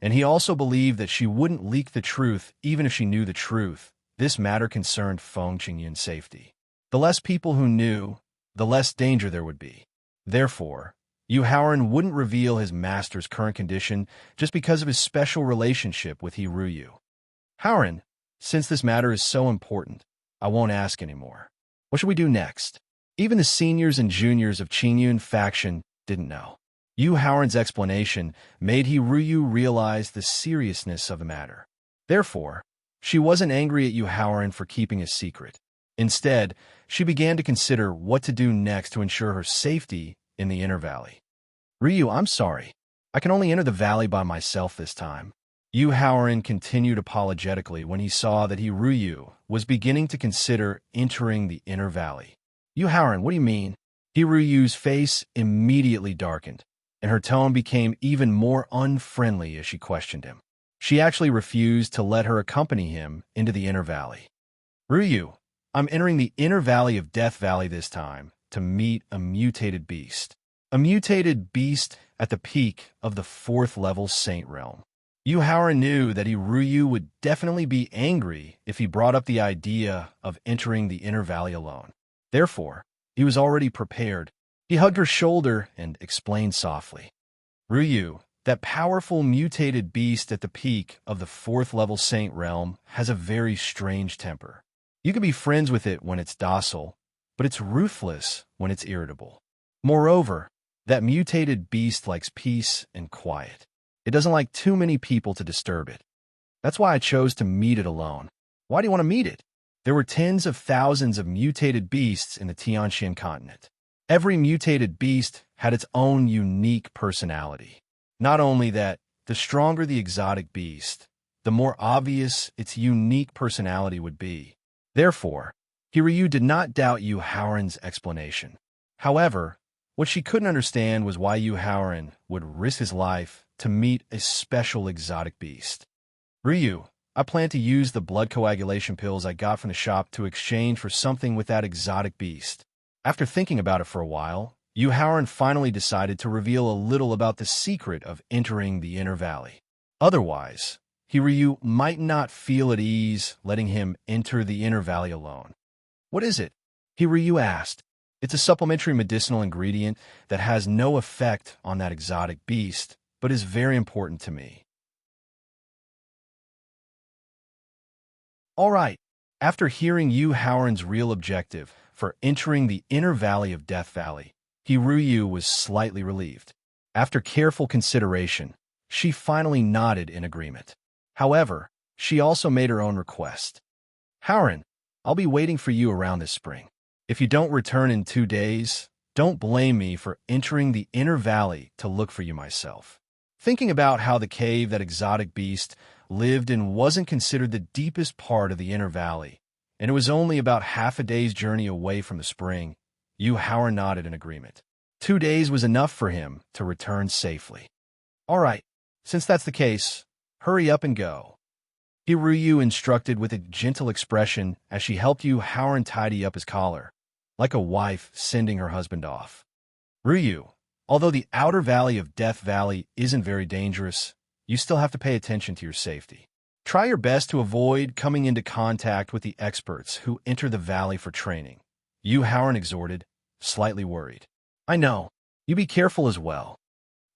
and he also believed that she wouldn't leak the truth even if she knew the truth, this matter concerned Feng Qingyun's safety. The less people who knew, the less danger there would be. Therefore, Yu Haoran wouldn't reveal his master's current condition just because of his special relationship with Ruyu. Haoran, since this matter is so important, I won't ask anymore. What should we do next? Even the seniors and juniors of Qingyun faction didn't know. Yu Haoran's explanation made Ruyu realize the seriousness of the matter. Therefore, she wasn't angry at Yu Haoran for keeping a secret. Instead, she began to consider what to do next to ensure her safety in the inner valley. Ryu, I'm sorry. I can only enter the valley by myself this time. Yu Haoran continued apologetically when he saw that Ryu was beginning to consider entering the inner valley. Yu Haoran, what do you mean? Ryu's face immediately darkened, and her tone became even more unfriendly as she questioned him. She actually refused to let her accompany him into the inner valley. Ryu, I'm entering the inner valley of Death Valley this time to meet a mutated beast. A mutated beast at the peak of the 4th level Saint Realm. Yu Haoran knew that Ryu would definitely be angry if he brought up the idea of entering the inner valley alone. Therefore, he was already prepared. He hugged her shoulder and explained softly. Ryu, that powerful mutated beast at the peak of the 4th level Saint Realm has a very strange temper. You can be friends with it when it's docile, but it's ruthless when it's irritable. Moreover, that mutated beast likes peace and quiet. It doesn't like too many people to disturb it. That's why I chose to meet it alone. Why do you want to meet it? There were tens of thousands of mutated beasts in the Tianxian continent. Every mutated beast had its own unique personality. Not only that, the stronger the exotic beast, the more obvious its unique personality would be. Therefore, Hiryu did not doubt Yu Haoran's explanation. However, what she couldn't understand was why Yu Haoran would risk his life to meet a special exotic beast. Ryu, I plan to use the blood coagulation pills I got from the shop to exchange for something with that exotic beast. After thinking about it for a while, Yu Haoran finally decided to reveal a little about the secret of entering the inner valley. Otherwise, Hiryu might not feel at ease letting him enter the inner valley alone. What is it? Hiryu asked. It's a supplementary medicinal ingredient that has no effect on that exotic beast, but is very important to me. All right. After hearing Yu Haoran's real objective for entering the inner valley of Death Valley, Hiryu was slightly relieved. After careful consideration, she finally nodded in agreement. However, she also made her own request. Haoran, I'll be waiting for you around this spring. If you don't return in 2 days, don't blame me for entering the inner valley to look for you myself. Thinking about how the cave that exotic beast lived in wasn't considered the deepest part of the inner valley, and it was only about half a day's journey away from the spring, Yu Haoran nodded in agreement. 2 days was enough for him to return safely. All right, since that's the case, hurry up and go. Hiryu instructed with a gentle expression as she helped Yu Haoran tidy up his collar, like a wife sending her husband off. Ryu, although the outer valley of Death Valley isn't very dangerous, you still have to pay attention to your safety. Try your best to avoid coming into contact with the experts who enter the valley for training, Yu Haoran exhorted, slightly worried. I know. You be careful as well.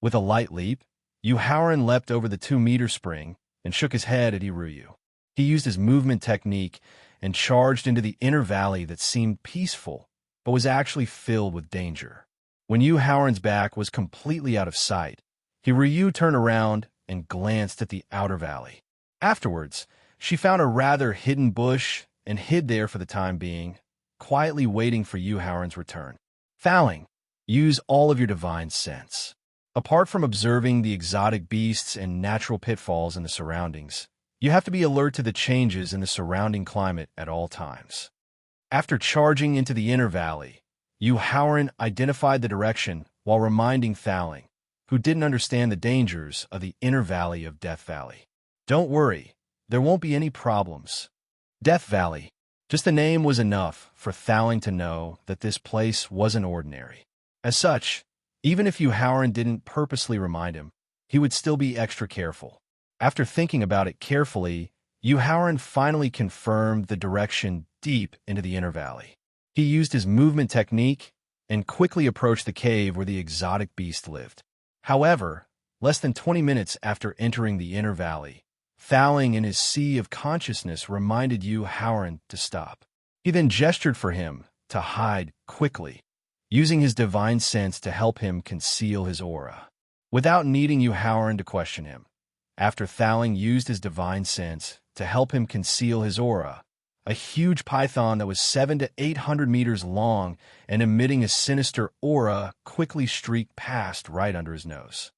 With a light leap, Yu Haoran leapt over the 2-meter spring and shook his head at Hiryu. He used his movement technique and charged into the inner valley that seemed peaceful, but was actually filled with danger. When Yu Haoran's back was completely out of sight, Hiryu turned around and glanced at the outer valley. Afterwards, she found a rather hidden bush and hid there for the time being, quietly waiting for Yu Haoran's return. Fouling, use all of your divine sense. Apart from observing the exotic beasts and natural pitfalls in the surroundings, you have to be alert to the changes in the surrounding climate at all times. After charging into the inner valley, Yu Haoran identified the direction while reminding Fouling, who didn't understand the dangers of the inner valley of Death Valley. Don't worry, there won't be any problems. Death Valley, just the name was enough for Fouling to know that this place wasn't ordinary. As such, even if Yu Haoran didn't purposely remind him, he would still be extra careful. After thinking about it carefully, Yu Haoran finally confirmed the direction deep into the inner valley. He used his movement technique and quickly approached the cave where the exotic beast lived. However, less than 20 minutes after entering the inner valley, Fouling in his sea of consciousness reminded Yu Haoran to stop. He then gestured for him to hide quickly, using his divine sense to help him conceal his aura. Without needing Yu Haoran to question him, after Fouling used his divine sense to help him conceal his aura, a huge python that was 700 to 800 meters long and emitting a sinister aura quickly streaked past right under his nose.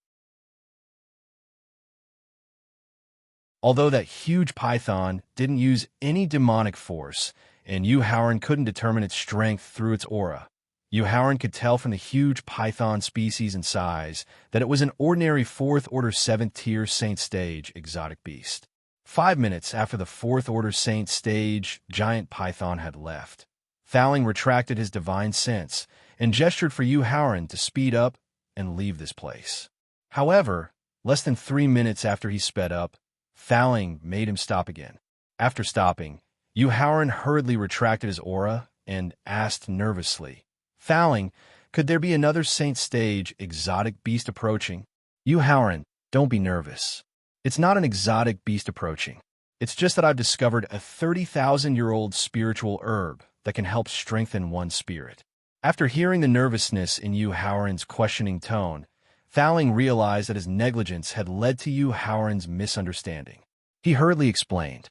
Although that huge python didn't use any demonic force, and Yu Haoran couldn't determine its strength through its aura, Yu Haoran could tell from the huge python species and size that it was an ordinary 4th Order 7th Tier Saint Stage exotic beast. 5 minutes after the 4th Order Saint Stage giant python had left, Fouling retracted his divine sense and gestured for Yu Haoran to speed up and leave this place. However, less than 3 minutes after he sped up, Fouling made him stop again. After stopping, Yu Haoran hurriedly retracted his aura and asked nervously, Fouling, could there be another Saint Stage exotic beast approaching? Yu Haoran, don't be nervous. It's not an exotic beast approaching. It's just that I've discovered a 30,000-year-old spiritual herb that can help strengthen one's spirit. After hearing the nervousness in Yu Howren's questioning tone, Fowling realized that his negligence had led to Yu Howren's misunderstanding. He hurriedly explained,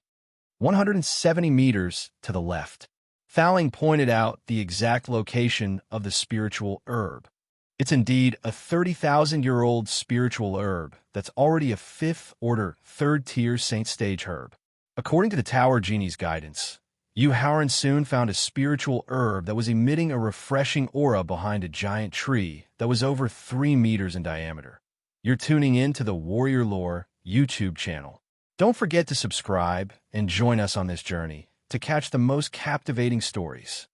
170 meters to the left. Fowling pointed out the exact location of the spiritual herb. It's indeed a 30,000-year-old spiritual herb that's already a 5th-order, 3rd-tier Saint Stage herb. According to the Tower Genie's guidance, Yu Howren soon found a spiritual herb that was emitting a refreshing aura behind a giant tree that was over 3 meters in diameter. You're tuning in to the Warrior Lore YouTube channel. Don't forget to subscribe and join us on this journey to catch the most captivating stories.